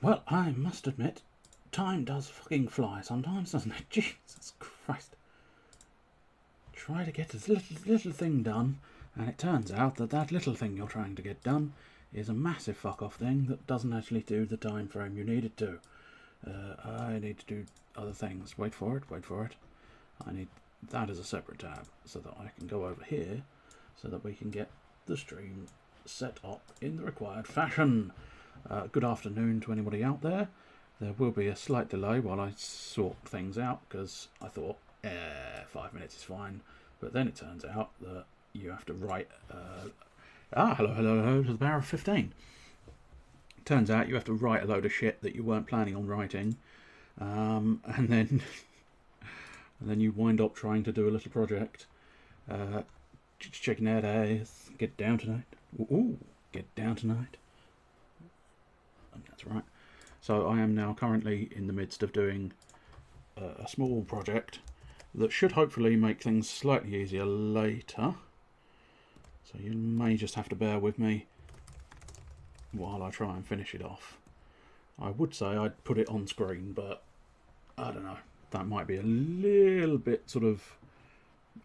Well, I must admit, time does fucking fly sometimes, doesn't it? Jesus Christ. Try to get this little thing done, and it turns out that that little thing you're trying to get done is a massive fuck-off thing that doesn't actually do the time frame you need it to. I need to do other things. Wait for it, wait for it. I need that as a separate tab so that I can go over here so that we can get the stream set up in the required fashion. Good afternoon to anybody out there. There will be a slight delay while I sort things out because I thought 5 minutes is fine, but then it turns out that you have to write hello to the power of 15. Turns out you have to write a load of shit that you weren't planning on writing, and then you wind up trying to do a little project. Just checking out, get down tonight. Ooh, get down tonight. That's right. So I am now currently in the midst of doing a small project that should hopefully make things slightly easier later. So you may just have to bear with me while I try and finish it off. I would say I'd put it on screen, but I don't know. That might be a little bit sort of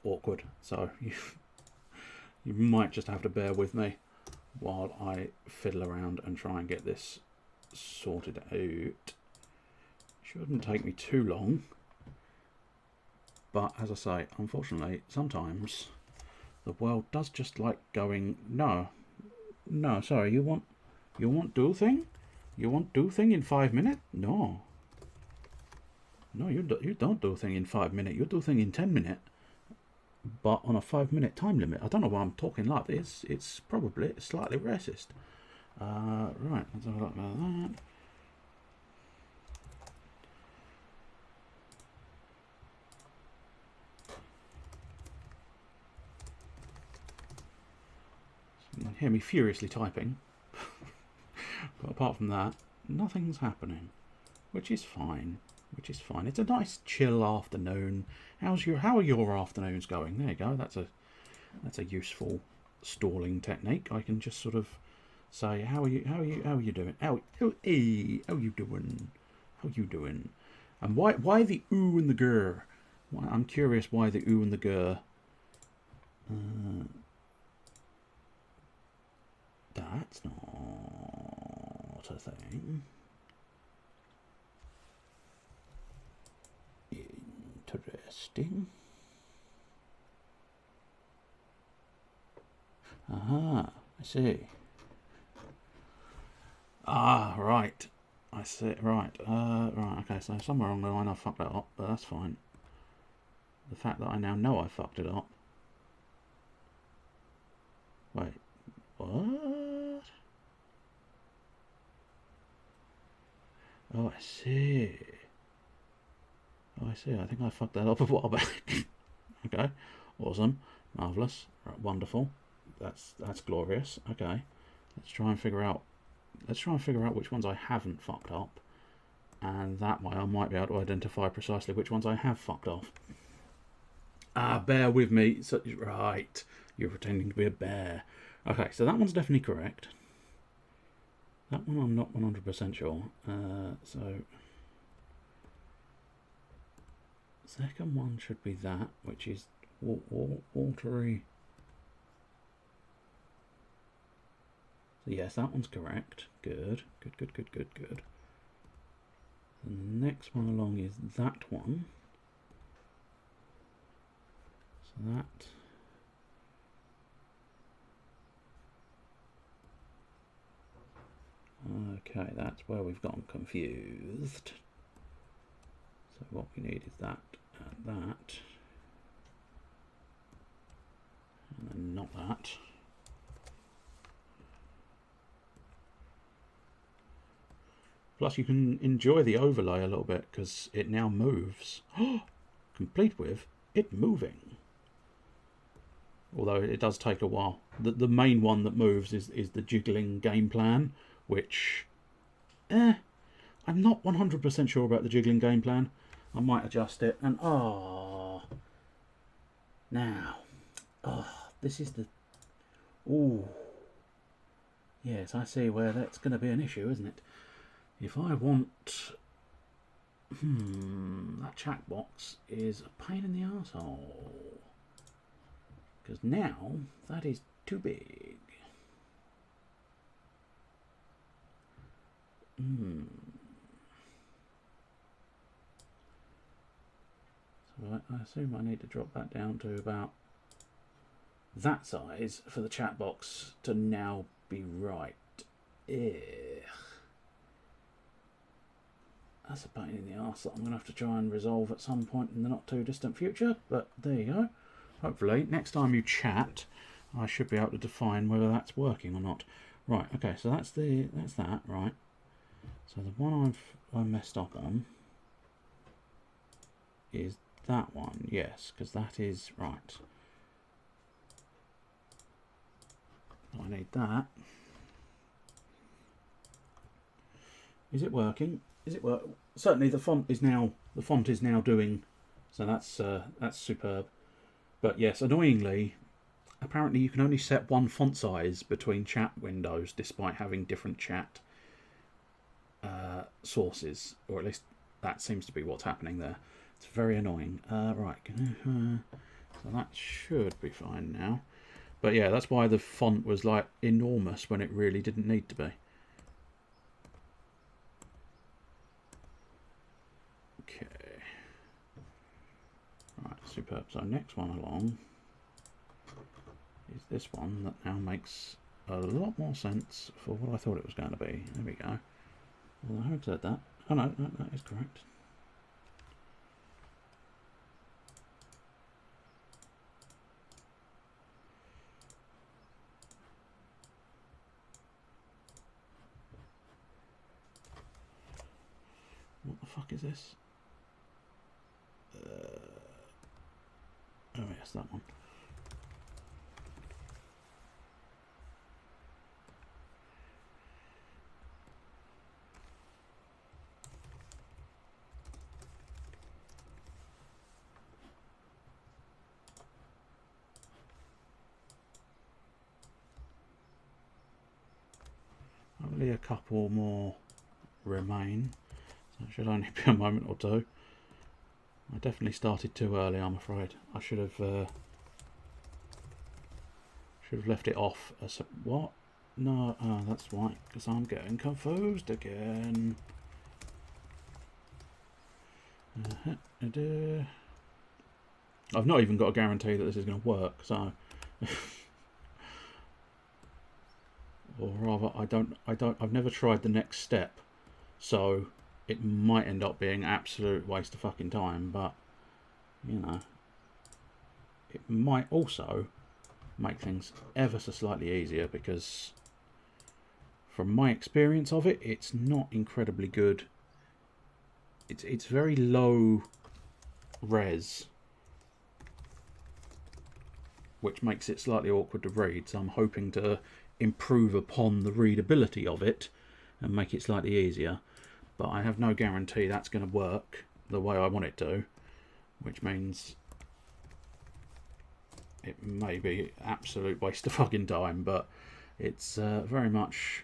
awkward. So you might just have to bear with me while I fiddle around and try and get this sorted out. Shouldn't take me too long. But as I say, unfortunately, sometimes the world does just like going, no, sorry, you want do thing? You want do thing in 5 minutes? No, you don't do thing in 5 minutes. You do thing in 10 minutes, but on a 5 minute time limit. I don't know why I'm talking like this. It's probably slightly racist. Right, let's have a look at that. You can hear me furiously typing. But apart from that, nothing's happening, which is fine. It's a nice chill afternoon. How are your afternoons going? There you go. That's a useful stalling technique. I can just sort of say, how are you doing? How you doing? And why the ooh and the grr? I'm curious why the ooh and the grr. That's not a thing. Interesting. Aha, I see. Ah, right. I see. Right. Right. Okay. So somewhere along the line I fucked that up, but that's fine. The fact that I now know I fucked it up. Wait. What? Oh, I see. Oh, I see. I think I fucked that up a while back. Okay. Awesome. Marvellous. Right, wonderful. That's glorious. Okay. Let's try and figure out which ones I haven't fucked up. And that way I might be able to identify precisely which ones I have fucked off. Bear with me. So, right. You're pretending to be a bear. Okay, so that one's definitely correct. That one I'm not 100% sure. So second one should be that, which is watery. So yes, that one's correct. Good. And the next one along is that one. So that. Okay, that's where we've gotten confused. So what we need is that and that. And then not that. Plus you can enjoy the overlay a little bit because it now moves. Complete with it moving. Although it does take a while. The main one that moves is the jiggling game plan, which I'm not 100% sure about the jiggling game plan. I might adjust it. And now this is the yes, I see where that's going to be an issue, isn't it? If I want... that chat box is a pain in the arsehole. Because now that is too big. So I assume I need to drop that down to about that size for the chat box to now be right. That's a pain in the arse that I'm going to have to try and resolve at some point in the not too distant future, but there you go. Hopefully next time you chat I should be able to define whether that's working or not. Right, okay, so that's that, right. So the one I messed up on is that one, yes, because that is right. I need that. Is it working? Is it work? Certainly the font is now doing, so that's superb. But yes, annoyingly, apparently you can only set one font size between chat windows despite having different chat sources, or at least that seems to be what's happening there. It's very annoying. Right, so that should be fine now. But yeah, that's why the font was like enormous when it really didn't need to be. Okay. Right, superb. So next one along is this one that now makes a lot more sense for what I thought it was going to be. There we go. Well, I hope said that. Oh no, that is correct. What the fuck is this? Oh yes, that one. Only a couple more remain, so it should only be a moment or two. I definitely started too early, I'm afraid. I should have left it off as a, what? No, oh, that's right, because I'm getting confused again. I've not even got a guarantee that this is going to work, so or rather, I've never tried the next step, so it might end up being an absolute waste of fucking time, but you know, it might also make things ever so slightly easier, because from my experience of it, it's not incredibly good. It's very low res, which makes it slightly awkward to read, so I'm hoping to improve upon the readability of it and make it slightly easier, but I have no guarantee that's going to work the way I want it to, which means it may be an absolute waste of fucking time, but it's very much,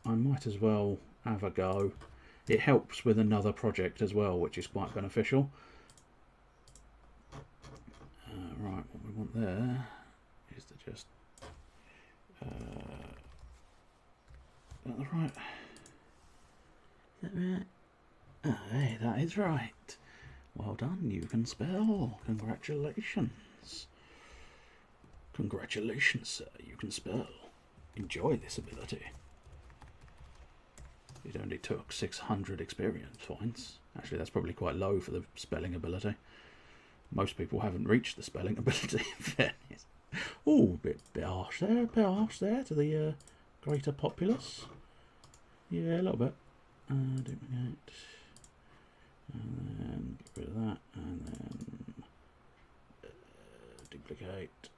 I might as well have a go. It helps with another project as well, which is quite beneficial. Right, what we want there is to just is that right? Is that right? Oh, hey, that is right. Well done, you can spell. Congratulations. Congratulations, sir, you can spell. Enjoy this ability. It only took 600 experience points. Actually, that's probably quite low for the spelling ability. Most people haven't reached the spelling ability, in fairness. Oh, a bit harsh there to the greater populace. Yeah, a little bit. Duplicate. And then get rid of that. And then duplicate.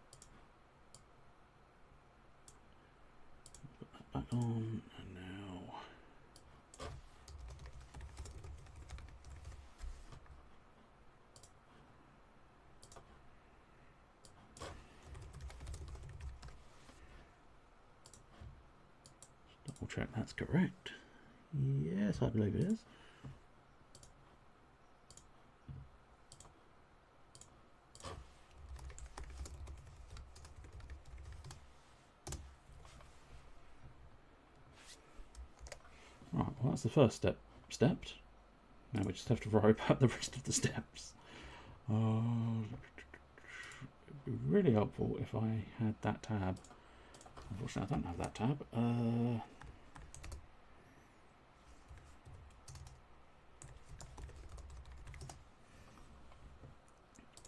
Put that back on. And now double check that's correct. Yes, I believe it is. Right, well that's the first stepped. Now we just have to rope out the rest of the steps. It'd be really helpful if I had that tab. Unfortunately I don't have that tab.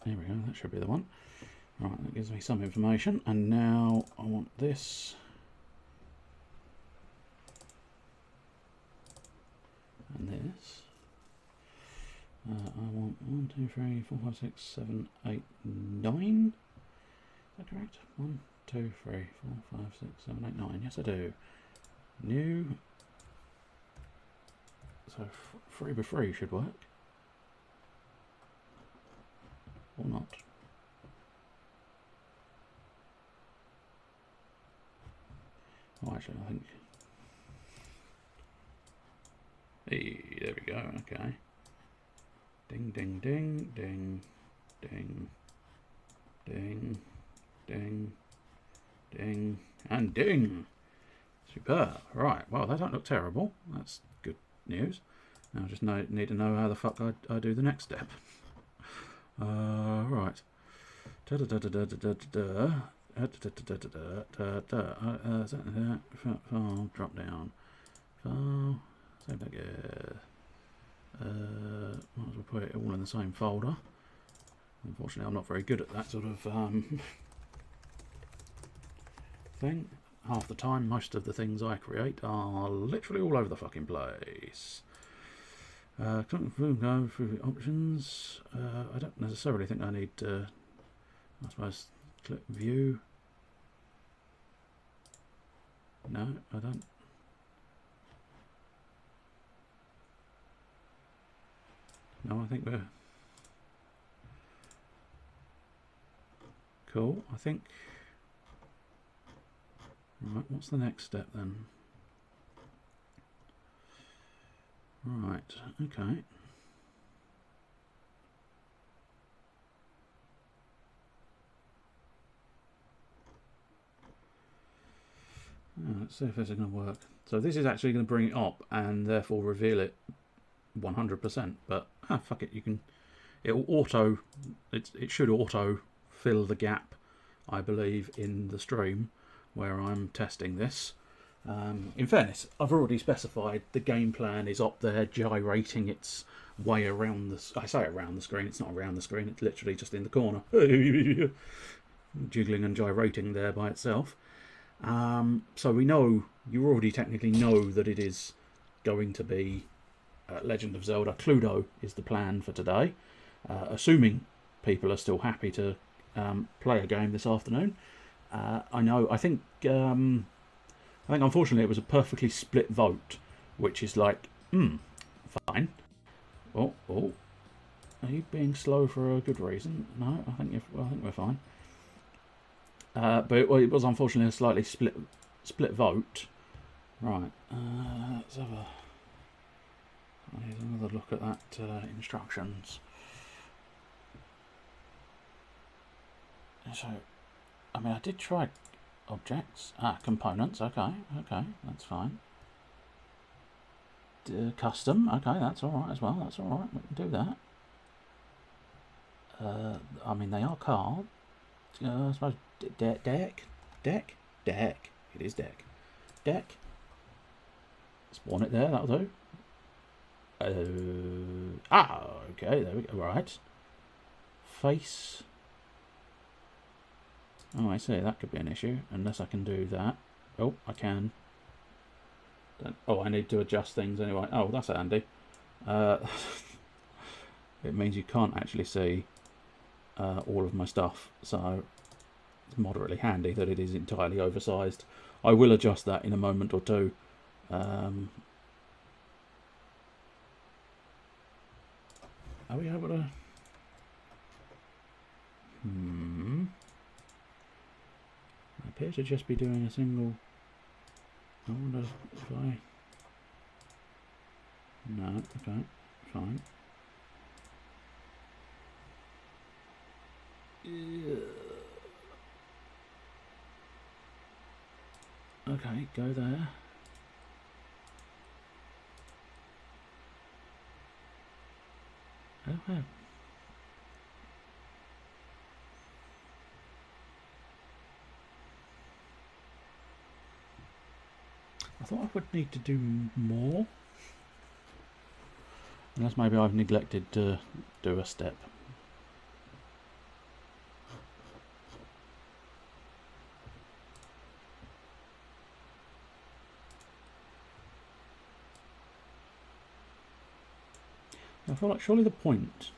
There we go, that should be the one. Right, that gives me some information, and now I want this. And this. I want 1, 2, 3, 4, 5, 6, 7, 8, 9. Is that correct? 1, 2, 3, 4, 5, 6, 7, 8, 9. Yes, I do. New. So 3 by 3 should work. Or not. Oh, actually, I think. Hey, there we go. Okay. Ding, ding, ding, ding, ding, ding, ding, ding, and ding. Superb. Right. Well, they don't look terrible. That's good news. Now I just need to know how the fuck I do the next step. Right. Drop down. Save that. Might as well put it all in the same folder. Unfortunately, I'm not very good at that sort of thing. Half the time, most of the things I create are literally all over the fucking place. Go through options. I don't necessarily think I need to, I suppose, click view. No, I don't. No, I think we're cool. I think. Right, what's the next step then? Right, okay. Let's see if this is going to work. So this is actually going to bring it up and therefore reveal it 100%. But fuck it, you can. It'll auto. It should auto fill the gap, I believe, in the stream where I'm testing this. In fairness, I've already specified the game plan is up there, gyrating its way around the. I say around the screen. It's not around the screen. It's literally just in the corner, jiggling and gyrating there by itself. So we know, you already technically know that it is going to be Legend of Zelda Cluedo is the plan for today, assuming people are still happy to play a game this afternoon. I think unfortunately it was a perfectly split vote, which is like, fine. Oh, are you being slow for a good reason? No, I think we're fine. But it was unfortunately a slightly split vote. Right. Let's have another look at that instructions. So, I mean, I did try objects. Components. Okay, that's fine. Custom. Okay, that's all right as well. That's all right. We can do that. I mean, they are cards. I suppose deck. It is deck. Deck. Spawn it there. That'll do. Okay. There we go. Right. Face. Oh, I see. That could be an issue unless I can do that. Oh, I can. Oh, I need to adjust things anyway. Oh, that's handy. It means you can't actually see all of my stuff, so it's moderately handy that it is entirely oversized. I will adjust that in a moment or two. Are we able to? I appear to just be doing a single. I wonder if I. No, okay, fine. Okay, go there. Oh, wow. I thought I would need to do more. Unless maybe I've neglected to do a step. I feel like surely the point...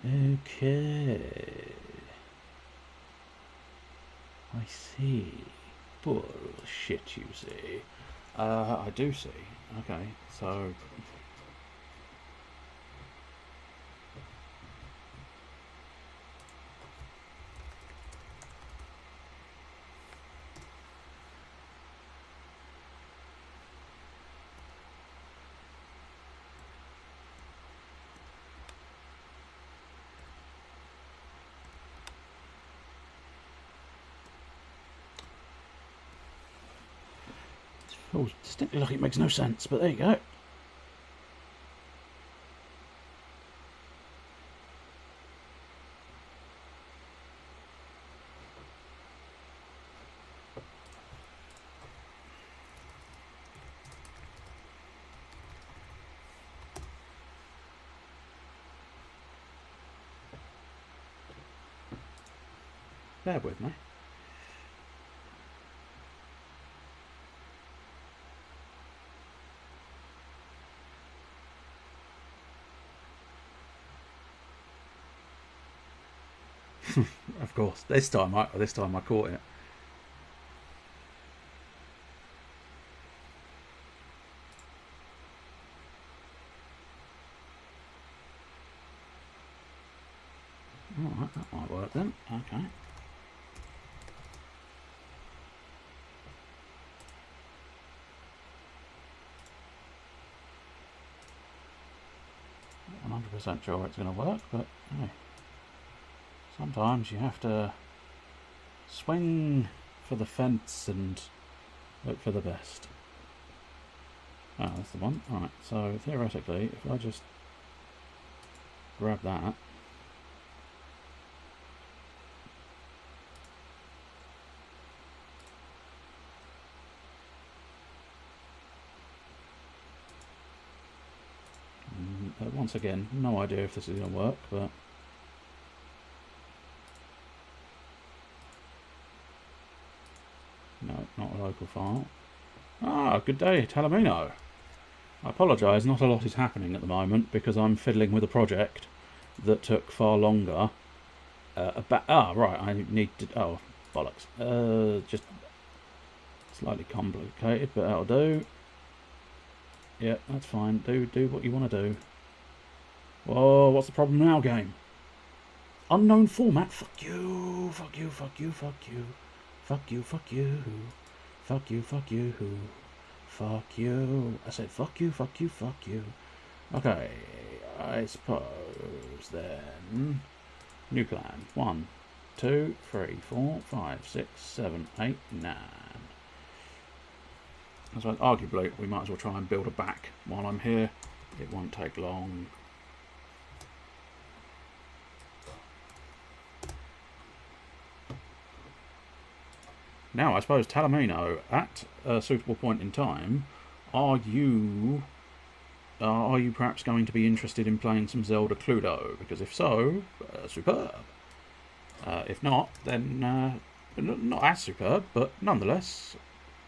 Okay. I see. Bullshit, you see. I do see. Okay, so... feels distinctly like it makes no sense, but there you go. Bear with me. Of course. This time I caught it. Alright, that might work then. Okay. I'm 100% sure it's going to work, but hey, sometimes you have to swing for the fence and look for the best. Oh, that's the one. Alright, so theoretically, if I just grab that, once again, no idea if this is going to work, but no, not a local file. Ah, good day, Talamino. I apologise, not a lot is happening at the moment because I'm fiddling with a project that took far longer. Right, I need to... Oh, bollocks. Just slightly complicated, but that'll do. Yeah, that's fine. Do what you want to do. Whoa, what's the problem now, game? Unknown format? Fuck you, fuck you, fuck you, fuck you. Fuck you, fuck you. Fuck you, fuck you. Fuck you. I said fuck you, fuck you, fuck you. Okay, I suppose then... New plan. 1, 2, 3, 4, 5, 6, 7, 8, 9. I suppose arguably we might as well try and build a back while I'm here. It won't take long. Now, I suppose, Talamino, at a suitable point in time, are you perhaps going to be interested in playing some Zelda Cluedo? Because if so, superb. If not, then not as superb, but nonetheless,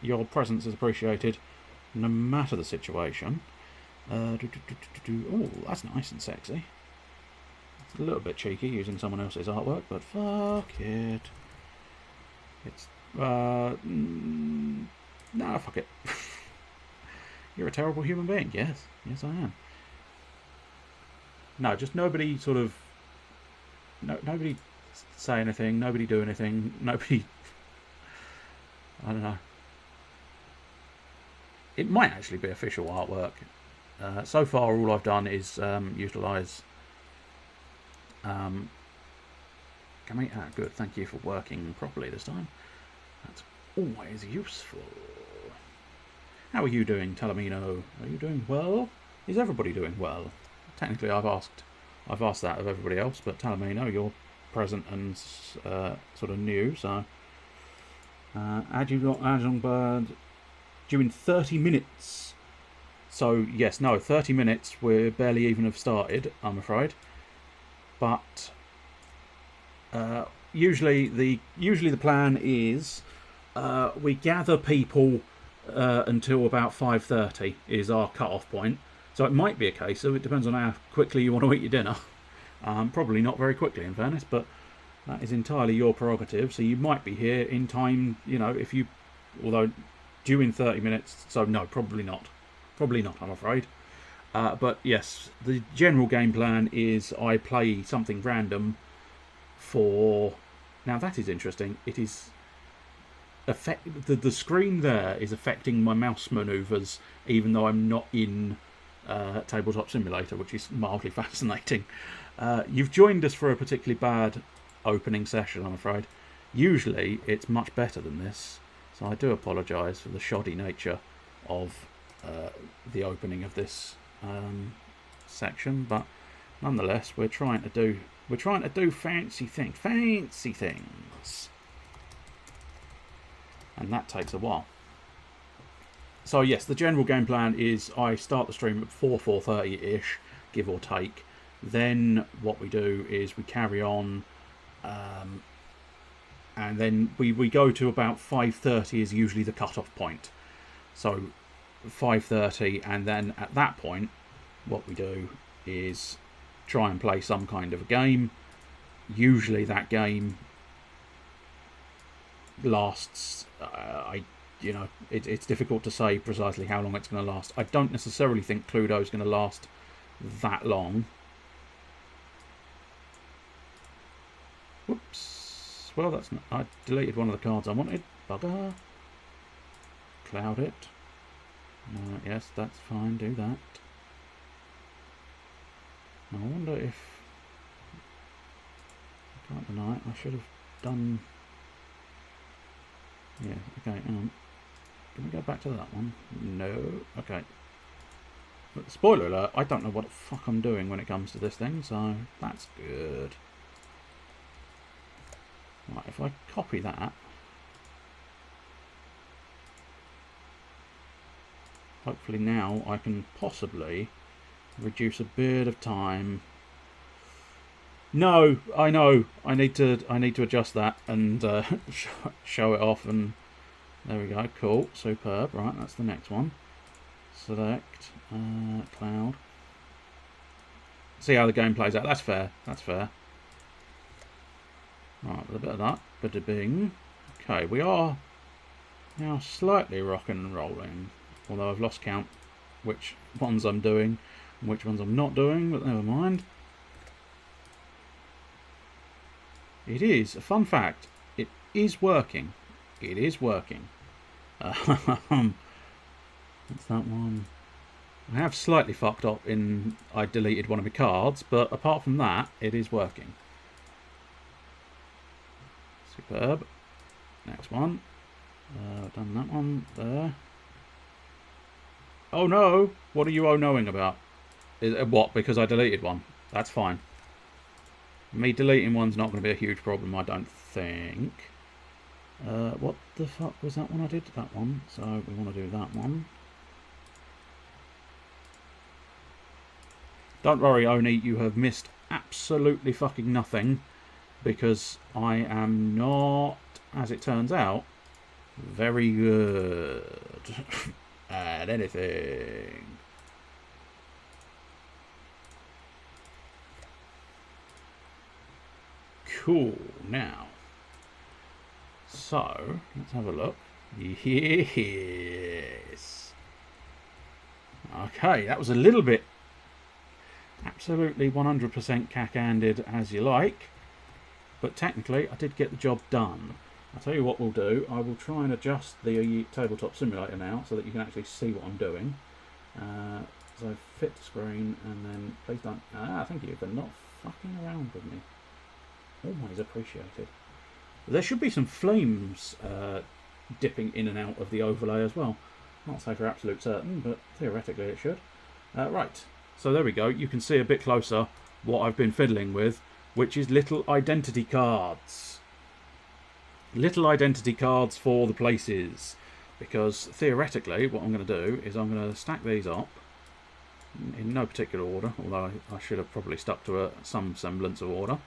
your presence is appreciated no matter the situation. Oh, that's nice and sexy. It's a little bit cheeky using someone else's artwork, but fuck it. It's No, fuck it. You're a terrible human being. Yes. Yes, I am. No, just nobody sort of... No, nobody say anything. Nobody do anything. Nobody... I don't know. It might actually be official artwork. So far, all I've done is utilise... Can we... Ah, good. Thank you for working properly this time. That's always useful. How are you doing, Talamino? Are you doing well? Is everybody doing well? Technically, I've asked that of everybody else, but Talamino, you're present and sort of new, so... Adjunct Bird due in 30 minutes. So, yes, no, 30 minutes. We're barely even have started, I'm afraid. But usually the plan is we gather people until about 5:30 is our cut-off point. So it might be a case of it depends on how quickly you want to eat your dinner. Probably not very quickly, in fairness, but that is entirely your prerogative. So you might be here in time, you know, if you... Although due in 30 minutes, so no, probably not. Probably not, I'm afraid. But yes, the general game plan is I play something random for... Now that is interesting. It is... The screen there is affecting my mouse manoeuvres, even though I'm not in Tabletop Simulator, which is mildly fascinating. You've joined us for a particularly bad opening session, I'm afraid. Usually it's much better than this, so I do apologise for the shoddy nature of the opening of this section, but nonetheless we're trying to do fancy things, and that takes a while. So yes, the general game plan is I start the stream at 4:30 ish, give or take. Then what we do is we carry on, and then we go to about 5:30 is usually the cut-off point. So 5:30, and then at that point what we do is try and play some kind of a game. Usually that game lasts, it's difficult to say precisely how long it's going to last. I don't necessarily think Cluedo is going to last that long. Whoops. Well, that's not... I deleted one of the cards I wanted. Bugger. Cloud it. Yes, that's fine. Do that. I wonder if... I can't deny it. I should have done... Yeah, okay, hang on. Can we go back to that one? No. Okay. But spoiler alert, I don't know what the fuck I'm doing when it comes to this thing, so that's good. Right, if I copy that, hopefully now I can possibly reduce a bit of time. No, I know. I need to adjust that and show it off, and there we go. Cool, superb. Right, that's the next one. Select cloud. See how the game plays out. That's fair. That's fair. Right, with a bit of that, bit of bing. Okay, we are now slightly rocking and rolling, although I've lost count which ones I'm doing and which ones I'm not doing, but never mind. It is a fun fact. It is working. It is working. What's that one? I have slightly fucked up in I deleted one of my cards, but apart from that, it is working. Superb. Next one. Done that one there. Oh no! What are you oh-knowing about? What? Because I deleted one. That's fine. Me deleting one's not going to be a huge problem, I don't think. What the fuck was that one I did? That one. So we want to do that one. Don't worry, Oni, you have missed absolutely fucking nothing, because I am not, as it turns out, very good at anything. Cool. Now, so let's have a look. Yes. Okay, that was a little bit absolutely 100% cack-handed as you like, but technically I did get the job done. I'll tell you what we'll do. I will try and adjust the tabletop simulator now so that you can actually see what I'm doing. So fit the screen, and then please don't. Thank you for not fucking around with me. Always appreciated. There should be some flames dipping in and out of the overlay as well. Not say for absolute certain, but theoretically it should. Right, so there we go. You can see a bit closer what I've been fiddling with, which is little identity cards. Little identity cards for the places. Because theoretically what I'm going to do is I'm going to stack these up in no particular order, although I should have probably stuck to some semblance of order.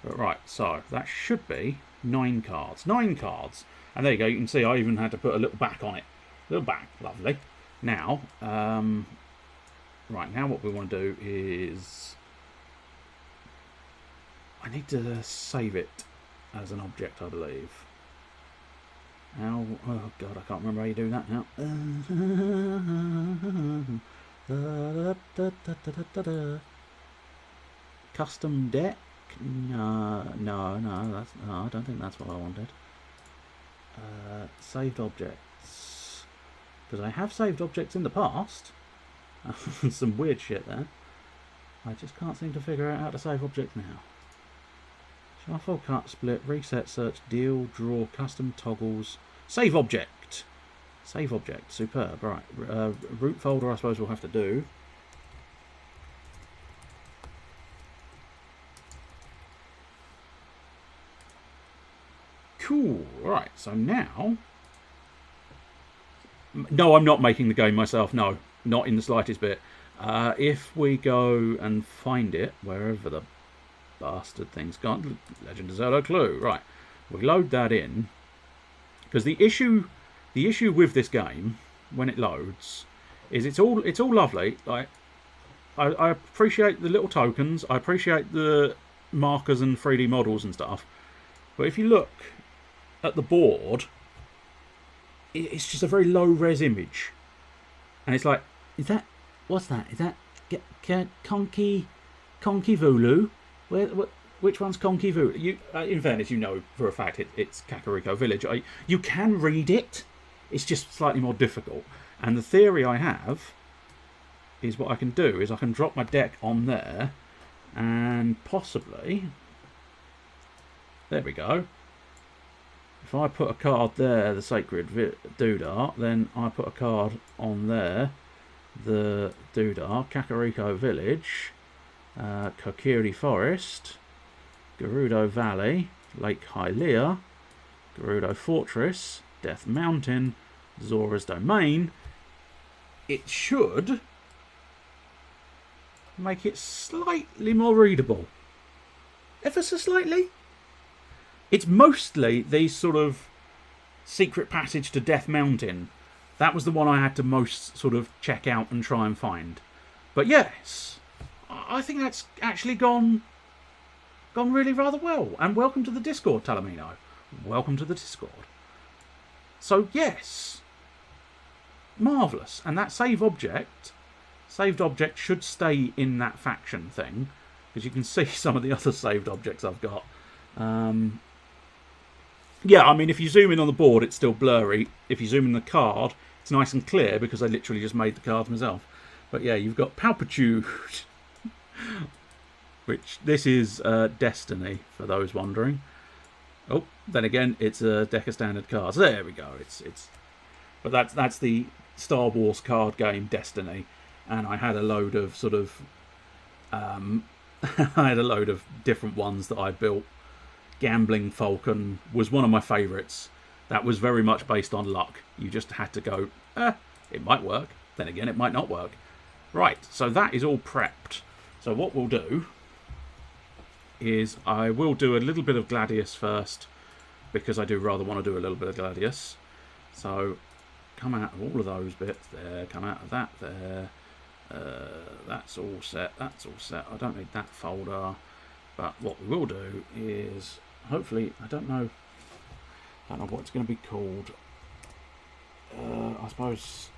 But right, so that should be 9 cards. 9 cards! And there you go, you can see I even had to put a little back on it. Little back, lovely. Now, right, now what we want to do is... I need to save it as an object, I believe. How... Oh god, I can't remember how you do that now. Custom deck? No, that's, no, I don't think that's what I wanted. Saved objects. Because I have saved objects in the past. Some weird shit there. I just can't seem to figure out how to save objects now. Shuffle, cut, split, reset, search, deal, draw, custom toggles. Save object. Save object. Superb. Right. Root folder I suppose we'll have to do. Cool. Right. So now... No, I'm not making the game myself. No. Not in the slightest bit. If we go and find it, wherever the bastard thing's gone, Legend of Zelda Cluedo. Right. We load that in. Because the issue with this game, when it loads, is it's all lovely. Like, I appreciate the little tokens, I appreciate the markers and 3D models and stuff, but if you look at the board, it's just a very low res image, and it's like, what's that? Is that Conky Vulu? Which one's Conky Vulu? In fairness, you know for a fact it's Kakariko Village. You can read it. It's just slightly more difficult. And the theory I have is what I can do is I can drop my deck on there and possibly... There we go. If I put a card there, the Sacred Doodah, then I put a card on there, the Doodah, Kakariko Village, Kokiri Forest, Gerudo Valley, Lake Hylia, Gerudo Fortress, Death Mountain, Zora's Domain. It should make it slightly more readable. Ever so slightly. It's mostly these sort of secret passage to Death Mountain. That was the one I had to most sort of check out and try and find. But yes, I think that's actually gone really rather well. And welcome to the Discord, Talamino. Welcome to the Discord. So yes, marvellous. And that saved object should stay in that faction thing, because you can see some of the other saved objects I've got. Yeah, I mean, if you zoom in on the board, it's still blurry. If you zoom in the card, it's nice and clear because I literally just made the cards myself. But yeah, you've got Palpitude, which this is Destiny, for those wondering. Oh, then again, it's a deck of standard cards. There we go. But that's the Star Wars card game Destiny, and I had a load of sort of I had a load of different ones that I built. Gambling Falcon was one of my favourites. That was very much based on luck. You just had to go, it might work. Then again, it might not work. Right, so that is all prepped. So what we'll do is I will do a little bit of Gladius first, because I do rather want to do a little bit of Gladius. So come out of all of those bits there, come out of that there. That's all set, that's all set. I don't need that folder. But what we will do is, hopefully, I don't know Don't know what it's going to be called. I suppose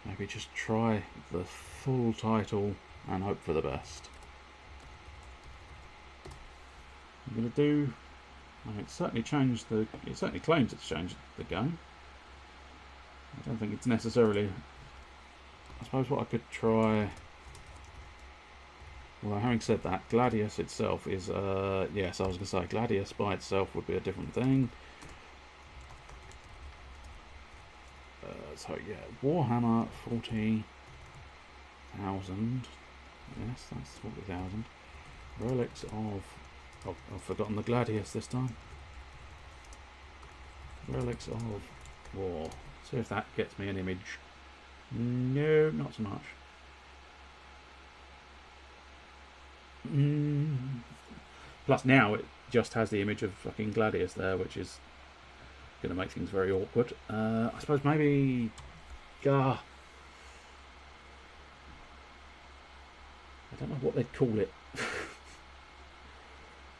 maybe just try the full title and hope for the best. I'm going to do... I mean, it's certainly changed the... It certainly claims it's changed the game. I don't think it's necessarily... I suppose what I could try... Well, having said that, Gladius itself is... yes, I was going to say Gladius by itself would be a different thing. So yeah, Warhammer 40,000. Yes, that's 40,000. Relics of... Oh, I've forgotten the Gladius this time. Relics of War. See if that gets me an image. No, not so much. Plus now it just has the image of fucking Gladius there, which is going to make things very awkward. I suppose maybe... I don't know what they'd call it.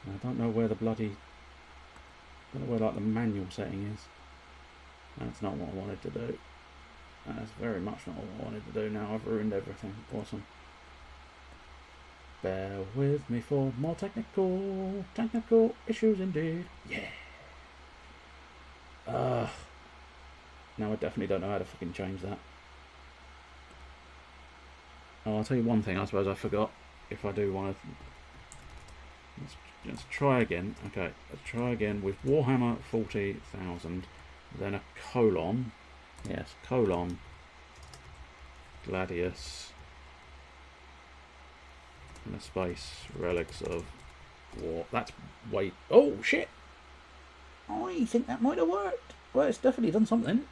I don't know where the bloody... I don't know where like the manual setting is. That's not what I wanted to do. That's very much not what I wanted to do now. I've ruined everything. Awesome. Bear with me for more technical issues indeed. Yeah. Now I definitely don't know how to fucking change that. Oh, I'll tell you one thing. I suppose I forgot. If I do want to... Let's try again. Okay, let's try again with Warhammer 40,000. Then a colon. Yes, colon. Gladius. And a space. Relics of War. That's way... Oh, shit! I think that might have worked. Well, it's definitely done something.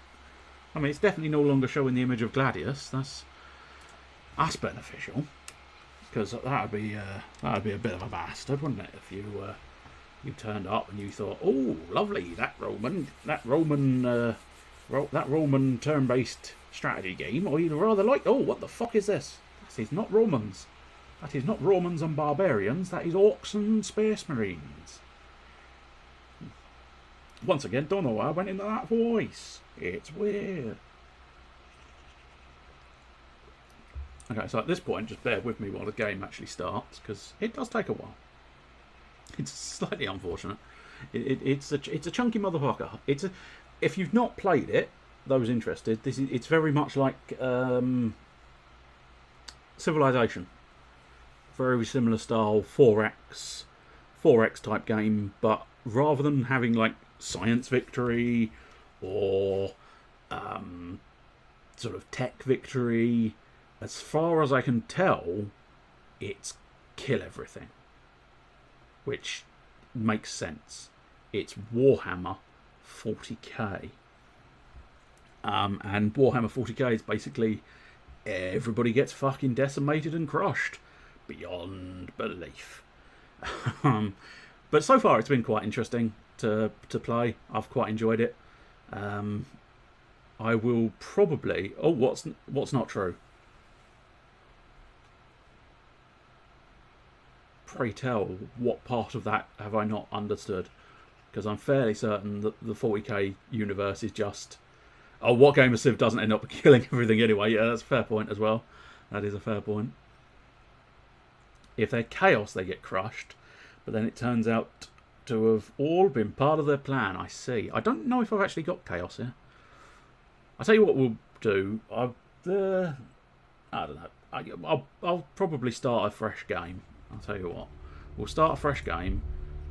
I mean, it's definitely no longer showing the image of Gladius. That's beneficial. Because that would be a bit of a bastard, wouldn't it? If you turned up and you thought, oh, lovely, that Roman turn-based strategy game, or you'd rather like, oh, what the fuck is this? That is not Romans. That is not Romans and barbarians. That is orcs and space marines. Once again, don't know why I went into that voice. It's weird. Okay, so at this point, just bear with me while the game actually starts, because it does take a while. It's slightly unfortunate. It's a chunky motherfucker. If you've not played it, those interested, it's very much like Civilization. Very similar style, 4X type game, but rather than having like science victory or sort of tech victory, as far as I can tell, it's kill everything. Which makes sense. It's Warhammer 40k. And Warhammer 40k is basically everybody gets fucking decimated and crushed beyond belief. But so far it's been quite interesting to play. I've quite enjoyed it. I will probably... Oh, what's not true? Pray tell, what part of that have I not understood? Because I'm fairly certain that the 40k universe is just... Oh, what game of Civ doesn't end up killing everything anyway? Yeah, that's a fair point as well. That is a fair point. If they're chaos, they get crushed. But then it turns out to have all been part of their plan. I see. I don't know if I've actually got chaos here. I'll tell you what we'll do. I don't know. I'll probably start a fresh game. I'll tell you what. We'll start a fresh game.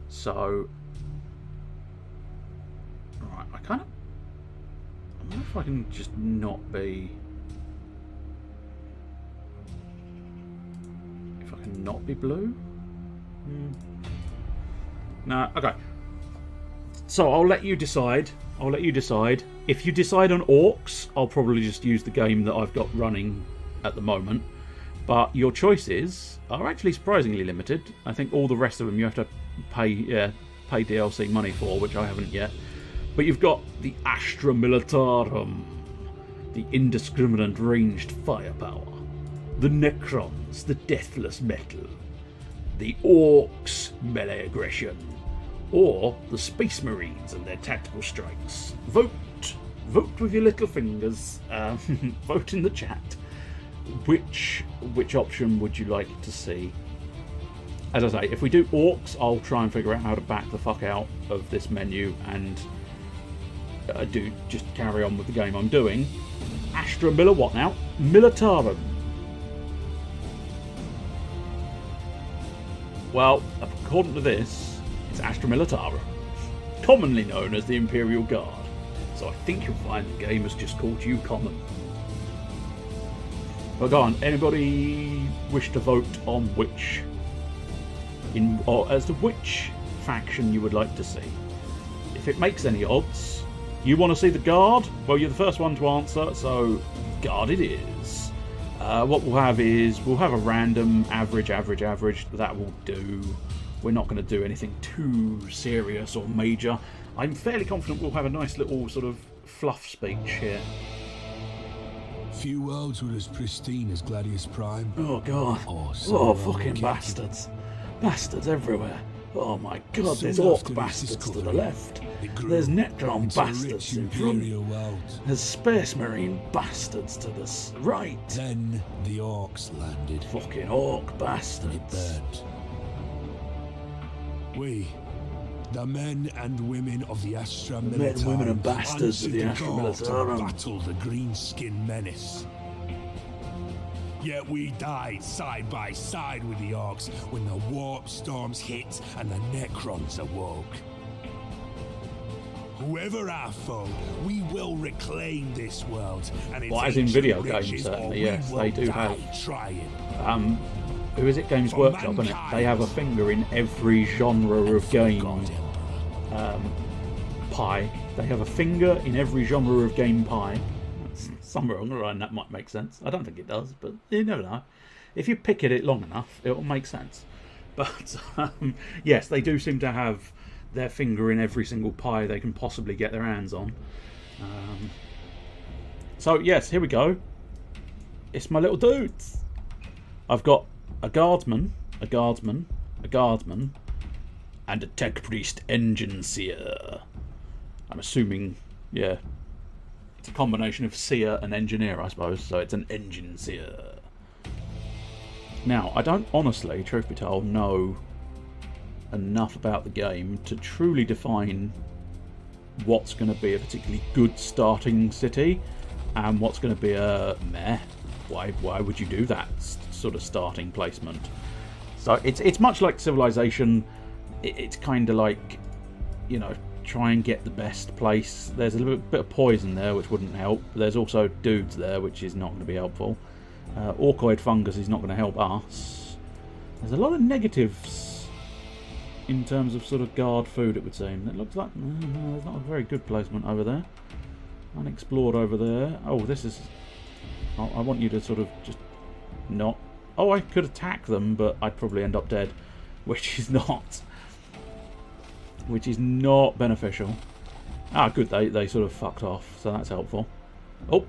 So... Right, I wonder if I can just not be... If I can not be blue? No, okay. So I'll let you decide. If you decide on orcs, I'll probably just use the game that I've got running at the moment. But your choices are actually surprisingly limited. I think all the rest of them you have to pay DLC money for, which I haven't yet. But you've got the Astra Militarum, the indiscriminate ranged firepower, the Necrons, the deathless metal, the Orcs, melee aggression, or the Space Marines and their tactical strikes. Vote with your little fingers. Vote in the chat. Which option would you like to see? As I say, if we do orcs, I'll try and figure out how to back the fuck out of this menu and do just carry on with the game I'm doing. Astra Miller, what now? Militarum. Well, according to this, it's Astra Militarum, commonly known as the Imperial Guard. So I think you'll find the game has just called you common. But go on, anybody wish to vote on which, or as to which faction you would like to see? If it makes any odds, you want to see the Guard? Well, you're the first one to answer, so Guard it is. What we'll have is, we'll have a random average. That will do. We're not going to do anything too serious or major. I'm fairly confident we'll have a nice little sort of fluff speech here. Few worlds were as pristine as Gladius Prime. Oh god. Oh fucking bastards. Bastards everywhere. Oh my god, there's orc bastards to the left. There's Necron bastards in front. There's Space Marine bastards to the right. Then the orcs landed. Fucking orc bastards. It burned. We, the men and women of the Astra Militarum, men, women and bastards of the Astra Militarum, to battle the green-skin menace. Yet we died side by side with the orcs when the warp storms hit and the Necrons awoke. Whoever our foe, we will reclaim this world. And well, as in video games, certainly, yes, they do have. Who is it? Games Workshop, isn't it? They have a finger in every genre of game pie. They have a finger in every genre of game pie. Somewhere along the line that might make sense. I don't think it does, but you never know. If you pick at it long enough, it will make sense. But yes, they do seem to have their finger in every single pie they can possibly get their hands on. So yes, here we go. It's my little dudes. I've got a guardsman, a guardsman, a guardsman, and a tech priest engine seer. I'm assuming, yeah, it's a combination of seer and engineer, I suppose, so it's an engine seer. Now, I don't honestly, truth be told, know enough about the game to truly define what's going to be a particularly good starting city and what's going to be a meh. Why would you do that sort of starting placement? So it's much like Civilization. It's kind of like, you know, try and get the best place. There's a little bit of poison there, which wouldn't help. There's also dudes there, which is not going to be helpful. Orcoid fungus is not going to help us. There's a lot of negatives in terms of sort of guard food, it would seem. It looks like there's not a very good placement over there. Unexplored over there. Oh, this is... I want you to sort of just not... Oh, I could attack them, but I'd probably end up dead, which is not beneficial. Ah, good, they sort of fucked off, so that's helpful. Oh,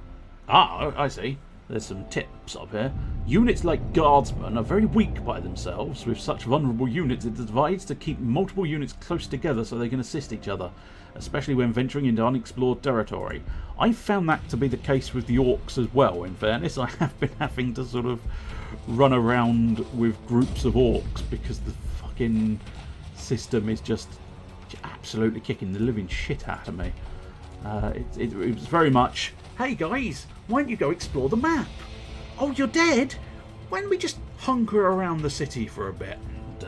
I see. There's some tips up here. Units like guardsmen are very weak by themselves. With such vulnerable units, it's advised to keep multiple units close together so they can assist each other, especially when venturing into unexplored territory. I found that to be the case with the orcs as well, in fairness. I have been having to sort of run around with groups of orcs because the fucking system is just absolutely kicking the living shit out of me. It was very much, hey guys, why don't you go explore the map? Oh, you're dead? Why don't we just hunker around the city for a bit and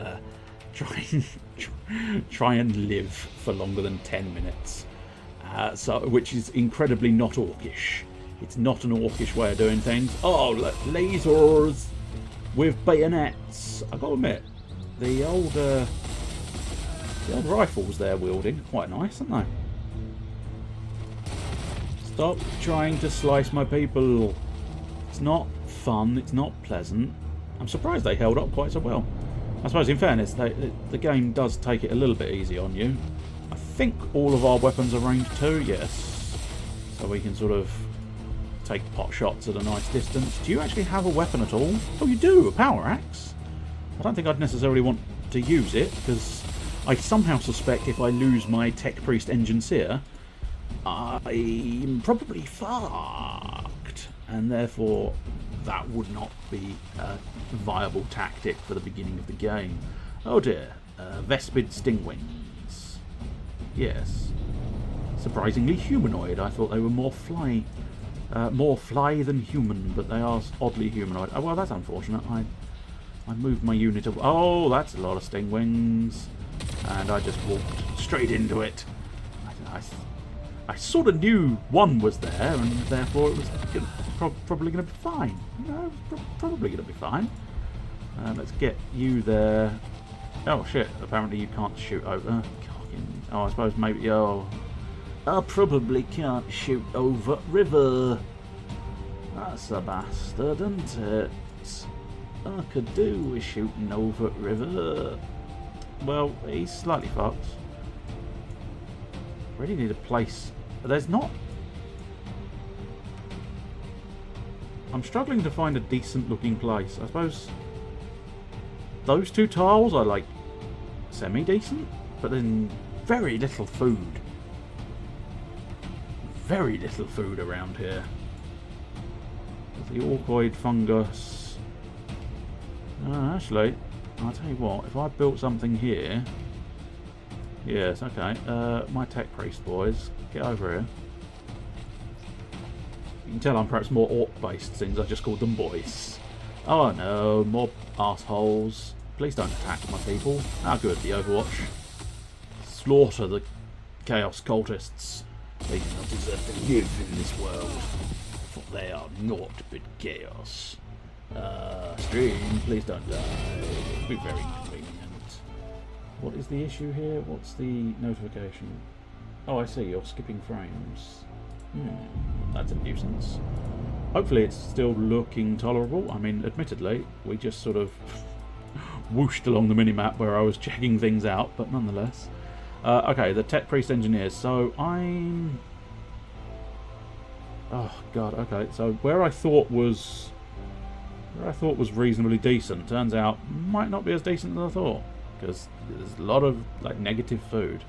try and live for longer than 10 minutes? Which is incredibly not orcish. It's not an orcish way of doing things. Oh, look, lasers with bayonets. I gotta admit, the old rifles they're wielding are quite nice, aren't they? Stop trying to slice my people. It's not fun, it's not pleasant. I'm surprised they held up quite so well. I suppose in fairness, the game does take it a little bit easy on you. I think all of our weapons are ranged too, yes. So we can sort of take pot shots at a nice distance. Do you actually have a weapon at all? Oh, you do, a power axe. I don't think I'd necessarily want to use it, because I somehow suspect if I lose my Tech Priest Engineer, I'm probably fucked. And therefore, that would not be a viable tactic for the beginning of the game. Oh dear. Vespid Stingwings. Yes. Surprisingly humanoid. I thought they were more fly than human, but they are oddly humanoid. Oh, well, that's unfortunate. I moved my unit. Oh, that's a lot of Stingwings. And I just walked straight into it. I sort of knew one was there, and therefore it was probably going to be fine. You know, it was probably going to be fine. Let's get you there. Oh shit! Apparently you can't shoot over. Oh, I suppose maybe. Oh, I probably can't shoot over river. That's a bastard, isn't it? I could do with shooting over river. Well, he's slightly fucked. Really need a place. There's not. I'm struggling to find a decent looking place. I suppose those two tiles are like semi-decent, but then very little food. Very little food around here. The orcoid fungus. Actually, I'll tell you what, if I built something here. Yes, okay. My Tech Priest boys, get over here. You can tell I'm perhaps more orc-based since I just called them boys. Oh no, more assholes. Please don't attack my people. How good, the Overwatch. Slaughter the Chaos Cultists. They do not deserve to live in this world, for they are naught but chaos. Stream, please don't die. It'll be very convenient. What is the issue here? What's the notification? Oh, I see, you're skipping frames. That's a nuisance. Hopefully it's still looking tolerable. I mean, admittedly, we just sort of whooshed along the minimap where I was checking things out, but nonetheless. Okay, the Tech Priest Engineers. So I'm... Oh, God, okay. So where I thought was reasonably decent, turns out might not be as decent as I thought. Because there's a lot of like negative food.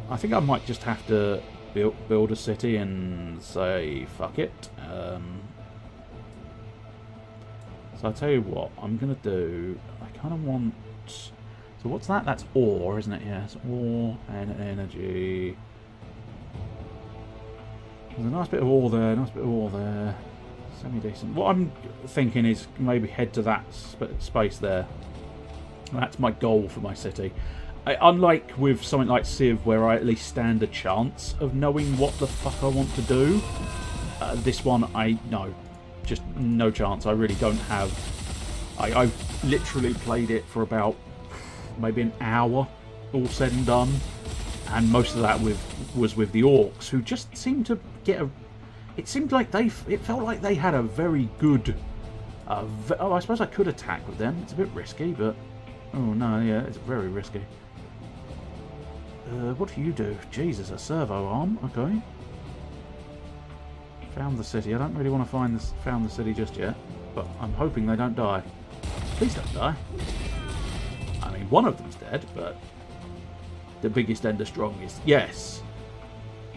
I think I might just have to build a city and say fuck it. So I'll tell you what I'm gonna do. I kind of want. So what's that? That's ore, isn't it? Yeah, it's ore and energy. There's a nice bit of ore there. Nice bit of ore there. Semi-decent. What I'm thinking is maybe head to that space there. That's my goal for my city. Unlike with something like Civ, where I at least stand a chance of knowing what the fuck I want to do, this one, no. Just no chance. I really don't have... I literally played it for about maybe an hour, all said and done. And most of that was with the orcs, who just seemed to get a... It seemed like it felt like they had a very good... oh, I suppose I could attack with them. It's a bit risky, but... Oh no, yeah, it's very risky. What do you do? Jesus, a servo arm. Okay. Found the city. I don't really want to found the city just yet, but I'm hoping they don't die. Please don't die. I mean, one of them's dead, but the biggest and the strongest, yes.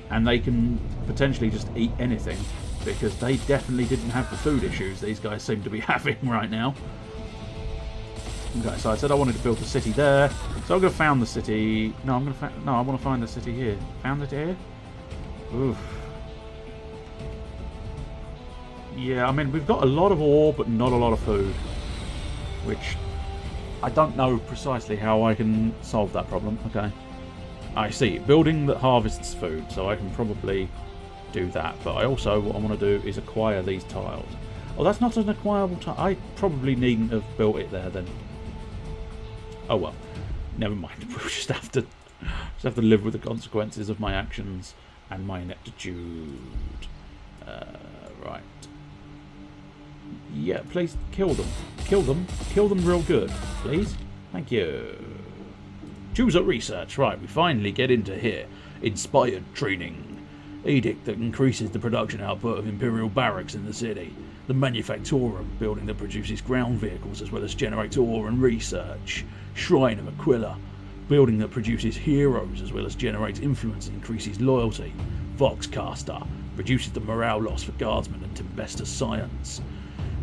And they can potentially just eat anything, because they definitely didn't have the food issues these guys seem to be having right now. Okay, so I said I wanted to build the city there, so I'm going to found the city. No, I want to find the city here. Found it here? Oof. Yeah, I mean, we've got a lot of ore, but not a lot of food. Which, I don't know precisely how I can solve that problem. Okay. I see. Building that harvests food, so I can probably do that. But I also, what I want to do is acquire these tiles. Oh, that's not an acquirable tile. I probably needn't have built it there then. Oh well. Never mind. We'll just have to live with the consequences of my actions and my ineptitude. Right. Yeah, please kill them. Kill them. Kill them real good. Please. Thank you. Choose a research. Right, we finally get into here. Inspired training. Edict that increases the production output of Imperial barracks in the city. The Manufactorum building that produces ground vehicles as well as generates ore and research. Shrine of Aquila. building that produces heroes as well as generates influence and increases loyalty. Voxcaster reduces the morale loss for guardsmen and Timbesta science.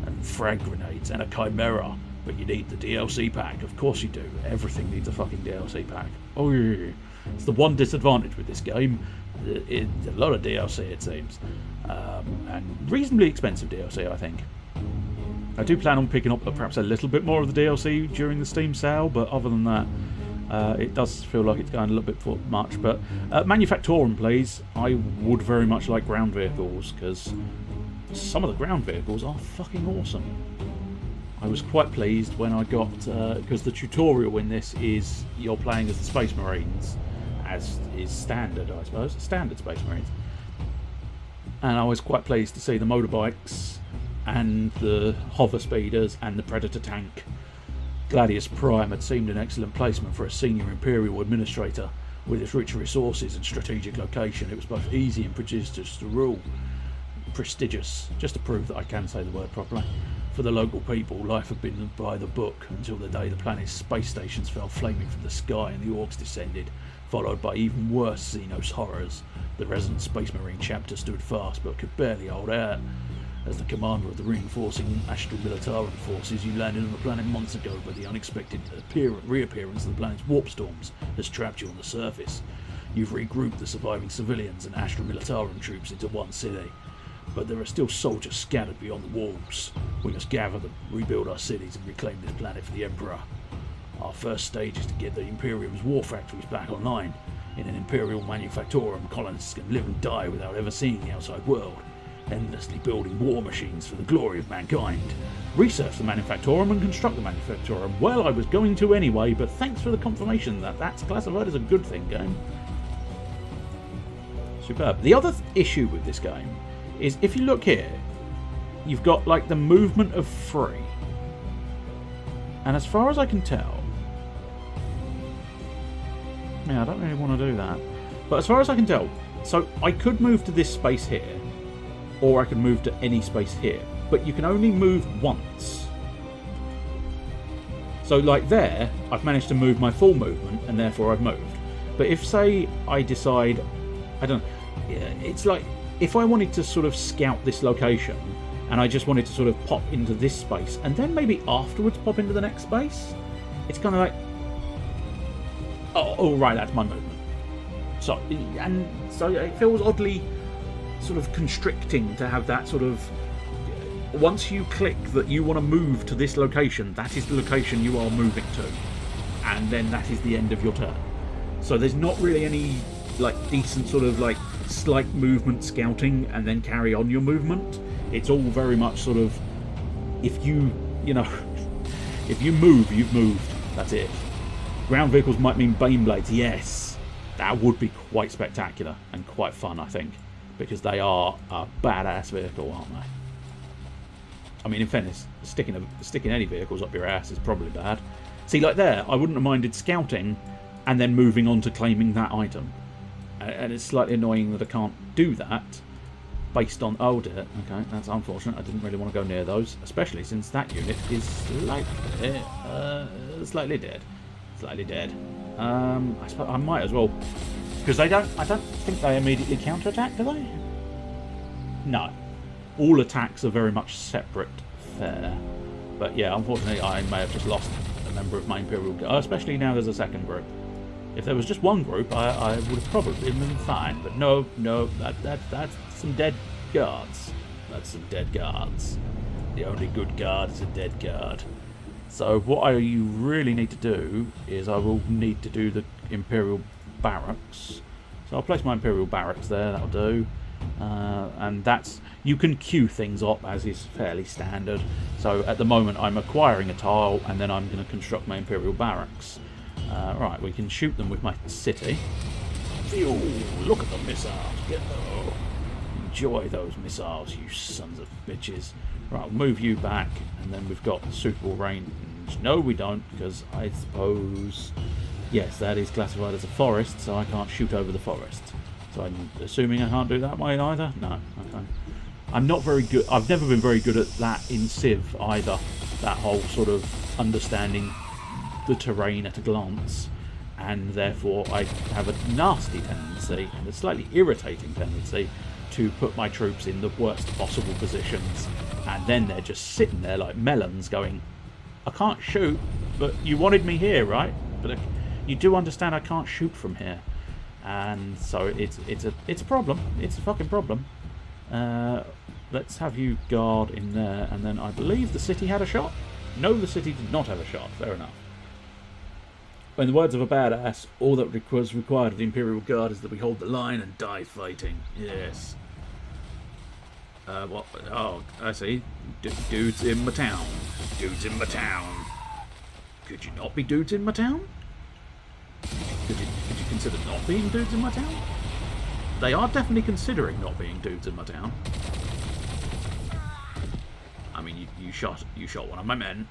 And frag grenades and a chimera. But you need the DLC pack. Of course you do. Everything needs a fucking DLC pack. Oh yeah. It's the one disadvantage with this game. It's a lot of DLC, it seems. And reasonably expensive DLC, I think. I do plan on picking up perhaps a little bit more of the DLC during the Steam sale, but other than that, it does feel like it's going a little bit much. But Manufactorum, please. I would very much like ground vehicles, because some of the ground vehicles are fucking awesome. I was quite pleased when I got, because the tutorial in this is you're playing as the Space Marines, as is standard, I suppose, standard Space Marines. And I was quite pleased to see the motorbikes and the hover speeders and the Predator tank. Gladius Prime had seemed an excellent placement for a senior Imperial administrator. With its rich resources and strategic location, it was both easy and prestigious to rule. Prestigious, just to prove that I can say the word properly. For the local people, life had been by the book until the day the planet's space stations fell flaming from the sky and the orcs descended, followed by even worse Xenos horrors. The resident Space Marine chapter stood fast but could barely hold out. As the commander of the reinforcing Astral Militarum forces, you landed on the planet months ago, but the unexpected reappearance of the planet's warp storms has trapped you on the surface. You've regrouped the surviving civilians and Astral Militarum troops into one city, but there are still soldiers scattered beyond the walls. We must gather them, rebuild our cities, and reclaim this planet for the Emperor. Our first stage is to get the Imperium's war factories back online. In an Imperial Manufactorum, colonists can live and die without ever seeing the outside world, endlessly building war machines for the glory of mankind. Research the Manufactorum and construct the Manufactorum. Well, I was going to anyway, but thanks for the confirmation that that's classified as a good thing, game. Superb. The other issue with this game is, if you look here, you've got like the movement of 3, and as far as I can tell, yeah, I don't really want to do that, but as far as I can tell, so I could move to this space here, or I can move to any space here, but you can only move once. So like there, I've managed to move my full movement, and therefore I've moved. But if, say, I decide, I don't know, it's like, if I wanted to sort of scout this location, and I just wanted to sort of pop into this space, and then maybe afterwards pop into the next space, it's kind of like, oh right, that's my movement. So, and so it feels oddly sort of constricting to have that sort of, once you click that you want to move to this location, that is the location you are moving to, and then that is the end of your turn. So there's not really any like decent sort of like slight movement scouting and then carry on your movement. It's all very much sort of, if you know, if you move, you've moved, that's it. Ground vehicles might mean Baneblades, yes, that would be quite spectacular and quite fun, I think, because they are a badass vehicle, aren't they? I mean, in fairness, sticking any vehicles up your ass is probably bad. See, like there, I wouldn't have minded scouting and then moving on to claiming that item. And it's slightly annoying that I can't do that based on... Oh dear, okay, that's unfortunate. I didn't really want to go near those, especially since that unit is slightly dead. Slightly dead. I suppose I might as well, because I don't think they immediately counterattack, do they? No. All attacks are very much separate. Fair. But yeah, unfortunately, I may have just lost a member of my Imperial Guard, especially now there's a second group. If there was just one group, I would have probably been fine. But no, that's some dead guards. That's some dead guards. The only good guard is a dead guard. So what I really need to do is I will need to do the Imperial Barracks. So I'll place my Imperial Barracks there, that'll do. And that's, you can queue things up as is fairly standard. So at the moment I'm acquiring a tile and then I'm going to construct my Imperial Barracks. Right, we can shoot them with my city. Phew, look at the missiles. Go. Enjoy those missiles, you sons of bitches. Right, we'll move you back, and then we've got suitable range. No, we don't, because I suppose... Yes, that is classified as a forest, so I can't shoot over the forest. So I'm assuming I can't do that way either? No, okay. I'm not very good... I've never been very good at that in Civ either. That whole sort of understanding the terrain at a glance. and therefore I have a nasty tendency and a slightly irritating tendency to put my troops in the worst possible positions, and then they're just sitting there like melons going, I can't shoot, but you wanted me here, right? But you do understand I can't shoot from here. And so it's a problem. It's a fucking problem. Let's have you guard in there, and then I believe the city had a shot. No, the city did not have a shot. Fair enough. In the words of a badass, all that was required of the Imperial Guard is that we hold the line and die fighting. Yes. What? Oh, I see. Dudes in my town. Dudes in my town. Could you not be dudes in my town? Could you consider not being dudes in my town? They are definitely considering not being dudes in my town. I mean, you shot one of my men.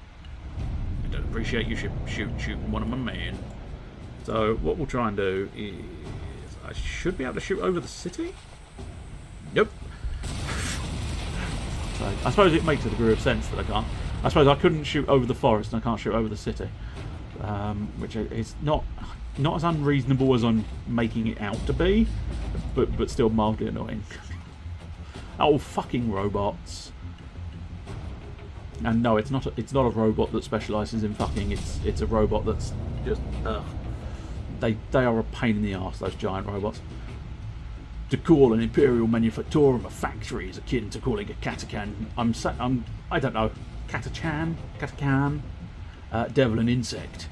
I don't appreciate you shooting one of my men. So what we'll try and do is, I should be able to shoot over the city. Nope. So I suppose it makes a degree of sense that I can't. I suppose I couldn't shoot over the forest and I can't shoot over the city, which is not as unreasonable as I'm making it out to be, but still mildly annoying. Oh, fucking robots! And no, it's not a robot that specialises in fucking. It's a robot that's just they are a pain in the arse. Those giant robots. To call an Imperial Manufactorum a factory is akin to calling a Katakan. I don't know. Katakan, devil and insect.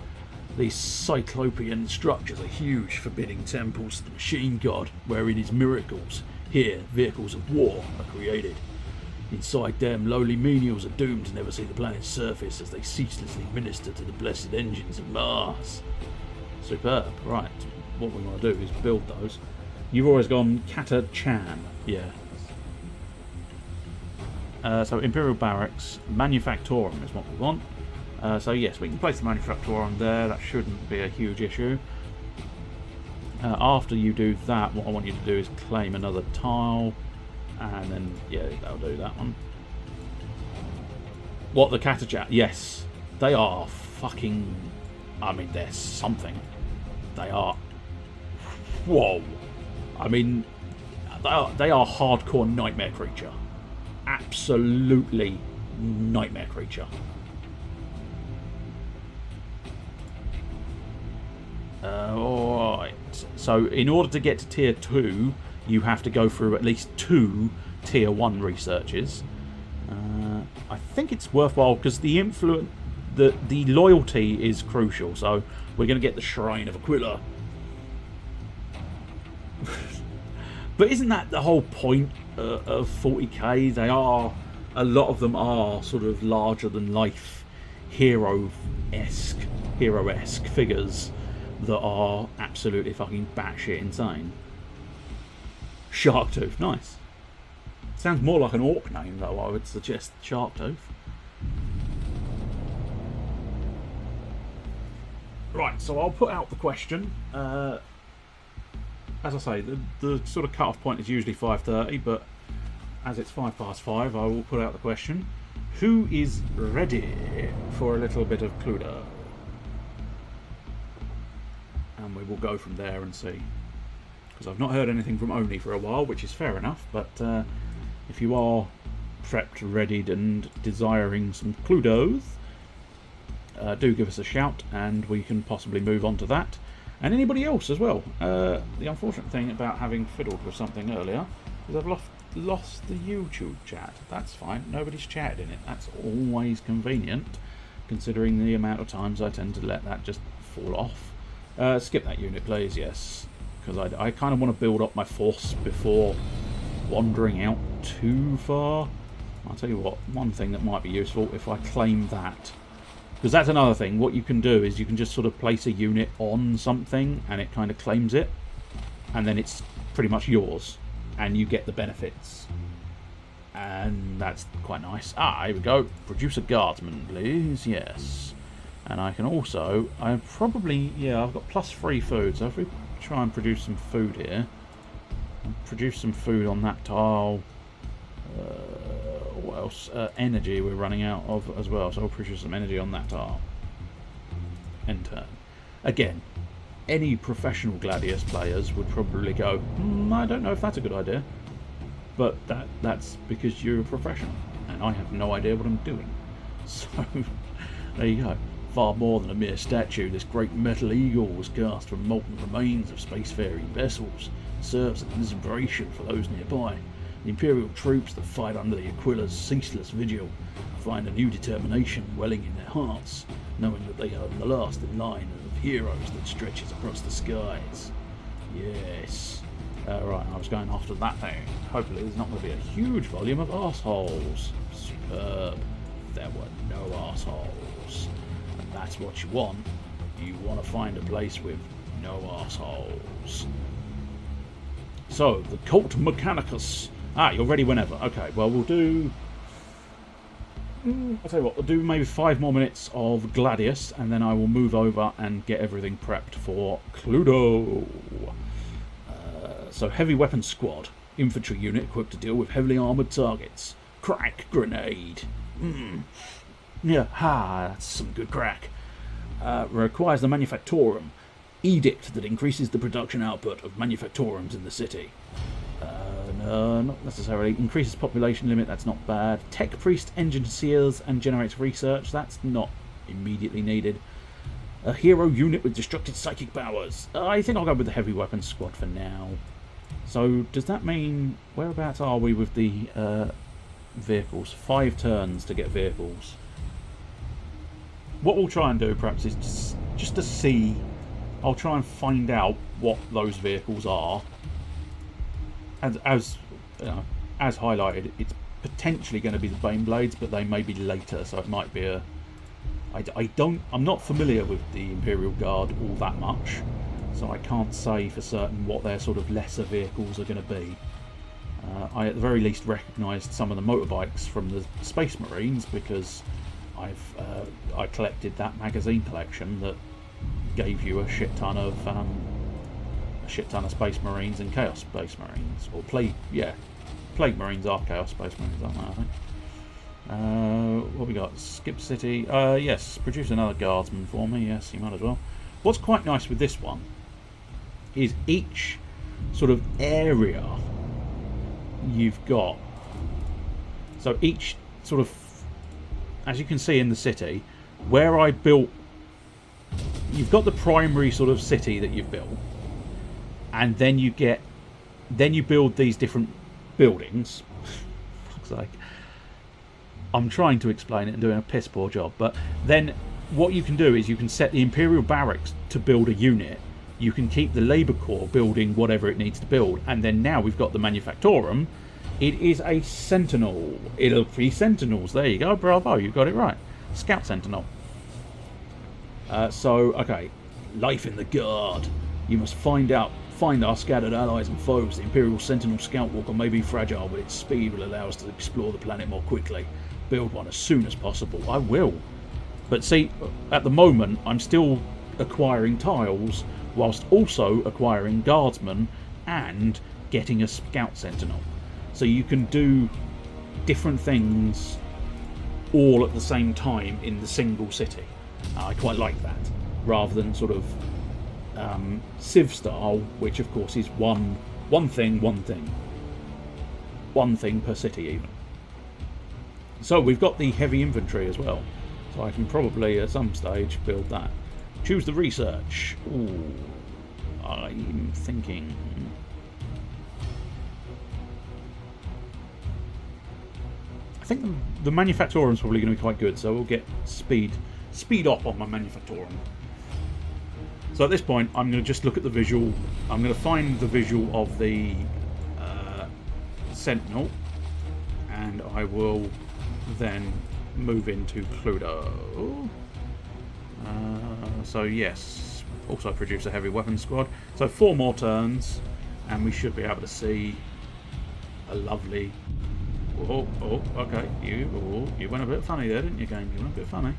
These cyclopean structures are huge, forbidding temples to the machine god, wherein his miracles, here, vehicles of war, are created. Inside them, lowly menials are doomed to never see the planet's surface as they ceaselessly minister to the blessed engines of Mars. Superb. Right, what we want to do is build those. You've always gone Kata-chan. Yeah. So Imperial Barracks, Manufactorum is what we want. So yes, we can place the Manufactorum there. That shouldn't be a huge issue. After you do that, what I want you to do is claim another tile. And then, yeah, that'll do that one. What, the Kata-chan? Yes. They are fucking... I mean, they're something. They are... Whoa. I mean, they are hardcore nightmare creature. Absolutely nightmare creature. Alright. So, in order to get to tier 2, you have to go through at least 2 tier 1 researches. I think it's worthwhile because the loyalty is crucial. So, we're going to get the Shrine of Aquila. But isn't that the whole point of 40k? A lot of them are sort of larger than life hero-esque figures that are absolutely fucking batshit insane. Sharktooth, nice. Sounds more like an orc name though, I would suggest Sharktooth. Right, so I'll put out the question. As I say, the sort of cut-off point is usually 5:30, but as it's 5:05, I will put out the question. Who is ready for a little bit of Cluedo? And we will go from there and see. Because I've not heard anything from Oni for a while, which is fair enough, but if you are prepped, readied and desiring some Cluedos, do give us a shout and we can possibly move on to that. And anybody else as well. The unfortunate thing about having fiddled with something earlier is I've lost the YouTube chat. That's fine. Nobody's chatted in it. That's always convenient, considering the amount of times I tend to let that just fall off. Skip that unit, please. Yes, because I kind of want to build up my force before wandering out too far. I'll tell you what. One thing that might be useful if I claim that. Because that's another thing. What you can do is you can just sort of place a unit on something and it kind of claims it. And then it's pretty much yours. And you get the benefits. And that's quite nice. Ah, here we go. Produce a guardsman, please. Yes. And I can also... I've got +3 food. So if we try and produce some food here. Produce some food on that tile. What else? Energy we're running out of as well, so I'll produce some energy on that tile. End turn. Again, any professional Gladius players would probably go, I don't know if that's a good idea. But that's because you're a professional, and I have no idea what I'm doing. So, there you go. Far more than a mere statue, this great metal eagle was cast from molten remains of spacefaring vessels, serves as an inspiration for those nearby. The Imperial troops that fight under the Aquila's ceaseless vigil find a new determination welling in their hearts, knowing that they are the last in line of heroes that stretches across the skies. Yes. Right, I was going after that thing. Hopefully there's not going to be a huge volume of arseholes. Superb. There were no arseholes. And that's what you want. You want to find a place with no arseholes. So, the Cult Mechanicus. You're ready whenever. Okay, well, we'll do... I'll tell you what, we'll do maybe 5 more minutes of Gladius, and then I will move over and get everything prepped for Cluedo. So, heavy weapons squad. Infantry unit equipped to deal with heavily armoured targets. Crack grenade. Yeah, that's some good crack. Requires the Manufactorum. Edict that increases the production output of manufactorums in the city. No, not necessarily. Increases population limit, that's not bad. Tech Priest engine seals and generates research, that's not immediately needed. A hero unit with destructive psychic powers. I think I'll go with the heavy weapons squad for now. So, does that mean... whereabouts are we with the vehicles? 5 turns to get vehicles. What we'll try and do, perhaps, is just to see... I'll try and find out what those vehicles are. As highlighted, it's potentially going to be the Baneblades, but they may be later, so it might be a... I'm not familiar with the Imperial Guard all that much, so I can't say for certain what their sort of lesser vehicles are going to be. I at the very least recognised some of the motorbikes from the Space Marines because I collected that magazine collection that gave you a shit ton of Space Marines and Chaos Space Marines, or Plague Marines are Chaos Space Marines, aren't they? I think. What we got? Skip City. Yes, produce another guardsman for me. Yes, you might as well. What's quite nice with this one is each sort of area you've got. So each sort of, as you can see in the city, where I built, you've got the primary sort of city that you've built, and then you build these different buildings. Fuck's sake. I'm trying to explain it and doing a piss poor job, but then what you can do is you can set the Imperial Barracks to build a unit, you can keep the Labour Corps building whatever it needs to build, and then now we've got the Manufactorum. It is a Sentinel. It'll be Sentinels. There you go, bravo, you got it right. Scout Sentinel. Okay, life in the Guard. You must find our scattered allies and foes. The Imperial Sentinel Scout Walker may be fragile, but its speed will allow us to explore the planet more quickly. Build one as soon as possible. I will. But see, at the moment, I'm still acquiring tiles, whilst also acquiring guardsmen and getting a Scout Sentinel. So you can do different things all at the same time in the single city. I quite like that, rather than sort of Civ style, which of course is one thing per city even. So we've got the heavy infantry as well, so I can probably at some stage build that. Choose the research. Ooh, I'm thinking. I think the Manufactorum is probably going to be quite good, so we'll get speed up on my Manufactorum. So at this point, I'm going to just look at the visual. I'm going to find the visual of the Sentinel, and I will then move into Cluedo. So yes, also produce a heavy weapons squad. So 4 more turns, and we should be able to see a lovely... Oh, okay. You went a bit funny there, didn't you, game? You went a bit funny.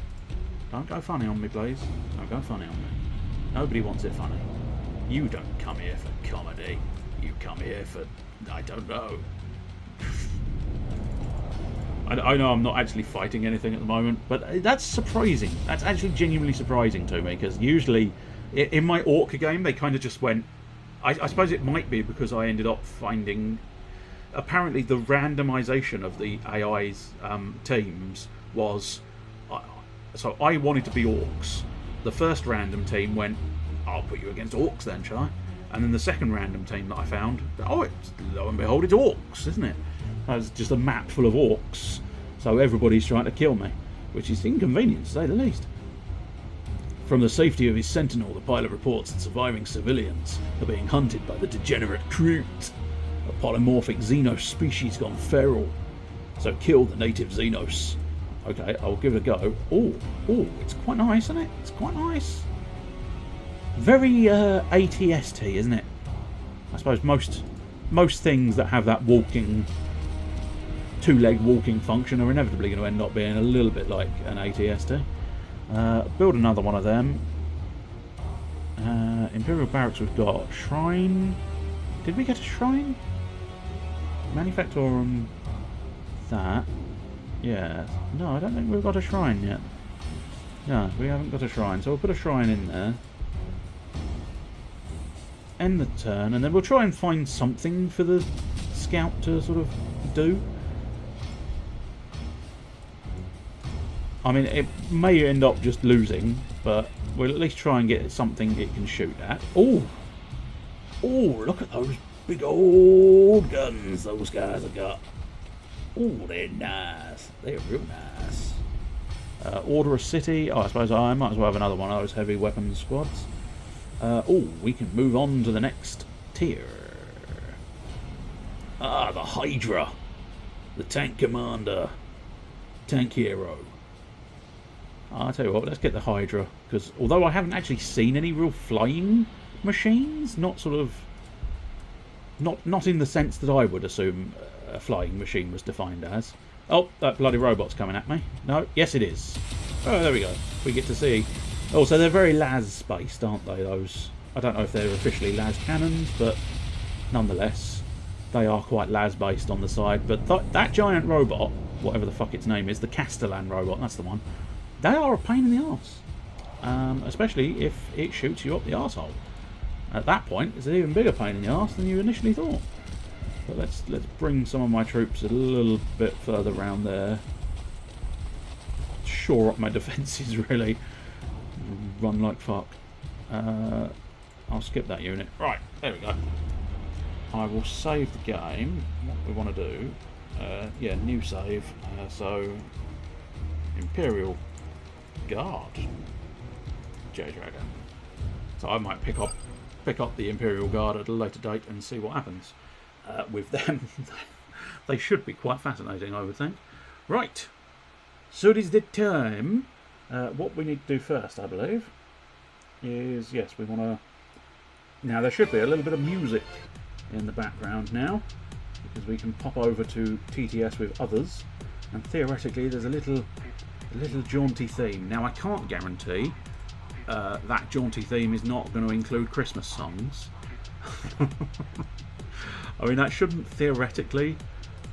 Don't go funny on me, please. Don't go funny on me. Nobody wants it funny. You don't come here for comedy. You come here for... I don't know. I know I'm not actually fighting anything at the moment, but that's surprising. That's actually genuinely surprising to me, because usually In my orc game, they kind of just went. I suppose it might be because I ended up finding. Apparently, the randomization of the AI's teams was. So I wanted to be orcs. The first random team went, I'll put you against orcs then, shall I? And then the second random team that I found, oh, it's, lo and behold, it's orcs, isn't it? There's just a map full of orcs. So everybody's trying to kill me, which is inconvenient, to say the least. From the safety of his sentinel, the pilot reports that surviving civilians are being hunted by the degenerate Kroot, a polymorphic Xenos species gone feral. So kill the native Xenos. Okay, I'll give it a go. Oh, it's quite nice, isn't it? It's quite nice. Very ATST, isn't it? I suppose most things that have that walking, two-leg walking function are inevitably going to end up being a little bit like an ATST. Build another one of them. Imperial Barracks we've got. Shrine. Did we get a shrine? Manufactorum. That. Yeah. No, I don't think we've got a shrine yet. No, we haven't got a shrine. So we'll put a shrine in there. End the turn, and then we'll try and find something for the scout to sort of do. I mean, it may end up just losing, but we'll at least try and get something it can shoot at. Oh, look at those big old guns those guys have got. Oh, they're nice. They're real nice. Order a city. Oh, I suppose I might as well have another one of those heavy weapons squads. We can move on to the next tier. Ah, the Hydra. The tank commander. Tank hero. I'll tell you what, let's get the Hydra. Because although I haven't actually seen any real flying machines, not in the sense that I would assume a flying machine was defined as. Oh, that bloody robot's coming at me. No, yes it is. Oh, there we go. We get to see. Oh, so they're very las-based, aren't they, those? I don't know if they're officially las cannons, but nonetheless, they are quite las-based on the side. But that giant robot, whatever the fuck its name is, the Castellan robot, that's the one, they are a pain in the arse. Especially if it shoots you up the arsehole. At that point, it's an even bigger pain in the arse than you initially thought. But let's bring some of my troops a little bit further around there. Shore up my defences, really. Run like fuck. I'll skip that unit. Right, there we go. I will save the game. What we want to do, yeah, new save. So Imperial Guard, J-Dragon. So I might pick up the Imperial Guard at a later date and see what happens with them. They should be quite fascinating, I would think. Right, so it is the time. What we need to do first, I believe, is, yes, we want to... Now, there should be a little bit of music in the background now, because we can pop over to TTS with others, and theoretically there's a little jaunty theme. Now, I can't guarantee that jaunty theme is not going to include Christmas songs. I mean, that shouldn't theoretically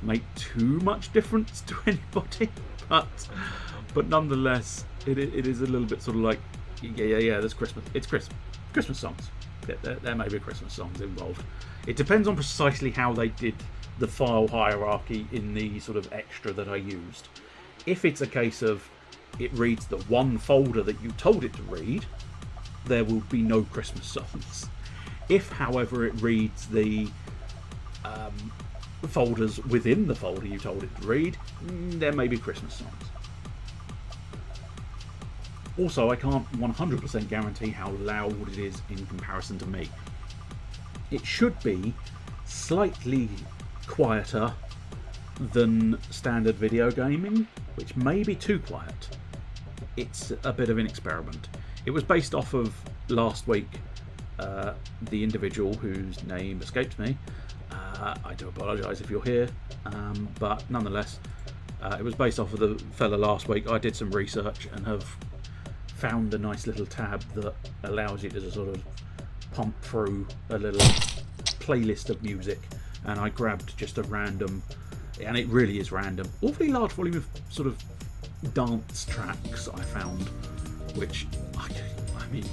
make too much difference to anybody, but nonetheless, it is a little bit sort of like, yeah, there's Christmas. It's Christmas songs. There may be Christmas songs involved. It depends on precisely how they did the file hierarchy in the sort of extra that I used. If it's a case of it reads the one folder that you told it to read, there will be no Christmas songs. If, however, it reads the folders within the folder you told it to read, there may be Christmas songs. Also, I can't 100% guarantee how loud it is in comparison to me. It should be slightly quieter than standard video gaming, which may be too quiet. It's a bit of an experiment. It was based off of last week, the individual whose name escapes me. I do apologise if you're here, but nonetheless, it was based off of the fella last week. I did some research and have found a nice little tab that allows you to sort of pump through a little playlist of music, and I grabbed just a random, and it really is random, awfully large volume of sort of dance tracks I found, which I mean,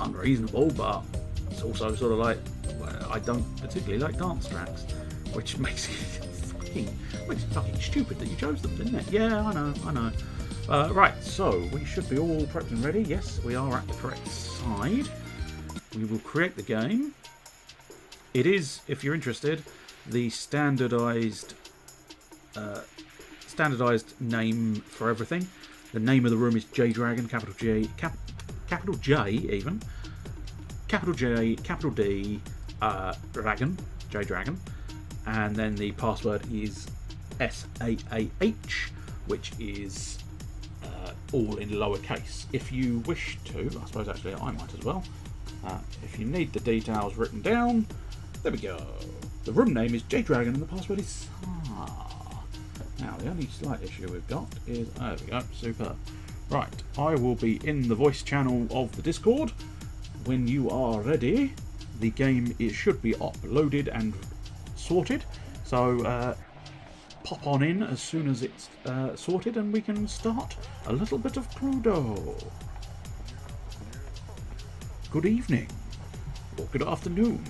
unreasonable, but it's also sort of like, well, I don't particularly like dance tracks, which makes it fucking stupid that you chose them, didn't it? Yeah, I know. Right, so we should be all prepped and ready. Yes, we are at the correct side. We will create the game. It is, if you're interested, the standardized name for everything. The name of the room is J Dragon, capital J, capital J even, capital J, capital D, Dragon, J Dragon, and then the password is SAAH, which is all in lowercase. If you wish to, I suppose actually I might as well. If you need the details written down, there we go. The room name is J Dragon and the password is Now the only slight issue we've got is, there we go, superb. Right, I will be in the voice channel of the Discord. When you are ready, the game should be uploaded and sorted. So pop on in as soon as it's sorted and we can start a little bit of Cluedo. Good evening, or good afternoon.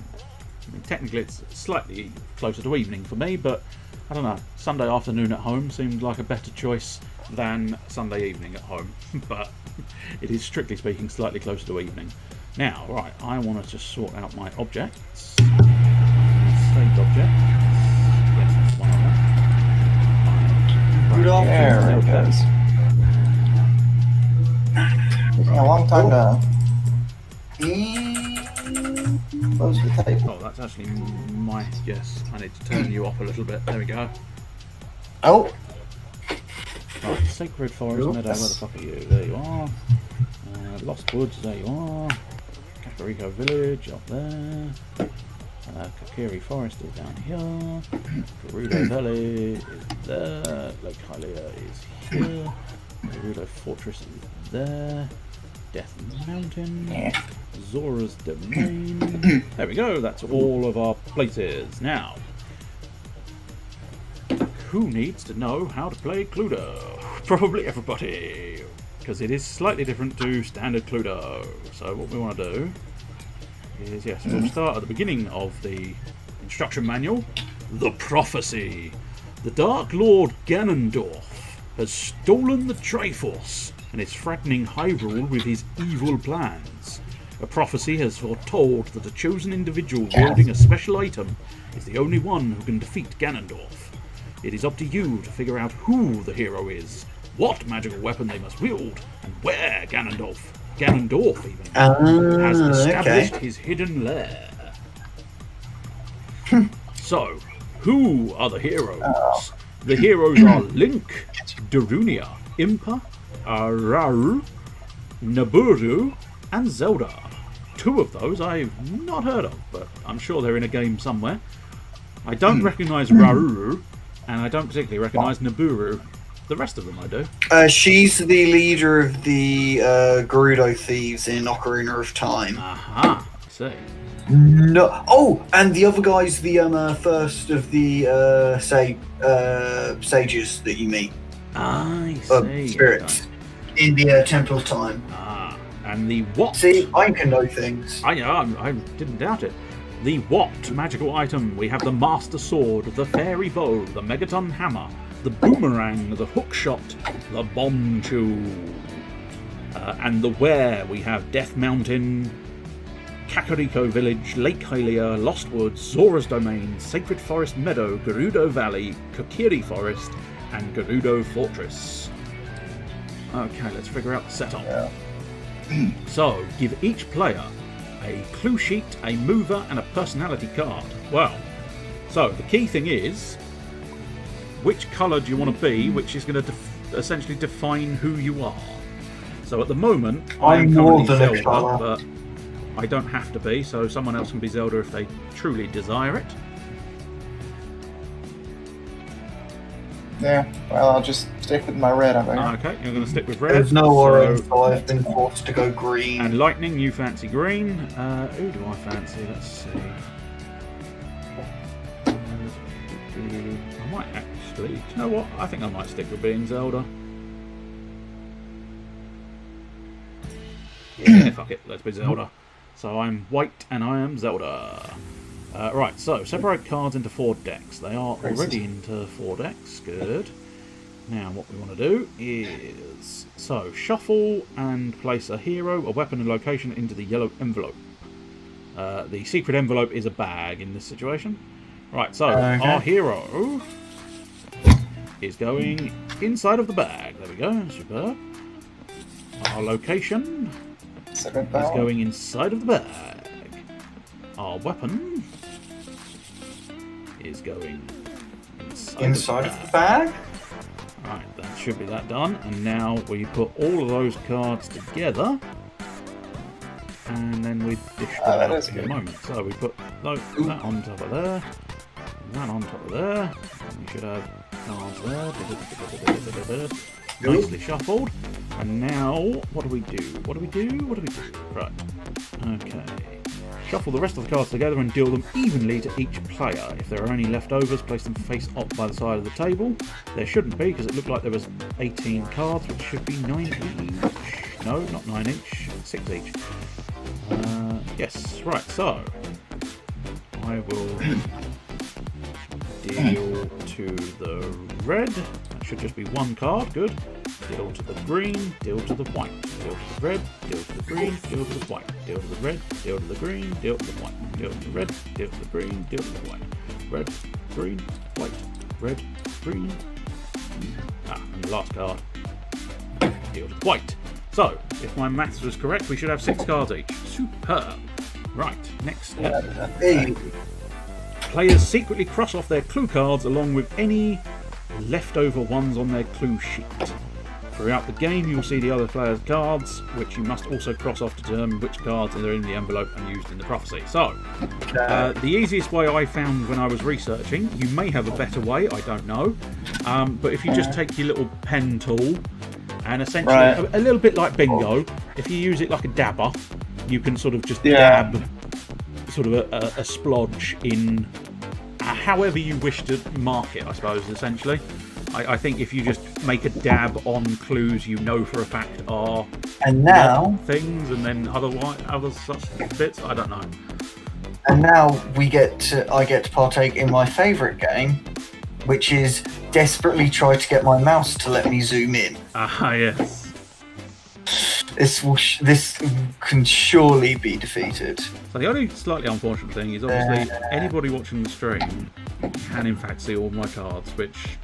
I mean, technically it's slightly closer to evening for me, but I don't know, Sunday afternoon at home seemed like a better choice than Sunday evening at home, but it is strictly speaking slightly closer to evening. Now, right, I want to just sort out my objects. Saved objects. Yes, that's one of them. Right, there it goes. Taking a long time to close the table. Oh, that's actually my guess. I need to turn you up a little bit. There we go. Oh! Right, Sacred Forest Meadow, where the fuck are you? There you are. Lost Woods, there you are. Kakariko Village, up there. Kakiri Forest is down here. Gerudo Valley is there. Lake Hylia is here. Gerudo Fortress is there. Death Mountain. Zora's Domain. There we go, that's all of our places. Now, who needs to know how to play Cluedo? Probably everybody, because it is slightly different to standard Cluedo. So what we want to do is, yes, we'll start at the beginning of the instruction manual. The Prophecy. The Dark Lord Ganondorf has stolen the Triforce and is threatening Hyrule with his evil plans. A prophecy has foretold that a chosen individual wielding a special item is the only one who can defeat Ganondorf. It is up to you to figure out who the hero is, what magical weapon they must wield, and where Ganondorf even, has established his hidden lair. So, who are the heroes? The heroes are Link, Darunia, Impa, Rauru, Nabooru, and Zelda. Two of those I've not heard of, but I'm sure they're in a game somewhere. I don't recognise Rauru, and I don't particularly recognise Nabooru. The rest of them I do. She's the leader of the Gerudo thieves in Ocarina of Time. Aha, I see. No. Oh, and the other guy's the first of the sages that you meet. I see. Spirits in the Temple of Time. Ah, and the what? See, I can know things. I didn't doubt it. The what magical item? We have the Master Sword, the Fairy Bow, the Megaton Hammer, the Boomerang, the Hookshot, the Bomb Chew. And the where? We have Death Mountain, Kakariko Village, Lake Hylia, Lost Woods, Zora's Domain, Sacred Forest Meadow, Gerudo Valley, Kokiri Forest, and Gerudo Fortress. Okay, let's figure out the setup. Yeah. So, give each player a clue sheet, a mover, and a personality card. Well, so the key thing is, which colour do you want to be, which is going to essentially define who you are. So at the moment, I'm currently Zelda, but I don't have to be, so someone else can be Zelda if they truly desire it. Yeah, well, I'll just stick with my red, I think. Okay, you're going to stick with red. There's no orange, so I've been forced to go green. And lightning, you fancy green. Who do I fancy? Let's see. I might actually... Do you know what? I think I might stick with being Zelda. Yeah, fuck it. Let's be Zelda. So I'm white and I am Zelda. Right, so separate cards into 4 decks. They are already into 4 decks. Good. Now what we want to do is... So, shuffle and place a hero, a weapon and location into the yellow envelope. The secret envelope is a bag in this situation. Right, so our hero is going inside of the bag. There we go, superb. Our location is going inside of the bag. Our weapon is going inside of the bag. Right, that should be that done. And now we put all of those cards together, and then we dish them out in a moment. So we put that on top of there, and that on top of there. And we should have cards there. Nicely shuffled. And now, what do we do? What do we do? What do we do? Right. Okay. Shuffle the rest of the cards together and deal them evenly to each player. If there are any leftovers, place them face up by the side of the table. There shouldn't be, because it looked like there was 18 cards, which should be 9 each. No, not 9 each, 6 each. Yes, right, so I will deal to the red. That should just be 1 card, good. Deal to the green, deal to the white, deal to the red, deal to the green, deal to the white, deal to the red, deal to the green, deal to the white, deal to the red, deal to the green, deal to the white, red, green, white, red, green, and the last card, deal to the white. So, if my maths was correct, we should have 6 cards each. Superb. Right, next step. Players secretly cross off their clue cards along with any leftover ones on their clue sheet. Throughout the game, you will see the other player's cards, which you must also cross off to determine which cards are in the envelope and used in the prophecy. So, the easiest way I found when I was researching, you may have a better way, I don't know, but if you just take your little pen tool and essentially, a little bit like bingo, if you use it like a dabber, you can sort of just dab sort of a splodge in however you wish to mark it, I suppose, essentially. I think if you just make a dab on clues you know for a fact are things, and then other such bits, I don't know. And now I get to partake in my favourite game, which is desperately try to get my mouse to let me zoom in. Ah, yes. This can surely be defeated. So the only slightly unfortunate thing is obviously anybody watching the stream can in fact see all my cards, which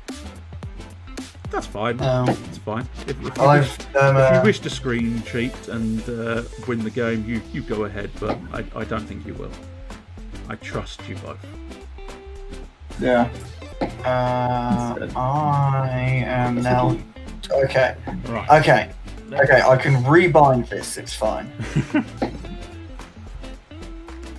that's fine. It's fine. If you wish to screen cheat and win the game, you go ahead, but I don't think you will. I trust you both. Yeah. I am now. Okay. Right. Okay. Okay, I can rebind this, it's fine.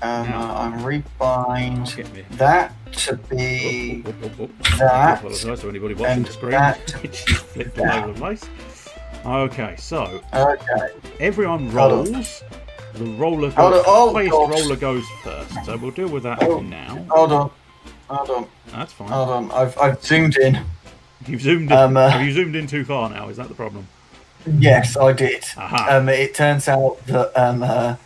I'm rebind that to be that, to anybody watching the screen. It's flipped all over the place. Okay, so everyone rolls. The roller goes, roller goes first, so we'll deal with that now. Hold on. That's fine. Hold on, I've zoomed in. You've zoomed in. Have you zoomed in too far now? Is that the problem? Yes, I did. It turns out that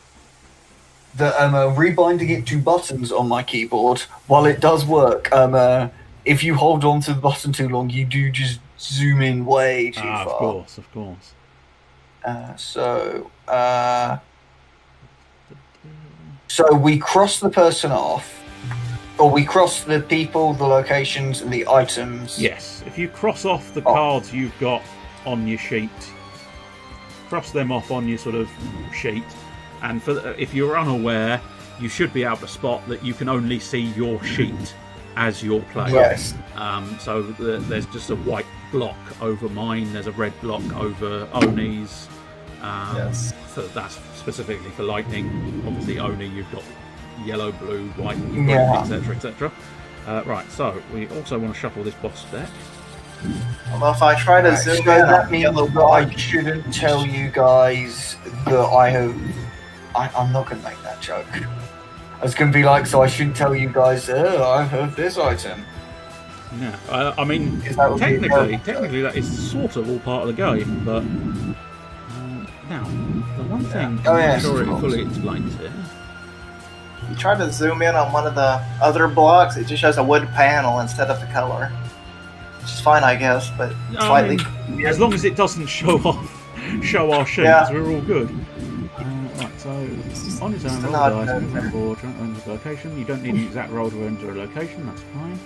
rebinding it to buttons on my keyboard, while it does work, if you hold on to the button too long, you do just zoom in way too far. Of course. So we cross the person off, or we cross the people, the locations, and the items. Yes, if you cross off the cards you've got on your sheet, cross them off on your sort of sheet, and if you're unaware, you should be able to spot that you can only see your sheet as your player. Yes. So there's just a white block over mine, there's a red block over Oni's. Yes. So that's specifically for lightning. Obviously Oni, you've got yellow, blue, white, etc, etc. Right, so we also want to shuffle this boss deck. Well, if I try to zoom in, that means that I shouldn't tell you guys that I'm not going to make that joke. I was going to be like, so I shouldn't tell you guys, I have this item. Yeah, I mean, technically that is sort of all part of the game, but Now, the one thing Oh, I'm yeah, not sure it scrolls. fully explains here. You try to zoom in on one of the other blocks, it just shows a wood panel instead of the color. Which is fine, I guess, but I slightly mean, weird. as long as it doesn't show our sheets, Yeah. we're all good. Right, so on its own, Just roll an odd the dice, note move there. the board, try to enter the location. You don't need an exact roll to enter a location, that's fine.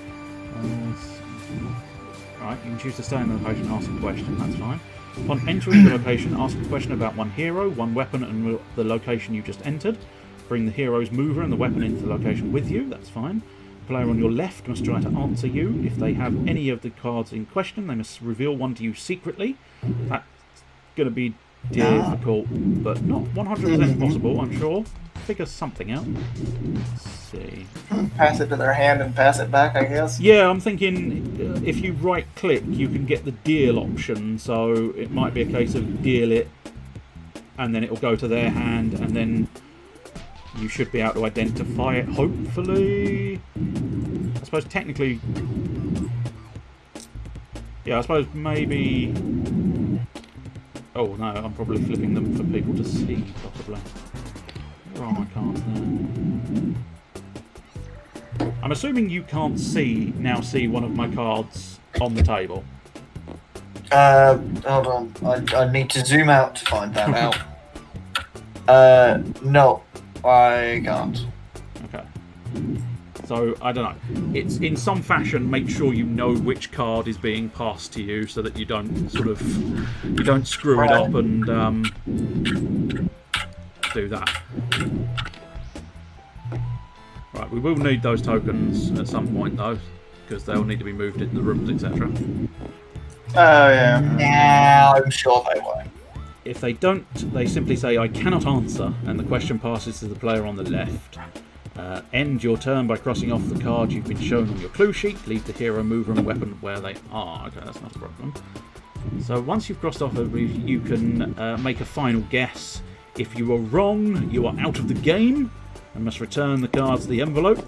Right, you can choose to stay in the location and ask a question, that's fine. Upon entering the location, ask a question about one hero, one weapon, and the location you just entered. Bring the hero's mover and the weapon into the location with you, that's fine. The player on your left must try to answer you. If they have any of the cards in question, they must reveal one to you secretly. That's going to be difficult, but not 100% possible, I'm sure. Figure something out. Let's see. Pass it to their hand and pass it back, I guess. Yeah, I'm thinking if you right-click, you can get the deal option, so it might be a case of deal it, and then it'll go to their hand, and then you should be able to identify it, hopefully. I suppose technically... Yeah, I suppose maybe... Oh, no, I'm probably flipping them for people to see, possibly. Where are my cards there? I'm assuming you can't now see one of my cards on the table. Hold on. I need to zoom out to find that out. No, I can't. Okay. So, I don't know. It's in some fashion, make sure you know which card is being passed to you so that you don't sort of... You don't screw it up and do that. Right, we will need those tokens at some point, though, because they'll need to be moved into the rooms, etc. Oh, yeah. Now I'm sure they won't. If they don't, they simply say, I cannot answer, and the question passes to the player on the left. End your turn by crossing off the card you've been shown on your clue sheet. Leave the hero, mover, and weapon where they are. Okay, that's not a problem. So once you've crossed off, you can make a final guess. If you are wrong, you are out of the game and must return the cards to the envelope.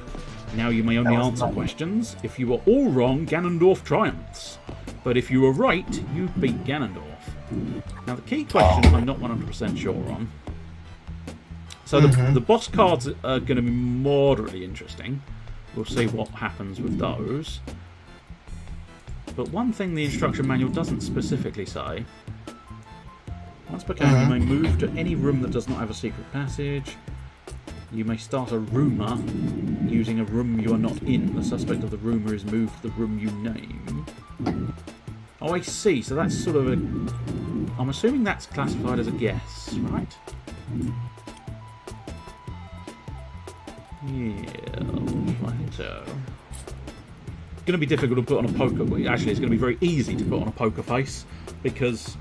Now you may only answer questions. If you are all wrong, Ganondorf triumphs. But if you are right, you beat Ganondorf. Now the key question I'm not 100% sure on. So the boss cards are going to be moderately interesting. We'll see what happens with those. But one thing the instruction manual doesn't specifically say. Once per game, you may move to any room that does not have a secret passage. You may start a rumour using a room you are not in. The suspect of the rumour is moved to the room you name. Oh, I see. So that's sort of a... I'm assuming that's classified as a guess, right? Yeah, right so. It's going to be difficult to put on a poker... Actually, it's going to be very easy to put on a poker face because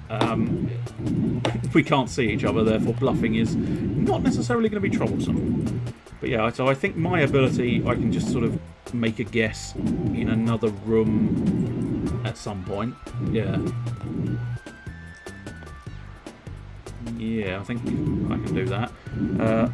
we can't see each other, therefore bluffing is not necessarily going to be troublesome. But yeah, so I think my ability, I can just sort of make a guess in another room at some point. Yeah. Yeah, I think I can do that.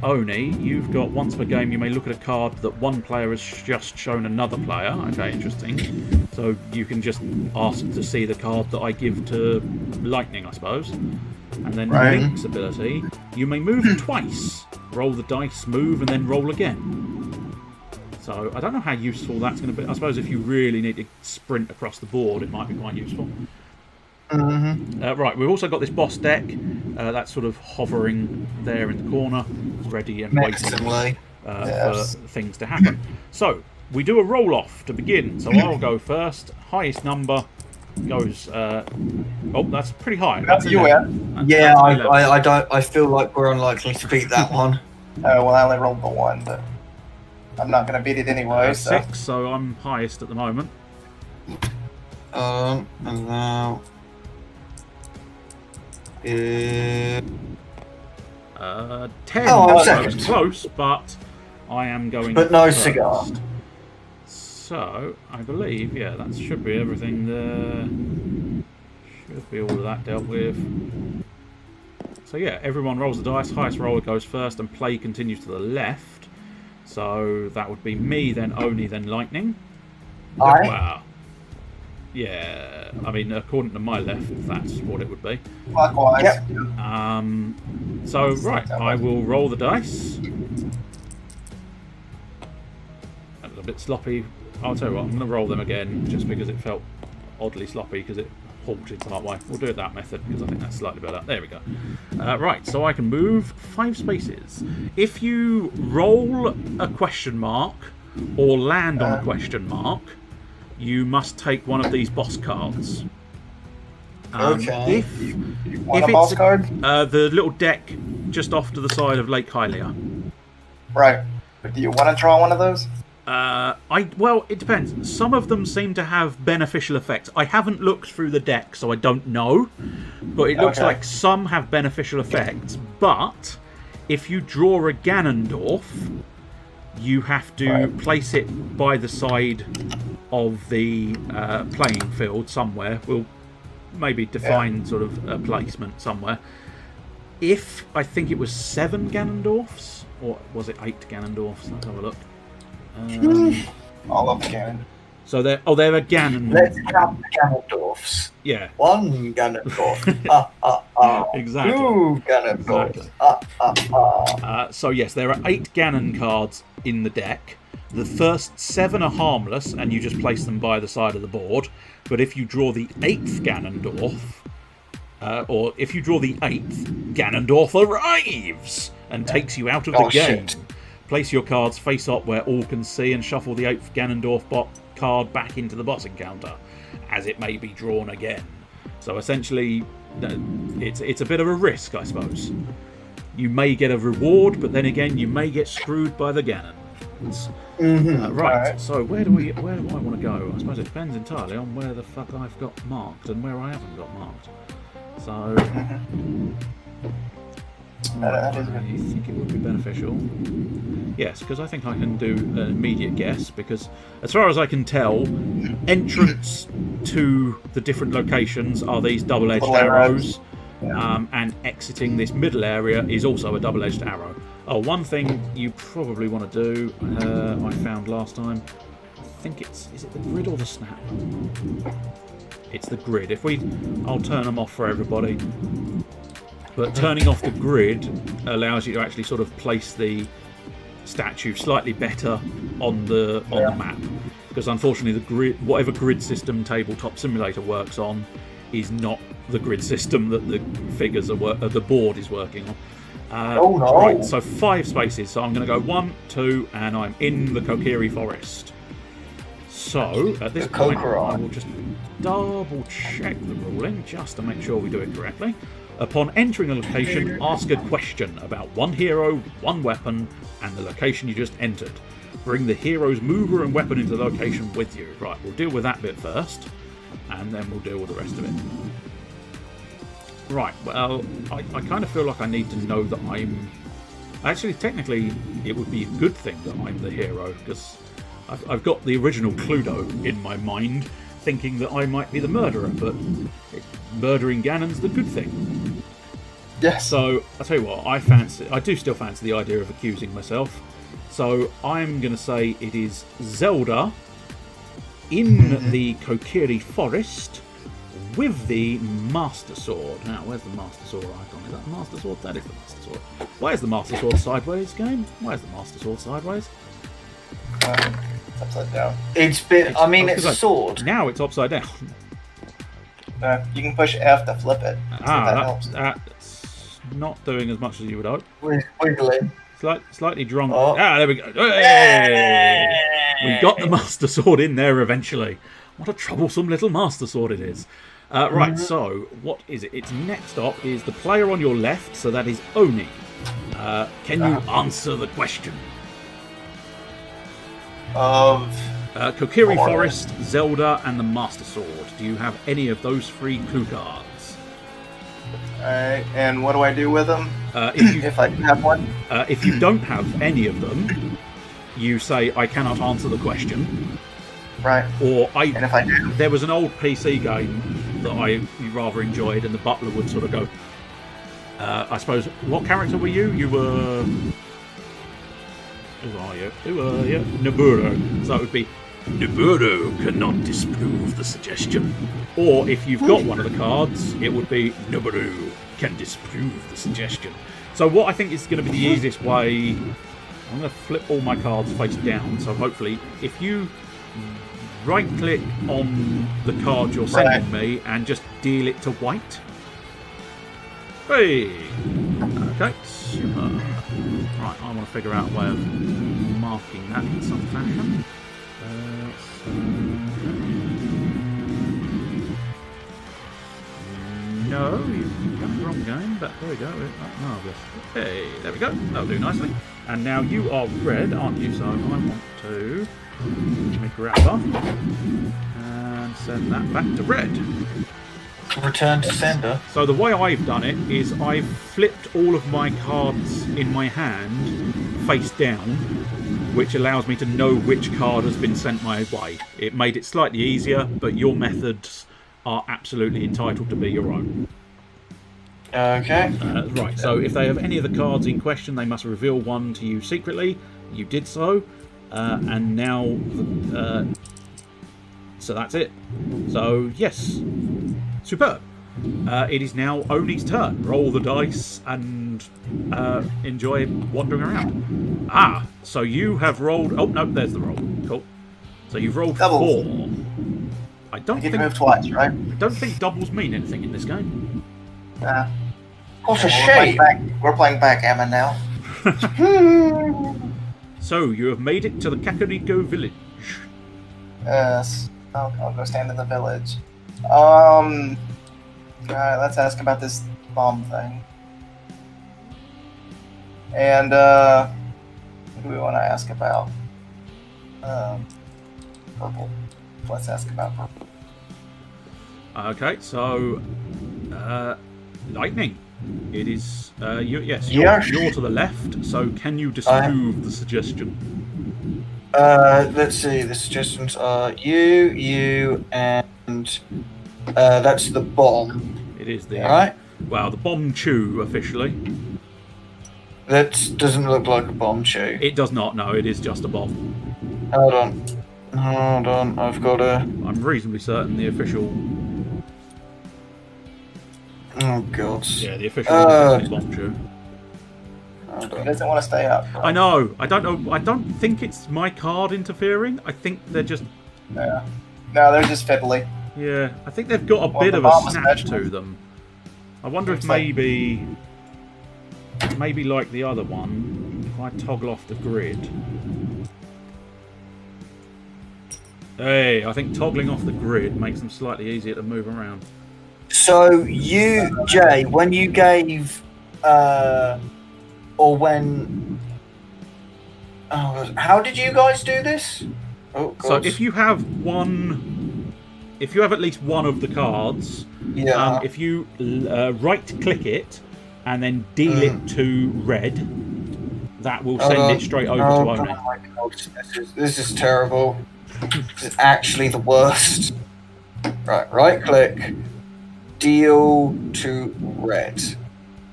Oni, you've got once per game you may look at a card that one player has just shown another player. Okay, interesting. So you can just ask to see the card that I give to Lightning, I suppose. And then Link's ability, you may move twice. Roll the dice, move, and then roll again. So I don't know how useful that's going to be. I suppose if you really need to sprint across the board, it might be quite useful. Right, we've also got this boss deck that's sort of hovering there in the corner, ready and waiting for things to happen. So, we do a roll-off to begin. So I'll go first. Highest number goes... oh, that's pretty high. That's you, yeah, I don't. I feel like we're unlikely to beat that one. Oh, well, I only rolled the one, but I'm not going to beat it anyway. 6, so I'm highest at the moment. And now... 10. Oh, so it's close, but I am going But no first. cigar. So, I believe, yeah, that should be everything there. Should be all of that dealt with. So yeah, everyone rolls the dice, highest roller goes first, and play continues to the left. So that would be me, then Oni, then Lightning. Aye. Wow. Yeah. I mean, according to my left, that's what it would be. Clockwise. Yep. So, right, I will roll the dice. That was a bit sloppy. I'll tell you what, I'm going to roll them again, just because it felt oddly sloppy, because it halted some way. We'll do it that method, because I think that's slightly better. There we go. Right, so I can move 5 spaces. If you roll a question mark, or land on a question mark, you must take one of these boss cards. Okay. If Want a boss card? the little deck just off to the side of Lake Hylia. Right. But do you want to draw one of those? Well, it depends. Some of them seem to have beneficial effects. I haven't looked through the deck, so I don't know. But it looks like some have beneficial effects. But if you draw a Ganondorf, you have to place it by the side of the playing field somewhere. We'll maybe define sort of a placement somewhere. If I think it was 7 Ganondorfs, or was it 8 Ganondorfs? Let's have a look. All of the Ganon. So they're a Ganon. Let's count the Ganondorfs. Yeah. 1 Ganondorf. Exactly. 2 Ganondorfs. So yes, there are 8 Ganon cards in the deck. The first 7 are harmless, and you just place them by the side of the board. But if you draw the 8th Ganondorf, or if you draw the 8th, Ganondorf arrives and takes you out of the game. Shit. Place your cards face up where all can see, and shuffle the 8th Ganondorf card back into the boss encounter, as it may be drawn again. So essentially, it's a bit of a risk, I suppose. You may get a reward, but then again, you may get screwed by the Ganon. Right. So where do I want to go? I suppose it depends entirely on where the fuck I've got marked and where I haven't got marked. So I think it would be beneficial. Yes, because I think I can do an immediate guess, because as far as I can tell, entrance to the different locations are these double-edged arrows, and exiting this middle area is also a double-edged arrow. Oh, one thing you probably want to do, I found last time, I think is it the grid or the snap? It's the grid. I'll turn them off for everybody. But turning off the grid allows you to actually sort of place the statue slightly better on the map, because unfortunately the grid, whatever grid system Tabletop Simulator works on, is not the grid system that the figures the board is working on. Oh no! Right, so 5 spaces. So I'm going to go 1, 2, and I'm in the Kokiri Forest. So at this point, I will just double check the ruling just to make sure we do it correctly. Upon entering a location, ask a question about one hero, one weapon, and the location you just entered. Bring the hero's mover and weapon into the location with you. Right, we'll deal with that bit first, and then we'll deal with the rest of it. Right, well, I kind of feel like I need to know that I'm... Actually, technically, it would be a good thing that I'm the hero, because I've got the original Cluedo in my mind, thinking that I might be the murderer, but murdering Ganon's the good thing. Yes. So, I'll tell you what, I do still fancy the idea of accusing myself. So, I'm going to say it is Zelda in the Kokiri Forest with the Master Sword. Now, where's the Master Sword icon? Is that the Master Sword? That is the Master Sword. Why is the Master Sword sideways, game? Why is the Master Sword sideways? It's upside down. It's a sword. Now it's upside down. You can push F to flip it. So that helps. That's not doing as much as you would hope. Wiggling. Slightly drunk. Oh. There we go. Hey! We got the Master Sword in there eventually. What a troublesome little Master Sword it is. Right, so what is it? It's next up is the player on your left, so that is Oni. Can you answer the question? Of Kokiri Forest, Zelda, and the Master Sword. Do you have any of those 3 clue cards? Alright, and what do I do with them? If I have one? If you don't have any of them, you say, I cannot answer the question. Right. Or and if I do? There was an old PC game that I rather enjoyed, and the butler would sort of go, I suppose, what character were you? You were... Who are you? Naburo. So it would be, Nibiru cannot disprove the suggestion. Or if you've got one of the cards, it would be Nibiru can disprove the suggestion. So what I think is going to be the easiest way, I'm going to flip all my cards face down. So hopefully, if you right-click on the card you're sending me and just deal it to white. Hey! Okay, super. Right, I want to figure out a way of marking that in some fashion. No, you've done the wrong game, but there we go. That's marvellous. Hey, there we go. That'll do nicely. And now you are red, aren't you? So I want to let me grab her and send that back to red. Return to sender. So the way I've done it is I've flipped all of my cards in my hand face down, which allows me to know which card has been sent my way. It made it slightly easier, but your methods are absolutely entitled to be your own. Okay. Right, so if they have any of the cards in question, they must reveal one to you secretly. You did so, and now... so that's it. So, yes. Superb. It is now Oni's turn. Roll the dice and enjoy wandering around. Ah, so you have rolled... Oh, no, there's the roll. Cool. So you've rolled Doubles. 4. I don't You think... move twice, right? I don't think doubles mean anything in this game. What a We're shame. playing backgammon now. So, you have made it to the Kakariko village. Yes. I'll go stand in the village. Alright, let's ask about this bomb thing. And, what do we want to ask about? Purple. Let's ask about purple. Okay, so... lightning. It is... yes, Yes. you're to the left, so can you disprove the suggestion? Let's see, the suggestions are you, and that's the bomb. It is the... Alright? Well, the bomb chew, officially. That doesn't look like a bomb chew. It does not, no, it is just a bomb. Hold on, I've got a... I'm reasonably certain the official... Oh, God. Yeah, the official is bomb chew. Hold He on. doesn't want to stay up. Right? I know, I don't know, I don't think it's my card interfering. I think they're just... Yeah. No, they're just fiddly. Yeah, I think they've got a Well, bit the of a bomb is snap magical. to them. I wonder if Looks like- maybe like the other one, if I toggle off the grid. Hey, I think toggling off the grid makes them slightly easier to move around. So, you, Jay, when you gave... or when... Oh, how did you guys do this? Oh, God. So if you have one... If you have at least one of the cards, Yeah. if you right-click it and then deal it to red, that will send it straight over to Oni. Oh my God, this is terrible. This is actually the worst. Right click, deal to red.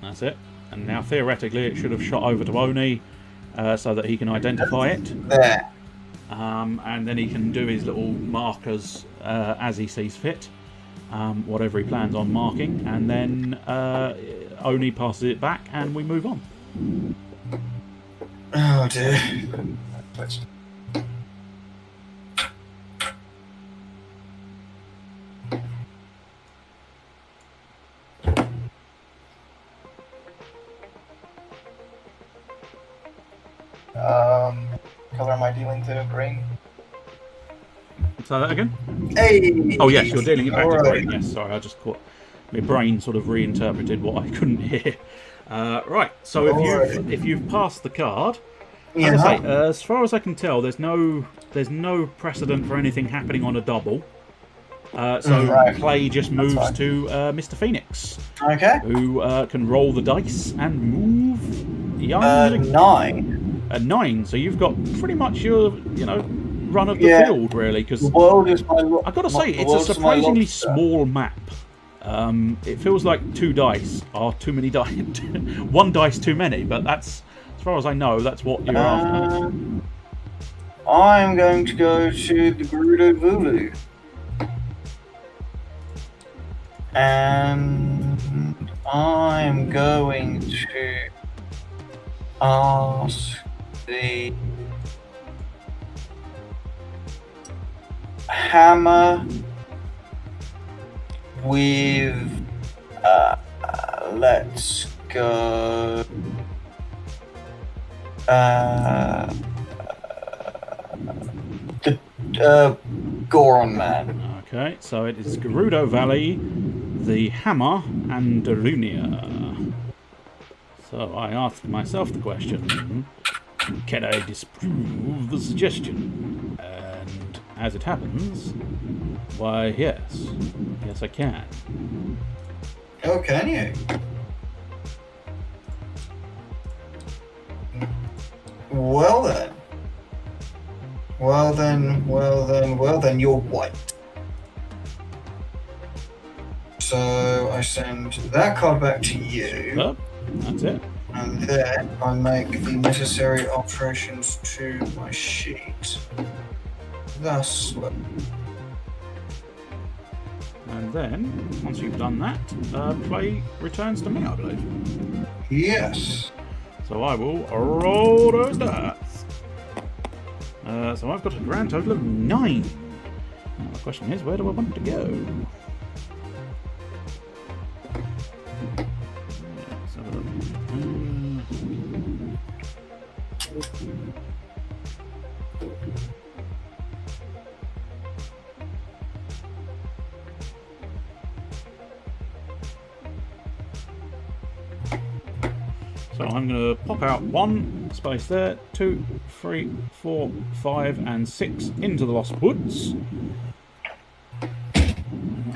That's it. And now theoretically it should have shot over to Oni so that he can identify it. There. And then he can do his little markers as he sees fit, whatever he plans on marking, and then Oni passes it back and we move on. Oh dear. Switched. Color am I dealing to? Green? Say that again? Hey. Oh yes, you're dealing it back to Alright. green. Yes, sorry, I just caught... My brain sort of reinterpreted what I couldn't hear. Right, so if you've passed the card... As I say, as far as I can tell, there's no precedent for anything happening on a double. So Right. play just moves fine. to Mr. Phoenix, Okay. who can roll the dice and move young 9. a 9. So you've got pretty much your run of the Yeah. field really. Because The world is my. I've got to say, the it's a world's my surprisingly lobster. small map. It feels like 2 dice are too many dice. 1 dice too many, but that's, as far as I know, that's what you're after. I'm going to go to the Gerudo Vulu. And I'm going to ask the hammer with let's go the Goron man. Okay, so it is Gerudo Valley, the Hammer, and Darunia. So I asked myself the question, can I disprove the suggestion? And as it happens, why yes. Yes I can. Oh, can you? Well then. Well then, you're white. So I send that card back to you. Well, that's it. And then I make the necessary alterations to my sheet. Thus, And then, once you've done that, play returns to me, I believe. yes. So I will roll those dice. So I've got a grand total of 9. Now the question is, where do I want to go? Let's have a look. So I'm going to pop out 1 space there, 2, 3, 4, 5, and 6 into the Lost Woods.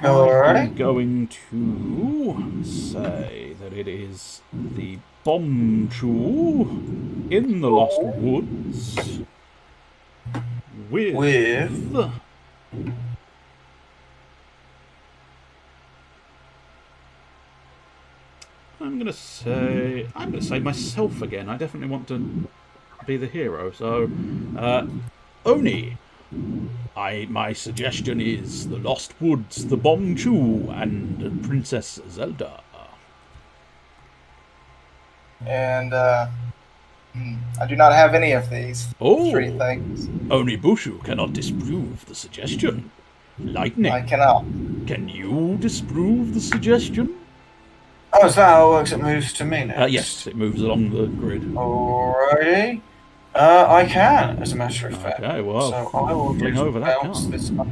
I'm going to say that it is the Bomb Tool in the Lost Woods with I'm gonna say myself again. I definitely want to be the hero. So, Oni. My suggestion is the Lost Woods, the Bomb Chew, and Princess Zelda. And I do not have any of these three things. Oni Bushu cannot disprove the suggestion. Lightning. I cannot. Can you disprove the suggestion? Oh, is that how it works? It moves to me next? Yes, it moves along the grid. Alrighty. I can, as a matter of fact. Okay, well, so I will fling over that bounce card. this up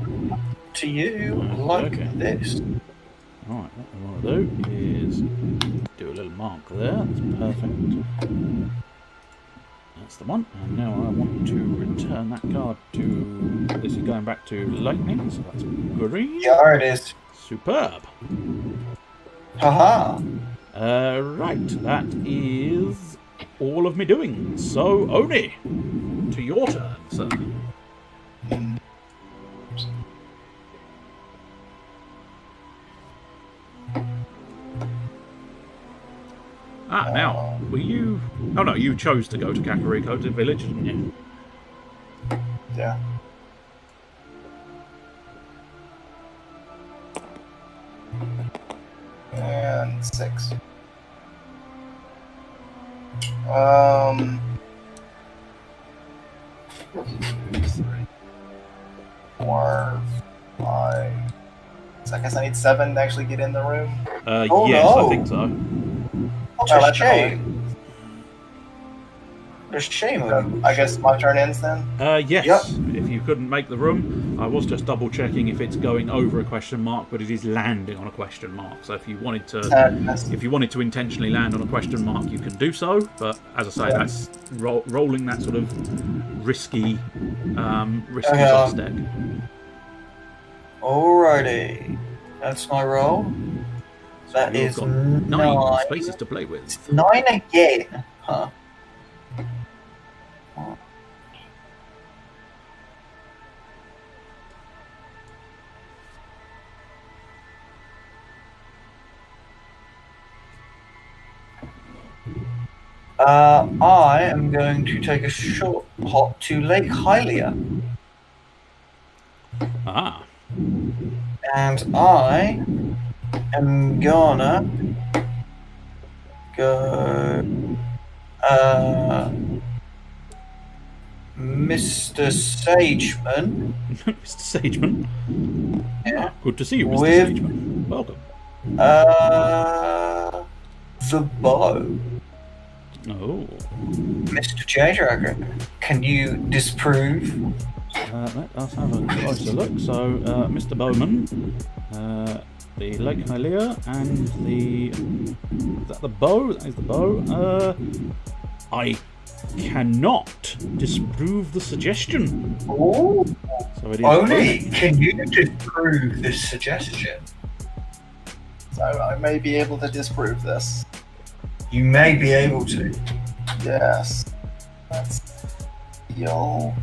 to you like this. Alright, what I want to do is do a little mark there. That's perfect. That's the one. And now I want to return that card to... This is going back to lightning, so that's green. Yeah, there it is. Superb. Haha. Right, that is all of me doing. So, Oni, to your turn, sir. Now, were you... Oh, no, you chose to go to Kakariko Village, didn't you? Yeah. And 6. 2, 3, 4, 5. So I guess I need 7 to actually get in the room. Yes, no. I think so. What's a shame? There's shame on I guess my turn ends then? Yes. Yep. If you couldn't make the room, I was just double checking if it's going over a question mark, but it is landing on a question mark. So if you wanted to intentionally land on a question mark, you can do so. But as I say, that's rolling that sort of risky dice deck. Alrighty, that's my roll. So that you've is got 9 spaces to play with. 9 again, huh? I am going to take a short hop to Lake Hylia. Ah. And I am gonna go, Mr. Sageman. Mr. Sageman. Yeah. Ah, good to see you, Mr. With, Sageman. Welcome. The bow. Oh. Mr. J Dragon, can you disprove? Let us have a closer look. So, Mr. Bowman, the Lake Hylia, and the... Is that the bow? That is the bow. I cannot disprove the suggestion. Oh, So it is only can you disprove this suggestion? So I may be able to disprove this. You may be able to. Yes. Let's heal.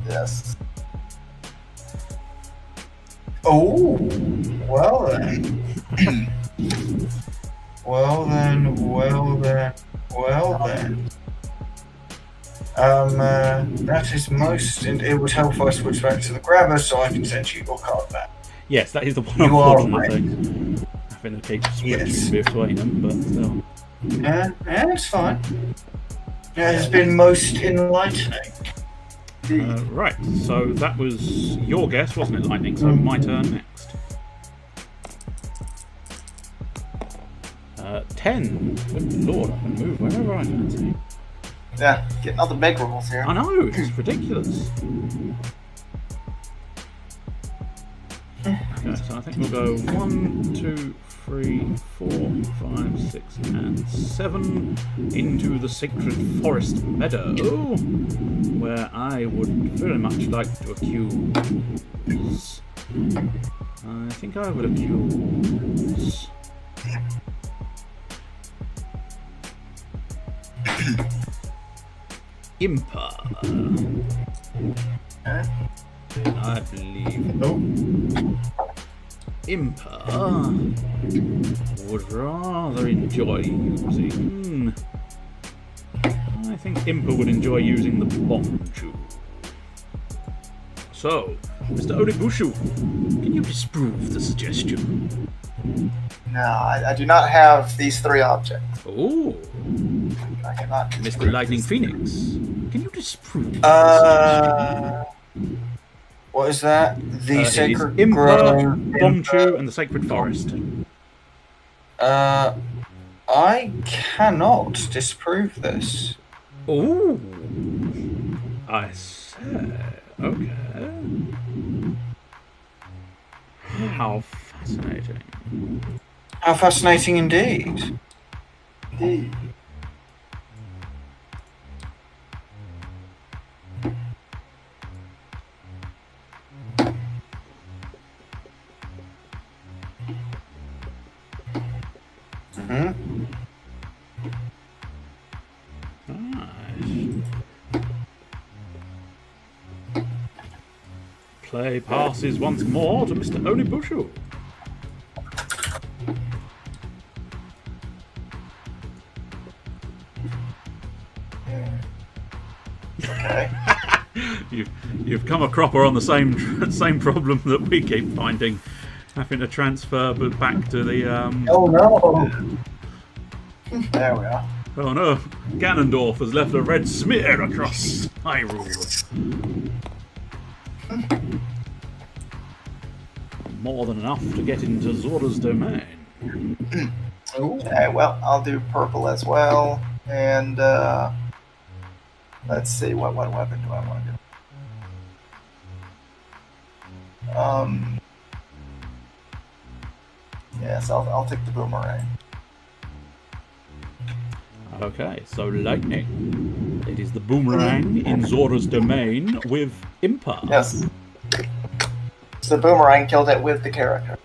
Yes. Oh, well then. Well then. That is most, and it would help if I switch back to the grabber so I can send you your card back. Yes, that is the one You are unfortunate right. thing. Having to keep switching Yes. between them, but still. Yeah, it's fine. It has been most enlightening. Right, so that was your guess, wasn't it, Lightning? So my turn next. 10. Good lord, I can move wherever I fancy. Yeah, getting all the big rolls here. I know, it's ridiculous. Okay, so I think we'll go 1, 2, 3, 4, 5, 6, and 7 into the Sacred Forest Meadow, where I would very much like to accuse. I think I would accuse. Impa. I believe. Oh. Impa would rather enjoy using. I think Impa would enjoy using the bomb chew. So, Mr. Onibushu, can you disprove the suggestion? No, I do not have these three objects. Oh, I cannot. Mr. Lightning Phoenix, can you disprove the suggestion? What is that? The sacred Impa, grove, bomb chew, and the Sacred Forest. I cannot disprove this. Oh, I see. Okay. How fascinating. How fascinating indeed. Indeed. Hmm? Nice. Play passes once more to Mr. Onibushu. Okay. You've come a cropper on the same problem that we keep finding, having to transfer back to the Oh no! There we are. Oh no, Ganondorf has left a red smear across Hyrule. More than enough to get into Zora's domain. Okay, well, I'll do purple as well. And, let's see, what weapon do I want to do? Yes, I'll take the boomerang. Okay, so lightning. It is the boomerang in Zora's domain with Impa. Yes. So the boomerang killed it with the character.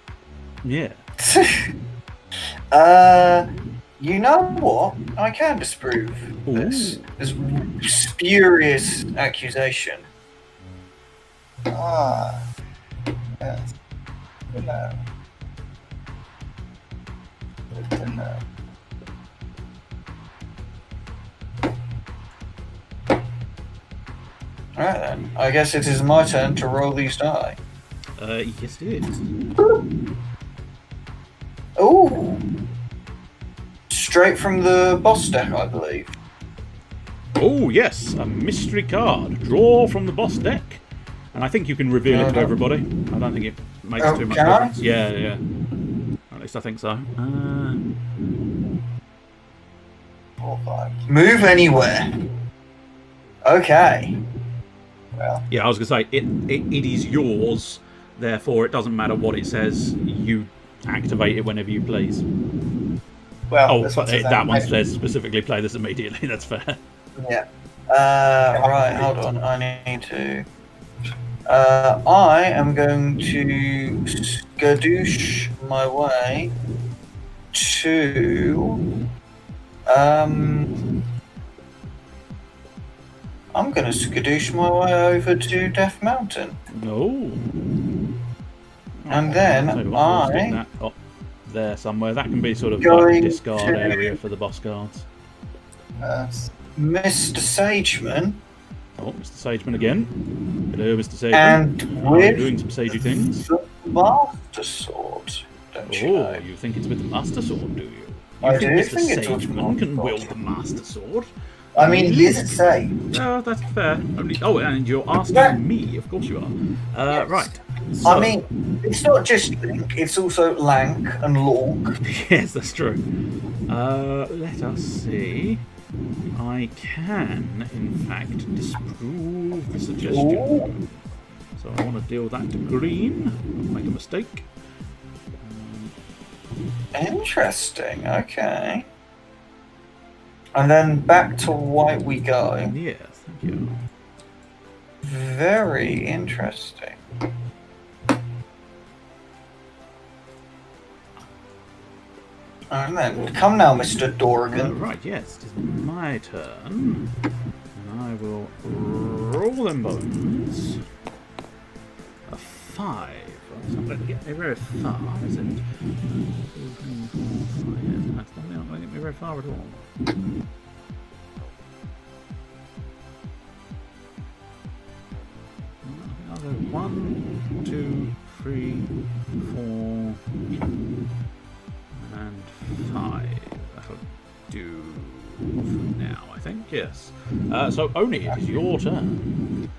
Yeah. You know what? I can disprove this spurious accusation. Ah. Yes. Good to know. Good to know. Alright then. I guess it is my turn to roll these die. Yes, it is. Ooh! Straight from the boss deck, I believe. Oh, yes, a mystery card. Draw from the boss deck. And I think you can reveal it to everybody. I don't think it makes too much difference. Yeah, yeah. At least I think so. Move anywhere. Okay. Well, yeah, I was going to say, it is yours. Therefore, it doesn't matter what it says. You activate it whenever you please. well. Oh, that one says specifically play this immediately. That's fair. Yeah. Right, hold on. I need to... I am going to skadoosh my way to... I'm going to skadoosh my way over to Death Mountain. No. And then there somewhere. That can be sort of like a discard area for the boss cards. Mr. Sageman. Oh, Mr. Sageman again. Hello, Mr. Sageman. And you're doing some sagey things. The Master Sword. Don't you know? You think it's with the Master Sword, do you? I think do Mr. think it's with the Sageman can Master wield Sword. the Master Sword? I mean, he's a sage. No, that's fair. And you're asking me, of course you are. Yes. Right. So, I mean, it's not just Link, it's also Lank and Lork. yes, that's true. Let us see. I can, in fact, disprove the suggestion. Ooh. So I want to deal that to green. I'll make a mistake. Interesting, okay. And then back to white we go. Yes, thank you. Very interesting. And then, come now, Mr. Dorgan. Right, yes, it is my turn. And I will roll them bones. A 5. That's not going to get me very far, is it? 2, 3, 4, 5. Yes, that's definitely not going to get me very far at all. I think I'll go 1, 2, 3, 4, and 5. That'll do for now, I think. Yes. So Oni, it is your turn.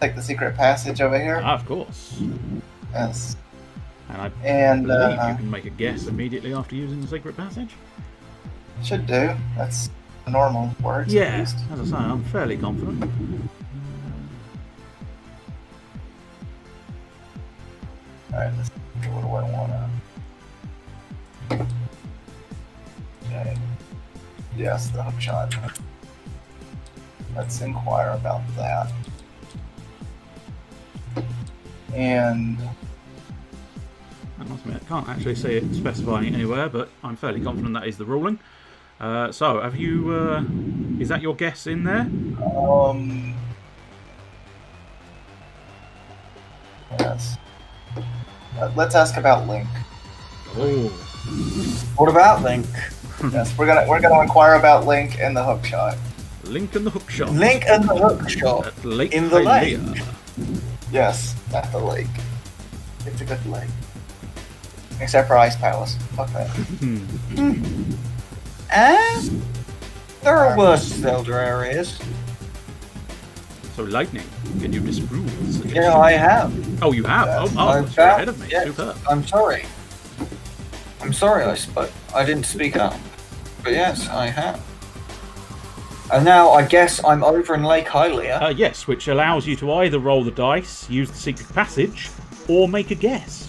Take the secret passage over here. Of course. Yes. And I And believe you can make a guess immediately after using the secret passage. should do. That's the normal words. Yeah. At least. As I say, I'm fairly confident. All right. Let's see. What do I want to? Okay. Yes, the hook shot. Let's inquire about that. And I must admit, I can't actually see it specifying it anywhere, but I'm fairly confident that is the ruling. So, have you? Is that your guess in there? yes. Let's ask about Link. Oh. What about Link? Yes, we're gonna inquire about Link and the hook shot. Link and the hook shot. Link and the hook shot At Lake in the lake. Hylia. Yes, at the lake. It's a good lake. Except for Ice Palace. Fuck that. And there are worse Zelda areas. So lightning, can you disprove the suggestion? Yeah, I have. Oh, you have? Yes. Oh, I've you're found- ahead of me. yes, Superb. I'm sorry. I'm sorry I didn't speak up. But yes, I have. And now I guess I'm over in Lake Hylia. Yes, which allows you to either roll the dice, use the secret passage, or make a guess.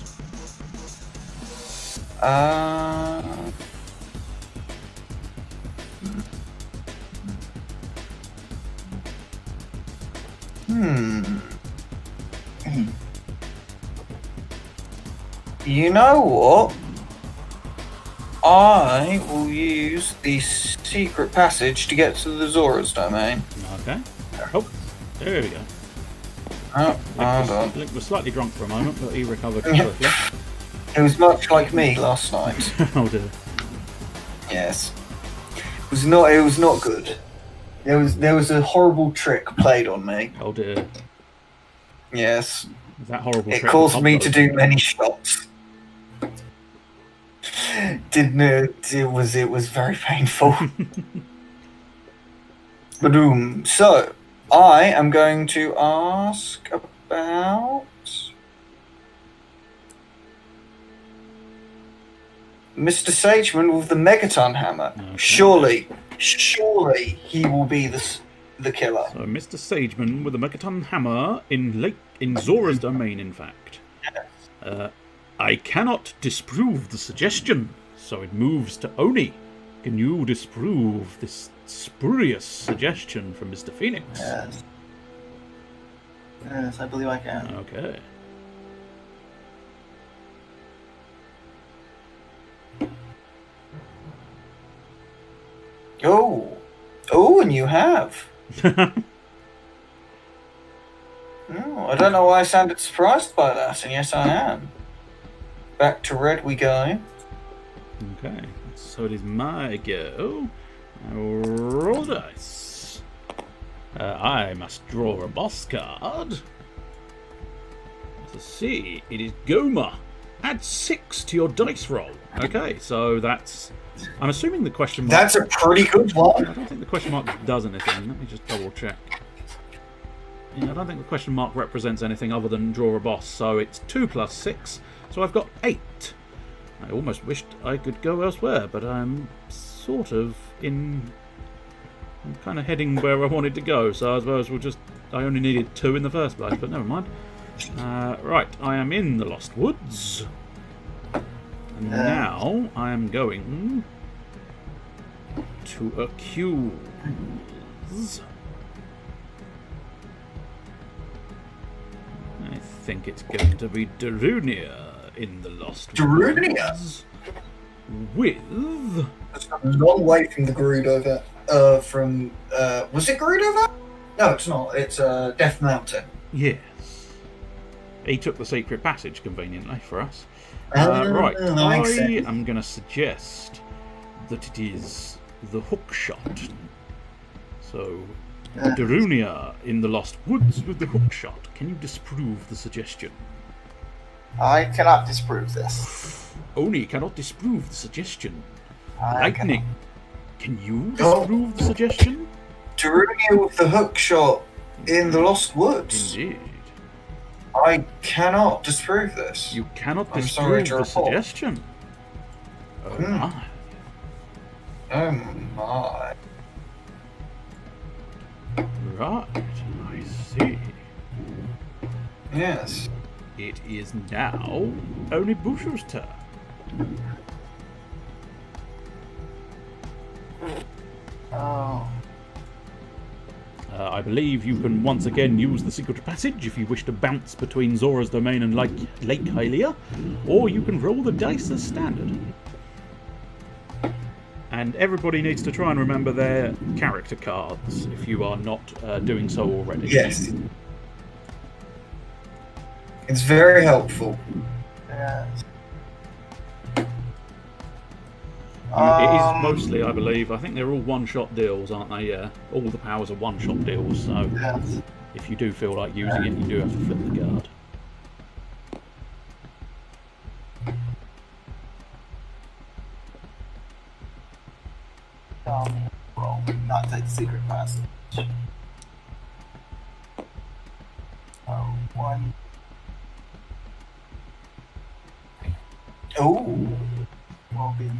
You know what? I will use the secret passage to get to the Zora's domain. Okay. Oh, there we go. Oh, hold on. Link was slightly drunk for a moment, but he recovered quickly. It was much like me last night. Oh dear. Yes. It was not good. There was a horrible trick played on me. Oh dear. Yes. Is that horrible It trick caused me pub to do many shots. Didn't it? It was very painful. Badoom. So, I am going to ask about Mr. Sageman with the Megaton Hammer. Okay. Surely he will be the killer. So, Mr. Sageman with the Megaton Hammer in Zora's domain, in fact. I cannot disprove the suggestion, so it moves to Oni. Can you disprove this spurious suggestion from Mr. Phoenix? Yes. Yes, I believe I can. Okay. Oh, and you have. I don't know why I sounded surprised by that, and yes, I am. Back to red we go. Okay, so it is my go. I will roll the dice. I must draw a boss card. Let's see, it is Goma. Add 6 to your dice roll. Okay, so that's... I'm assuming the question mark... That's a pretty good one. I don't think the question mark does anything. Let me just double check. Yeah, I don't think the question mark represents anything other than draw a boss. So it's 2 plus 6. So I've got 8. I almost wished I could go elsewhere, but I'm sort of in... I'm kind of heading where I wanted to go, so I suppose we'll just... I only needed 2 in the first place, but never mind. Right, I am in the Lost Woods. And now I am going to accuse... I think it's going to be Darunia in the Lost Darunia? Woods. With... It's a long way from the Gerudo was it Gerudo? No, it's not. It's Death Mountain. Yes. He took the secret passage, conveniently, for us. Right, I am going to suggest that it is the hook shot. So, Darunia in the Lost Woods with the hook shot. Can you disprove the suggestion? I cannot disprove this. Oni cannot disprove the suggestion. Lightning. Can you disprove the suggestion? Darunia with the hook shot in the Lost Woods. Indeed. I cannot disprove this. You cannot disprove the suggestion. Oh my. Oh my. Right, I see. Yes. It is now Onibushu's turn. Oh. I believe you can once again use the secret passage if you wish to bounce between Zora's domain and Lake Hylia, or you can roll the dice as standard. And everybody needs to try and remember their character cards if you are not doing so already. Yes. It's very helpful. Yes. It is mostly, I believe. I think they're all one-shot deals, aren't they? Yeah. All the powers are one-shot deals, so Yes. if you do feel like using it, you do have to flip the card. Well, not take the secret passage. Oh, 1. Oh. Will be.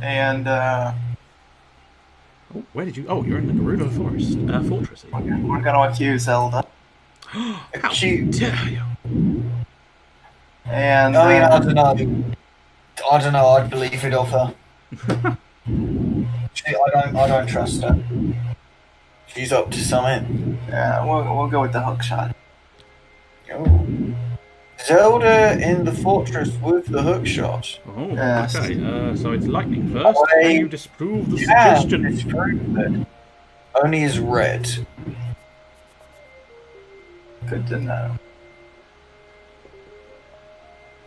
And Oh, where did you... Oh, you're in the Gerudo Fortress. we're gonna accuse Zelda. How dare you? And I mean, I don't know. I'd believe it of her. I don't trust her. She's up to something. yeah, we'll go with the hook shot. Oh. Zelda in the fortress with the hook shot. Oh, Yes. okay. So it's lightning first. Can you disprove the Yeah, suggestion? it's very good. Only is red. Good to know.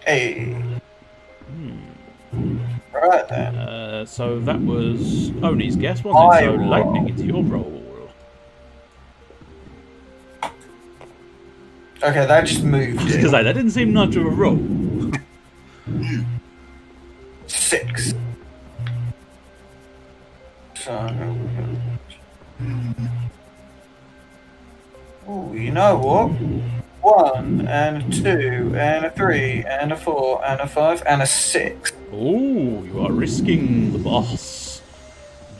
Hey. Right then. So that was Oni's guess, wasn't it? So lightning, it's your roll. Okay, that just moved I was it. gonna say that didn't seem much of a roll. 6. So. Oh, you know what? 1 and a 2 and a 3 and a 4 and a 5 and a 6. Oh, you are risking the boss.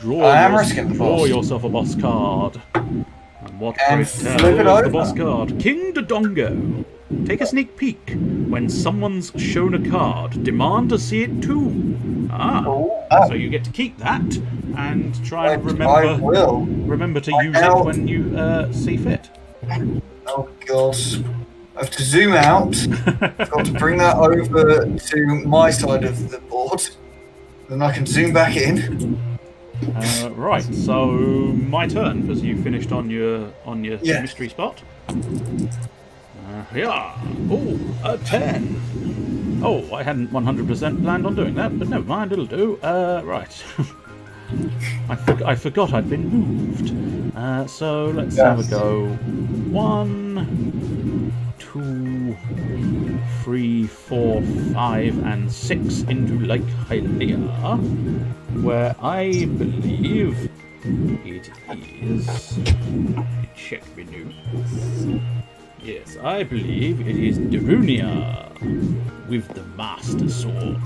I am risking the Draw boss. yourself a boss card. And what And pray flip it tell is the over. boss card? King Dodongo. Take a sneak peek. When someone's shown a card, demand to see it too. So you get to keep that and try and I will. remember to use it when you see fit. Oh god. I have to zoom out. I've got to bring that over to my side of the board. Then I can zoom back in. Right, so my turn because you finished on your mystery spot. Yeah. Oh, a 10. Oh, I hadn't 100% planned on doing that, but never mind, it'll do. Right. I forgot I'd been moved. So let's have a go. 1, 2, 3, 4, 5, and 6 into Lake Hylia, where I believe it is. Check menu. Yes, I believe it is Darunia with the Master Sword.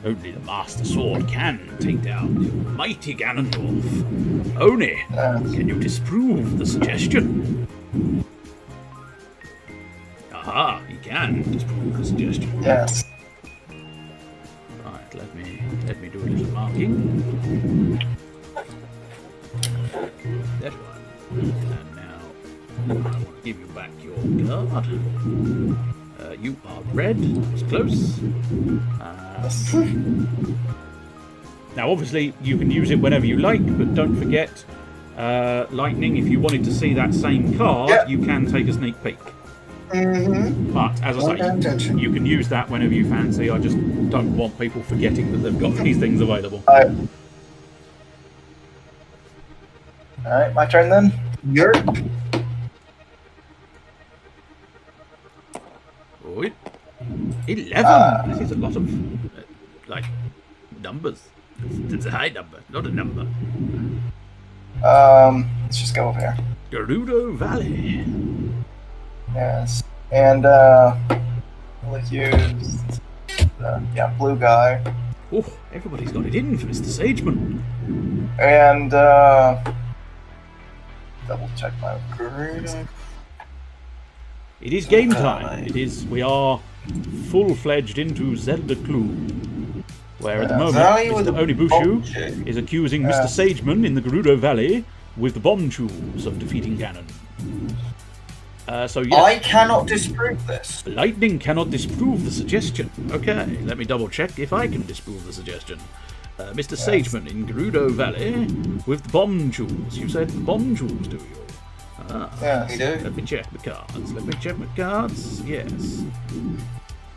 Only the Master Sword can take down the mighty Ganondorf. Oni, can you disprove the suggestion? Aha, he can disprove the suggestion. Yes. Right, let me do a little marking. That one. And now I want to give you back your card. You are red. That was close. Now, obviously, you can use it whenever you like, but don't forget, Lightning, if you wanted to see that same card, you can take a sneak peek. But, as I say, you can use that whenever you fancy. I just don't want people forgetting that they've got these things available. Alright, my turn then? Yep. Oh, 11. This is a lot of, numbers. It's a high number, not a number. Let's just go over here. Gerudo Valley. Yes. And, we'll use the, blue guy. Oh, everybody's got it in for Mr. Sageman. And, double check my grade. It is game time. It is. We are full-fledged into Zelda Cluedo, where at the moment Mr. Onibushu is accusing Mr. Sageman in the Gerudo Valley with the bomb tools of defeating Ganon. So yes, I cannot disprove this. Lightning cannot disprove the suggestion. Okay, let me double-check if I can disprove the suggestion. Mr. Sageman in Gerudo Valley with the bomb tools. You said the bomb tools, do you? Yeah, we do. Let me check my cards. Yes.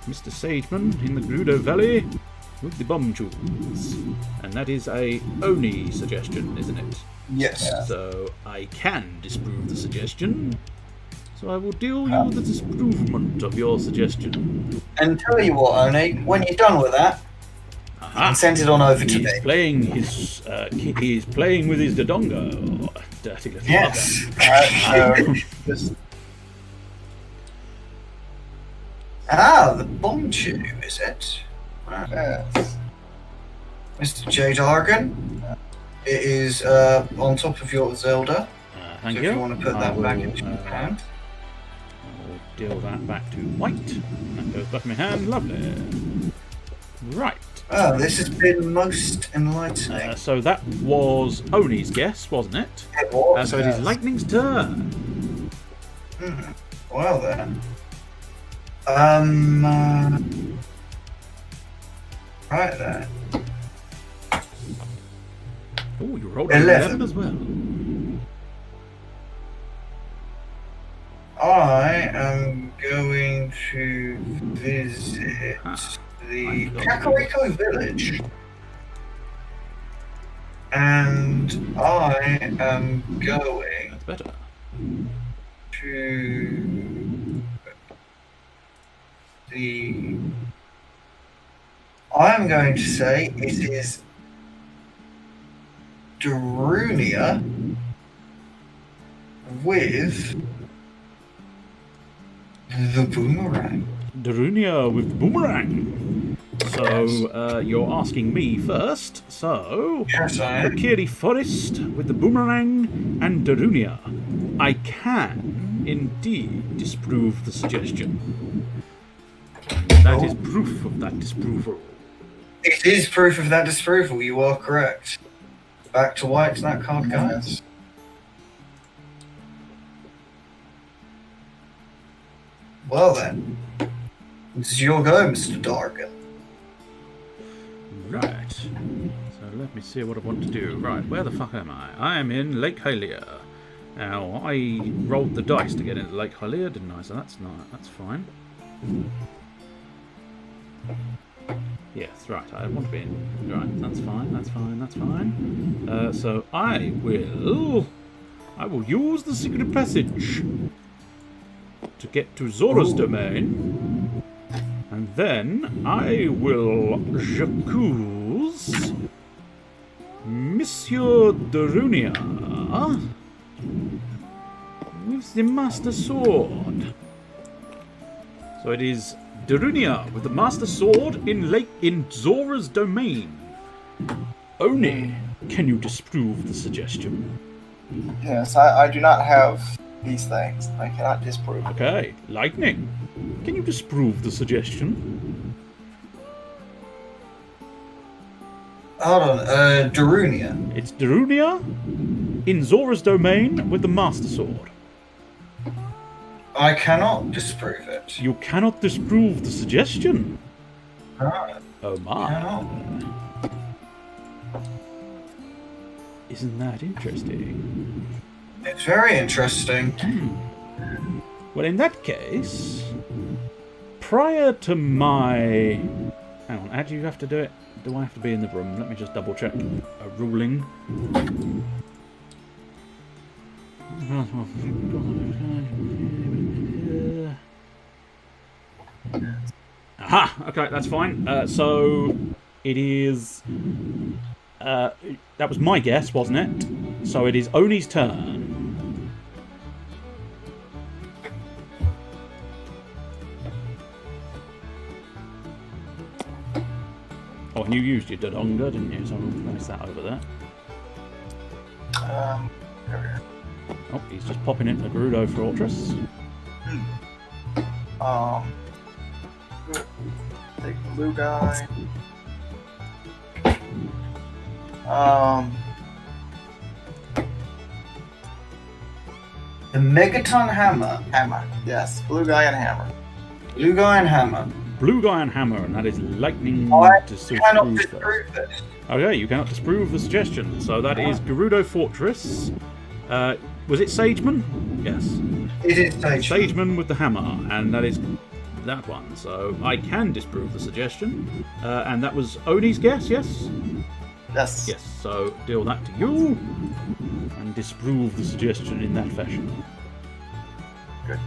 Mr. Sageman in the Gerudo Valley with the bomb tools. And that is a Oni suggestion, isn't it? Yes. So I can disprove the suggestion. So I will deal you the disprovement of your suggestion. And tell you what, Oni, when you're done with that, and send it on over to me. He's playing his. He's playing with his Dodongo. Dirty little Yes. bugger. Just The bomb tube, is it? yes. Mr. J. Dargan, it is on top of your Zelda. Thank So you. if you want to put that back into your hand. I'll deal that back to white. That goes back in my hand. Lovely. Right. Oh, this has been most enlightening. So that was Oni's guess, wasn't it? It was. So it is Lightning's turn. Well then. Right then. Oh, you rolled 11 as well. I am going to visit the Kakariko village. And I am going That's better. to the. I am going to say it is Darunia with the boomerang. Darunia with the boomerang. So you're asking me first. So Yes, I the am. Kiri Forest with the boomerang and Darunia. I can indeed disprove the suggestion. That is proof of that disproval. It is proof of that disapproval. You are correct. Back to white that card, guys. Well then, it's your go, Mr. Dargan. Right. So let me see what I want to do. Right, where the fuck am I? I am in Lake Hylia. Now, I rolled the dice to get into Lake Hylia, didn't I? So that's fine. Yes, right, I want to be in. Right, that's fine. So I will use the secret passage to get to Zora's domain. And then I will j'accuse Monsieur Darunia with the Master Sword. So it is Darunia with the Master Sword in Zora's domain. Oni, can you disprove the suggestion? Yes, I do not have these things. I cannot disprove it. Okay, Lightning, can you disprove the suggestion? Hold on, Darunia. It's Darunia in Zora's domain with the Master Sword. I cannot disprove it. You cannot disprove the suggestion. No, Oh my. cannot. Isn't that interesting? It's very interesting. Well, in that case, prior to my... Hang on, how do you have to do it? Do I have to be in the room? Let me just double check a ruling. Aha! Okay, that's fine. So, it is... that was my guess, wasn't it? So it is Oni's turn. Oh, and you used your Dodonga, didn't you? So we'll place that over there. Oh, he's just popping into the Gerudo Fortress. Take the blue guy. The Megaton Hammer. Hammer. Yes, blue guy and hammer. Blue guy and hammer. Blue guy and hammer, and that is lightning I to cannot disprove disprove this. Okay, you cannot disprove the suggestion. So that is Gerudo Fortress. Was it Sageman? Yes. It is Sage. Sageman with the hammer, and that is that one. So I can disprove the suggestion. And that was Oni's guess, yes? Yes. Yes, so deal that to you, and disprove the suggestion in that fashion. Good.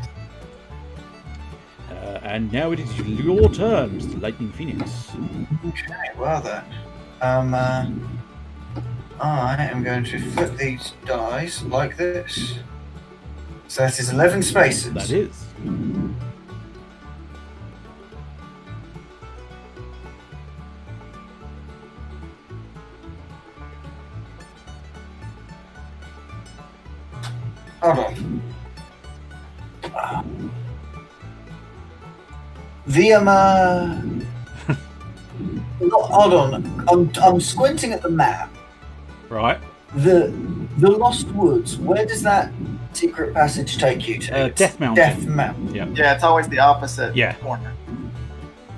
And now it is your turn, Mr. Lightning Phoenix. Okay, well then. I am going to flip these dice like this. So that is 11 spaces. That is. Hold on. Hold on. I'm squinting at the map. Right. The Lost Woods. Where does that secret passage take you to? Death Mountain. Death Mountain. Yeah. Yeah, it's always the opposite Yeah. corner.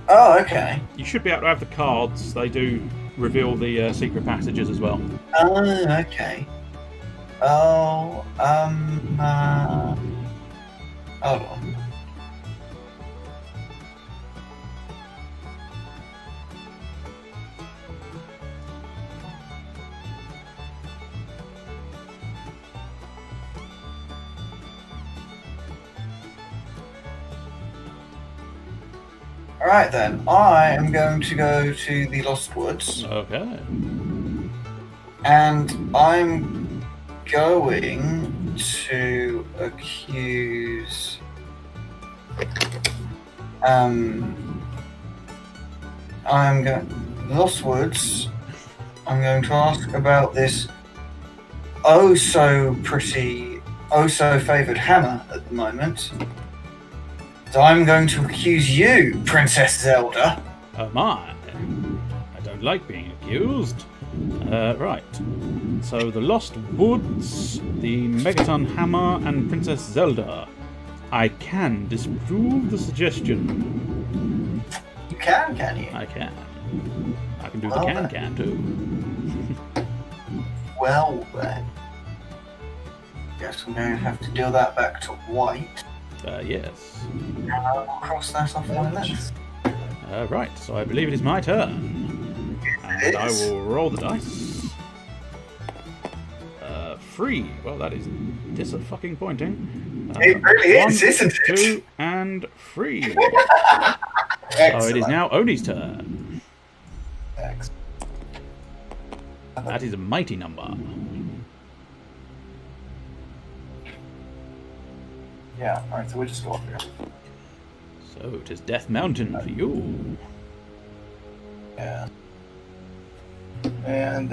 Oh, okay. You should be able to have the cards. They do reveal the secret passages as well. Oh, okay. Oh, hold on. Alright then, I am going to go to the Lost Woods. Okay. And I'm going to accuse Lost Woods. I'm going to ask about this oh so pretty, oh so favoured hammer at the moment. So I'm going to accuse you, Princess Zelda. Oh my. I don't like being accused. Right. So the Lost Woods, the Megaton Hammer, and Princess Zelda. I can disprove the suggestion. You can you? I can. I can do the can too. Well then. Guess I'm going to have to deal that back to white. Yes. And I will cross that off my list. Right, so I believe it is my turn. And I will roll the dice. 3. Well, that is disappointing. It really is, isn't it? 2 and 3. So it is now Oni's turn. Excellent. That is a mighty number. Yeah, alright, so we just go up here. So it is Death Mountain for you. Yeah. And,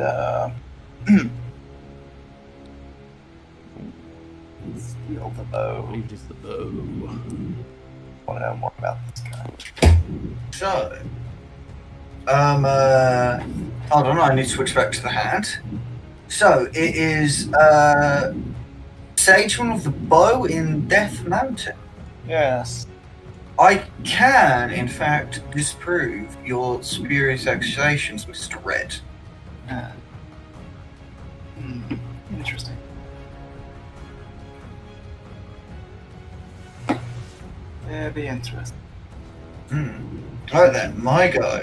steal the I bow. believe it is the bow. I want to know more about this guy. So, hold on, I need to switch back to the hand. So, it is, Sageman of the Bow in Death Mountain. Yes. I can, in fact, disprove your spurious accusations, Mr. Red. Interesting. Yeah, be interesting. Right then, my go.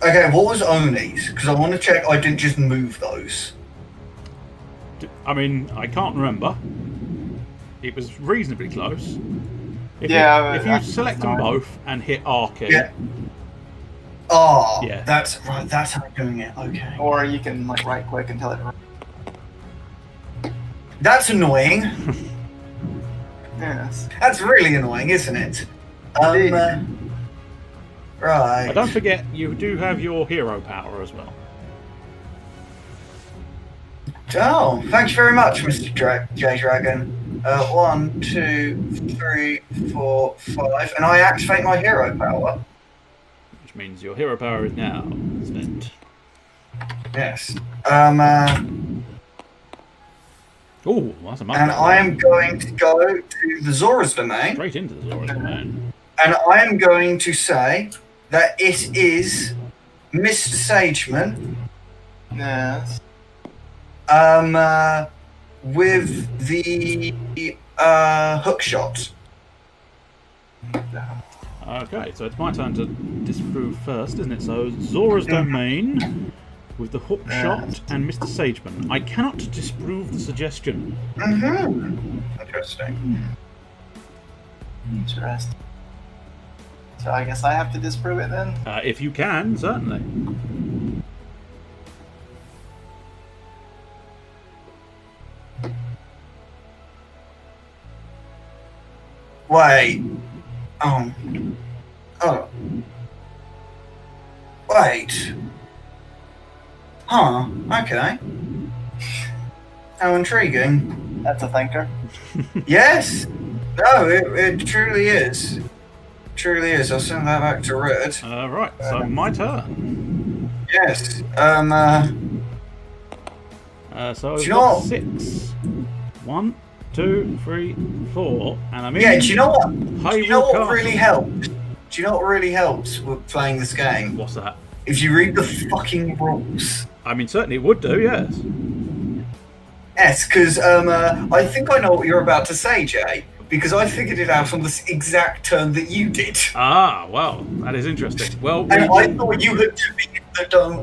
Okay, what was Oni's? Because I want to check I didn't just move those. I mean, I can't remember. It was reasonably close. If you select them both and hit R key. Yeah. Oh, Yeah. That's right. That's how I'm doing it. Okay. Or you can like right click and tell it. That's annoying. Yes. That's really annoying, isn't it? Right. But don't forget, you do have your hero power as well. Oh, thanks very much, Mr. J-Dragon. 1, 2, 3, 4, 5, and I activate my hero power. Which means your hero power is now spent. Yes. Oh, that's a much And better I am one. going to go to the Zora's Domain, Straight into the Zora's Domain. and I am going to say that it is Mr. Sageman, Yes. with the hook shot. Okay, so it's my turn to disprove first, isn't it? So Zora's Domain with the hook shot and Mr. Sageman. I cannot disprove the suggestion. Interesting. Interesting. So I guess I have to disprove it then? If you can, certainly. Wait. Wait. Huh. Okay. How intriguing. That's a thinker. Yes. No, it truly is. Truly is. I'll send that back to Red. Right, so my turn. Yes. So Do I've you got know- 6. 1, 2, 3, 4, and I'm in. Yeah, do you know what? Do you know Hyrule what really Castle. helps? Do you know what really helps with playing this game? What's that? If you read the fucking rules. I mean, certainly it would do, yes. Yes, because I think I know what you're about to say, Jay. Because I figured it out on the exact turn that you did. Ah, well, that is interesting. Well, And I thought you had to be.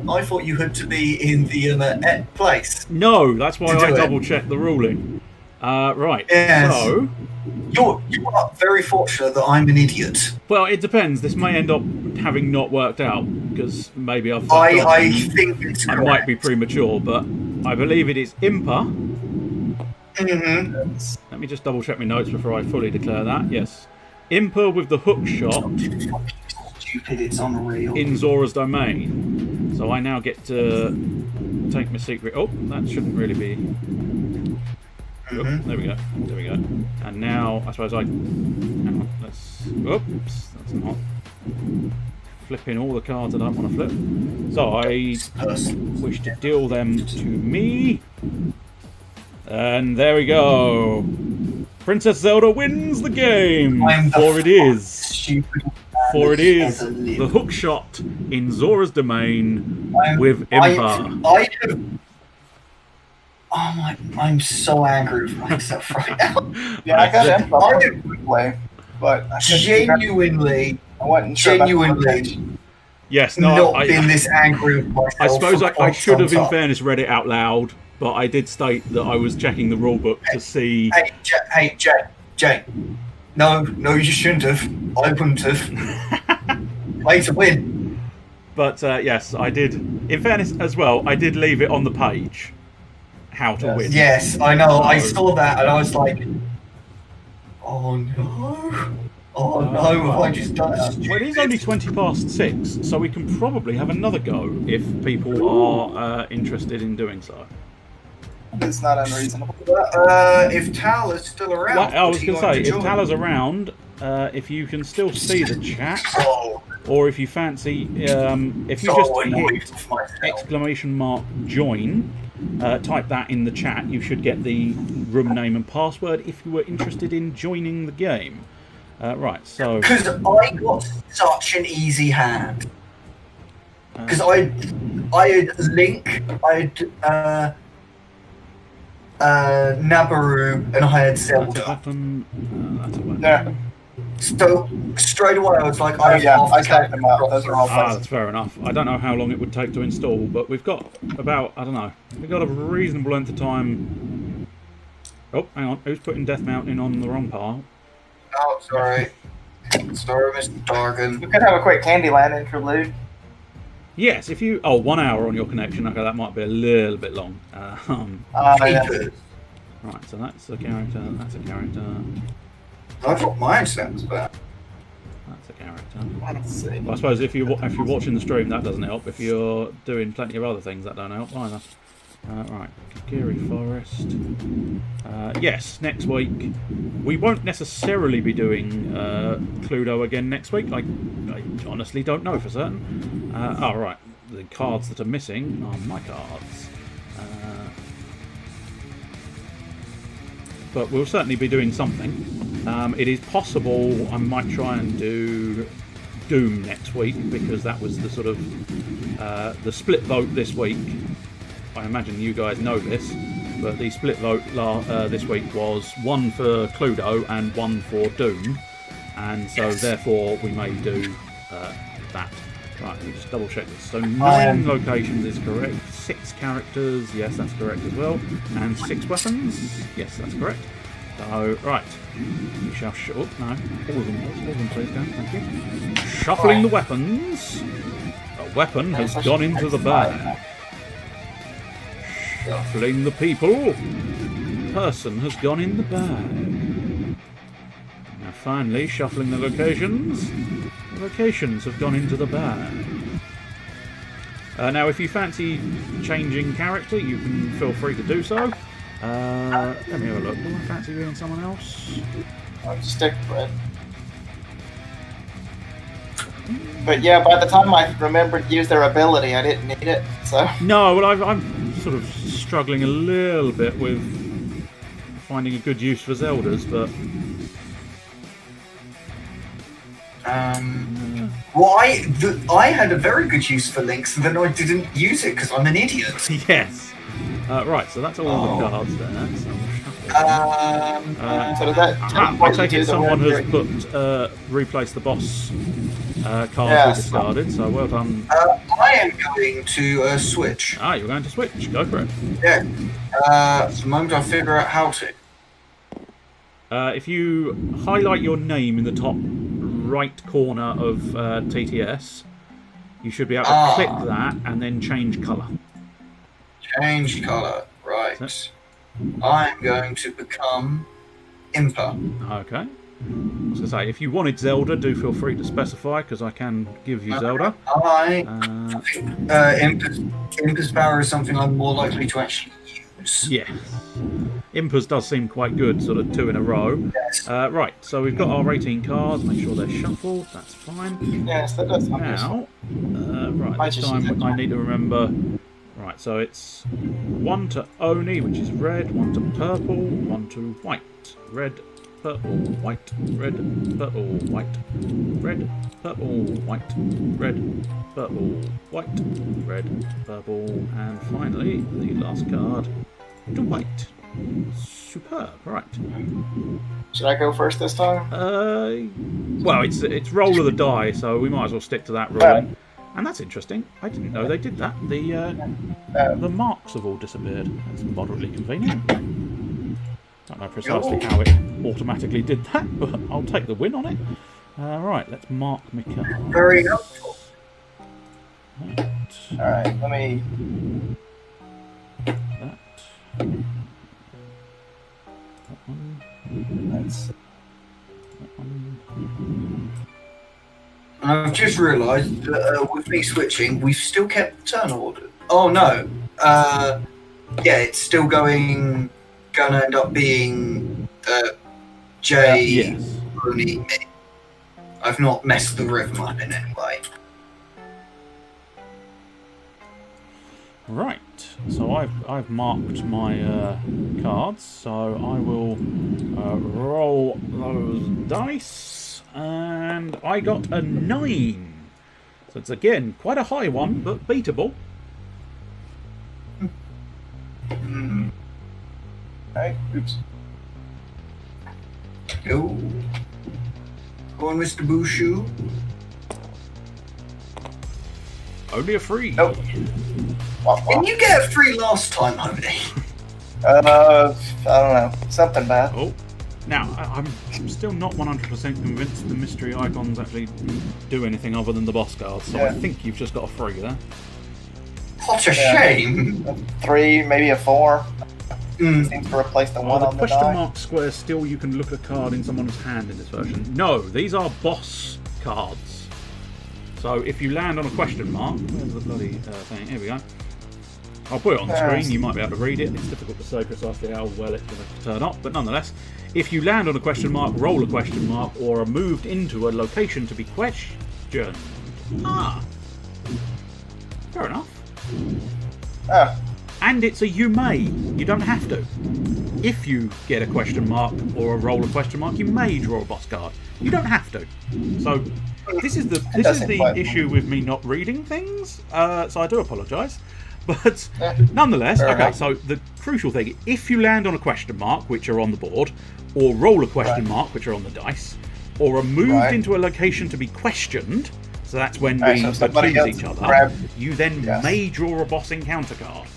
I thought you had to be in the place. no, that's why To I do it. double checked the ruling. Right. Yes. So, You are very fortunate that I'm an idiot. well, it depends. This may end up having not worked out because maybe I've fucked up. I think it's I correct. might be premature, but I believe it is Impa. Mm-hmm. Let me just double check my notes before I fully declare that. Yes. Impa with the hook shot Stupid, it's unreal. in Zora's domain. So I now get to take my secret. Oh, that shouldn't really be. Oh, there we go. There we go. And now, I suppose I... Hang on, let's... Oops, that's not... Flipping all the cards I don't want to flip. So I wish to deal them to me. And there we go. Princess Zelda wins the game. For it is the hook shot in Zora's domain with Impa. Oh my! I'm so angry with myself right now. Yeah, I got Impa quickly, but I Genuinely. Yes, no, not been this angry with myself. I suppose I should have, in fairness, read it out loud, but I did state that I was checking the rulebook to see. Hey, Jay. No, you shouldn't have. I wouldn't have. Way to win. But yes, I did. In fairness, as well, I did leave it on the page. How to win. Yes, I know. I saw that and I was like, oh no. Oh no, have I just done it? Well, it is only 6:20, so we can probably have another go if people are interested in doing so. It's not unreasonable. If Tal is still around, well, I was going to say, if Tal is around, if you can still see the chat, or if you fancy, if you just hit ! Join, type that in the chat, you should get the room name and password if you were interested in joining the game. Right, so... Because I got such an easy hand. Because I had Link, I had Nabaru, and I had Zelda. That's a weapon. Yeah. So, straight away I was like, I stacked them up. Those are all fun. That's fair enough. I don't know how long it would take to install, but we've got about, I don't know, we've got a reasonable length of time. Oh, hang on, who's putting Death Mountain on the wrong pile? Oh, sorry. Sorry, Mr. Dargan. We could have a quick Candyland interlude. Yes, if you... Oh, 1 hour on your connection. Okay, that might be a little bit long. Yeah. Right, so that's a character, that's a character. I thought mine sounds bad. That's a character. Let's see. Well, I suppose if you're watching the stream, that doesn't help. If you're doing plenty of other things, that don't help either. Right, Kikiri Forest. Yes, next week. We won't necessarily be doing Cluedo again next week. I honestly don't know for certain. Oh, right. The cards that are missing are my cards. But we'll certainly be doing something. It is possible I might try and do Doom next week, because that was the sort of the split vote this week. I imagine you guys know this, but the split vote this week was 1 for Cluedo and 1 for Doom, and so therefore we may do that. Right, let me just double check this. So 9 locations is correct, 6 characters, yes, that's correct as well, and 6 weapons, yes, that's correct. So, right, we shall all of them please, Dan, thank you. Shuffling the weapons. A weapon has gone into the bag. Shuffling the people. Person has gone in the bag. Now finally, shuffling the locations. The locations have gone into the bag. Now if you fancy changing character, you can feel free to do so. Let me have a look. Do I fancy being someone else? Stick bread. But yeah, by the time I remembered to use their ability, I didn't need it. So no, well, I'm sort of struggling a little bit with finding a good use for Zeldas, but well, I had a very good use for Links, and then I didn't use it because I'm an idiot. Yes. Right, so that's all the cards there. So so does that? I take it someone has put replace the boss card we discarded. So well done. I am going to switch. Ah, you're going to switch. Go for it. Yeah. The moment I figure out how to. If you highlight your name in the top right corner of TTS, you should be able to click that and then change colour. Change colour, right. I'm going to become Impa. Okay. I was going to say, if you wanted Zelda, do feel free to specify, because I can give you Zelda. I think Impa's power is something I'm more likely to actually use. Yeah. Impa's does seem quite good, sort of 2 in a row. Yes. Right, so we've got our 18 cards. Make sure they're shuffled. That's fine. Yes, that does sound Now, right, this time I need to remember. Right, so it's 1 to Oni, which is red, 1 to purple, 1 to white. Red, purple, white, red, purple, white, red, purple, white, red, purple, white, red, purple, and finally the last card to white. Superb, right. Should I go first this time? Well, it's roll of the die, so we might as well stick to that ruling. And that's interesting. I didn't know they did that. The marks have all disappeared. That's moderately convenient. Don't know precisely how it automatically did that, but I'll take the win on it. Right, let's mark my card. Very helpful. Right. Alright, let me... That one. That's... That one. And I've just realised that with me switching, we've still kept the turn order. Oh no. Yeah, it's still gonna end up being J, Yes. Rooney, me. I've not messed the rhythm up in any way. Right, so I've marked my cards, so I will roll those dice, and I got a 9. So it's again quite a high one, but beatable. Alright, oops. Go on, Mr. Bushu. Only a 3. Nope. Didn't you get a 3 last time, Oni? I don't know. Something bad. Oh, now I'm still not 100% convinced the mystery icons actually do anything other than the boss cards. So I think you've just got a 3 there. What a shame. A 3, maybe a 4. Seems to replace the one The on the question die. mark square still you can look at a card in someone's hand in this version. No, these are boss cards. So if you land on a question mark, where's the bloody thing? Here we go. I'll put it on the screen, you might be able to read it. It's difficult to say precisely how well it's going to turn up, but nonetheless, if you land on a question mark, roll a question mark, or are moved into a location to be questioned. Ah, fair enough. Ah, And it's a you may. You don't have to. If you get a question mark or a roll a question mark, you may draw a boss card. You don't have to. So this is the issue with me not reading things. So I do apologise. But nonetheless, okay, so the crucial thing, if you land on a question mark, which are on the board, or roll a question mark, which are on the dice, or are moved into a location to be questioned, so that's when we accuse each other, you then may draw a boss encounter card.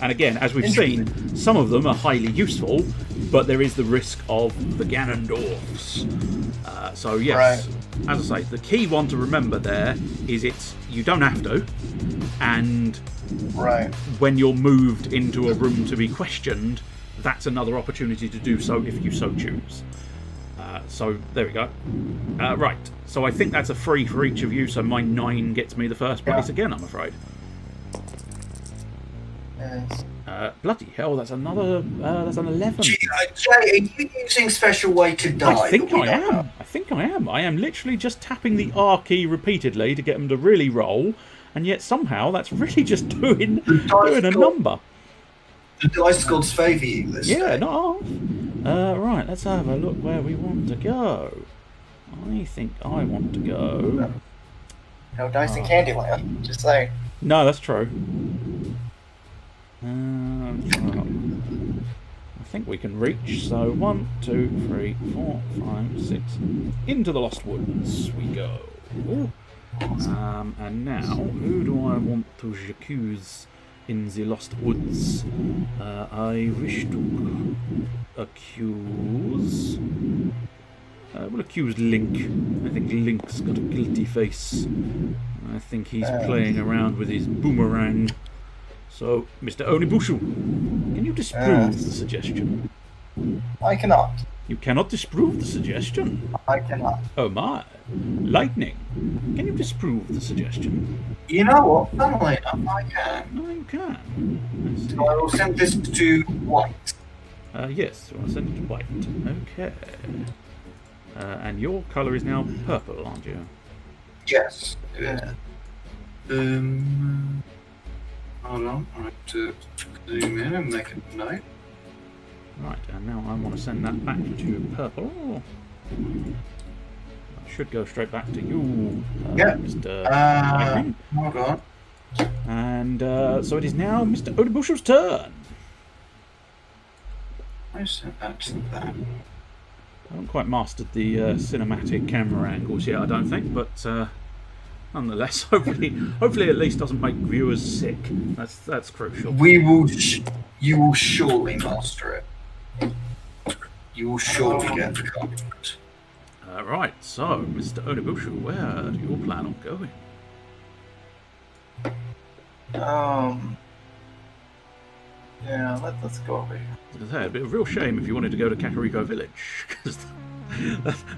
And again, as we've seen, some of them are highly useful, but there is the risk of the Ganondorfs. So yes, as I say, the key one to remember there is you don't have to, and when you're moved into a room to be questioned, that's another opportunity to do so if you so choose. So there we go. Right, so I think that's a 3 for each of you, so my 9 gets me the first place again, I'm afraid. yes. Bloody hell, that's another. That's an 11. Jay, are you using special way to die? I think I am. I think I am. I am literally just tapping the R key repeatedly to get them to really roll, and yet somehow that's really just doing a number. The dice gods favour you this day. not half. Right, let's have a look where we want to go. I think I want to go. No dice in Candyland. Just saying. No, that's true. I think we can reach. So 1, 2, 3, 4, 5, 6. Into the Lost Woods we go. And now, who do I want to accuse in the Lost Woods. I wish to accuse. We'll accuse Link. I think Link's got a guilty face. I think he's playing around with his boomerang. So, Mr. Onibushu, can you disprove the suggestion? I cannot. You cannot disprove the suggestion? I cannot. Oh my. Lightning, can you disprove the suggestion? You know what? Funnily enough, I can. Oh, you can. So I will send this to White. Yes, so I'll send it to White. Okay. And your colour is now purple, aren't you? Yes. Yeah. Hold on. I have to zoom in and make a note. Right, and now I want to send that back to purple. That should go straight back to you, Mr. Lightning. Hold on. And so it is now Mr. Onibushu's turn. I sent that to that. I haven't quite mastered the cinematic camera angles yet, I don't think, but nonetheless, hopefully at least doesn't make viewers sick. That's crucial. You will surely master it. You will surely get the compliment. Right, so Mr. Onibushu, where do you plan on going? Yeah, let's go over here. It'd be a real shame if you wanted to go to Kakariko Village, because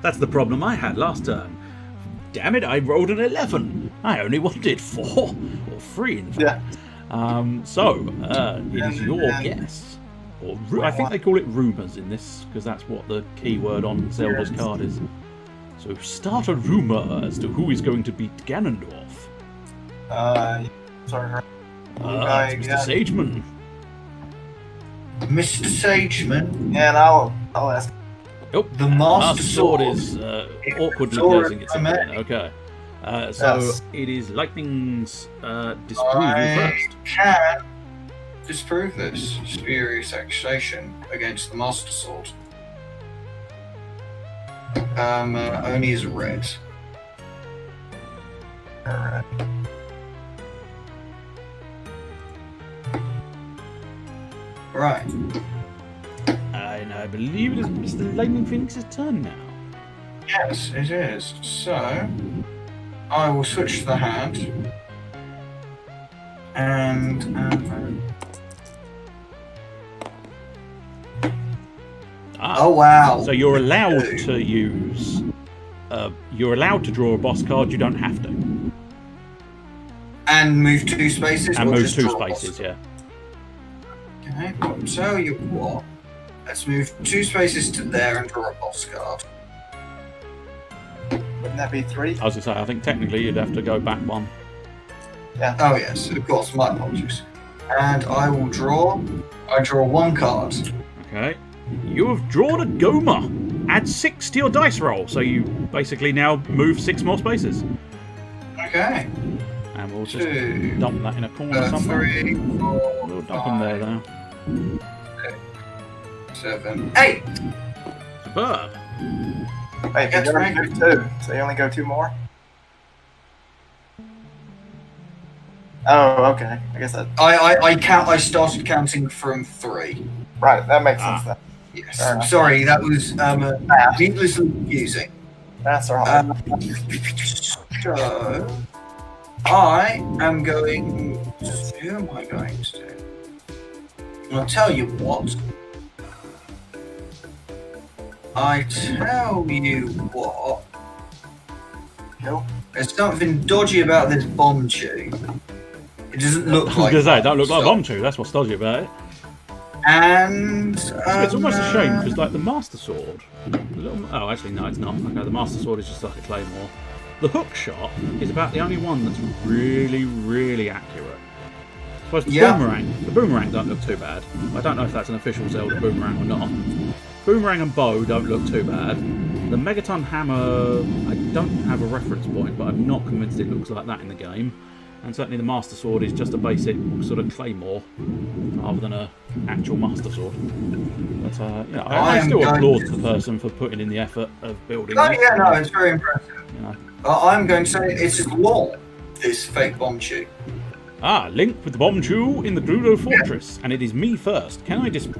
that's the problem I had last time. Damn it, I rolled an 11. I only wanted 4, or 3 in fact. Yeah. So, it is your guess. Or, I think they call it rumours in this, because that's what the keyword on Zelda's card is. So start a rumour as to who is going to beat Ganondorf. Sorry. It's Mr. Sageman. Mr. Sageman? Yeah, and I'll ask. Oh, the Master Sword is awkwardly closing its own. Okay. So yes. It is Lightning's disproval first. Can disprove this spurious accusation against the Master Sword. Only is red. Alright. Right. And I believe it is Mr. Lightning Phoenix's turn now. Yes, it is. So, I will switch the hand. And, oh wow! So you're allowed to use. You're allowed to draw a boss card. You don't have to. And move 2 spaces. And move 2 spaces, yeah. Okay. I'll tell you what. Let's move 2 spaces to there and draw a boss card. Wouldn't that be 3? I was gonna say, I think technically you'd have to go back 1. Yeah. Oh yes, of course. My apologies. And I will draw. I draw 1 card. Okay. You have drawn a Goma. Add 6 to your dice roll, so you basically now move 6 more spaces. Okay. And we'll just dump that in a corner somewhere. 3, 4, we'll dump them there now. 6, 7, 8. Superb. Wait, you only go 2, so you only go 2 more? Oh, okay. I guess that. I started counting from 3. Right, that makes sense then. Yes. Sorry, that was needlessly confusing. That's alright. So I am going to. Who am I going to do? I'll tell you what. There's something dodgy about this bomb tube. It doesn't look like. I was going to say, it don't look like a bomb tube. That's what's dodgy about it. And it's almost a shame because, like, the Master Sword. Oh, actually, no, it's not. Okay, the Master Sword is just like a claymore. The hook shot is about the only one that's really, really accurate. I suppose the boomerang don't look too bad. I don't know if that's an official Zelda boomerang or not. Boomerang and bow don't look too bad. The Megaton hammer, I don't have a reference point, but I'm not convinced it looks like that in the game. And certainly the Master Sword is just a basic sort of claymore, rather than an actual Master Sword. But I still applaud the person for putting in the effort of building. Oh yeah, no, it's very impressive. You know. I'm going to say it's long, this fake bomb tube. Ah, Link with the bomb chew in the Cluedo Fortress, and it is me first. Can I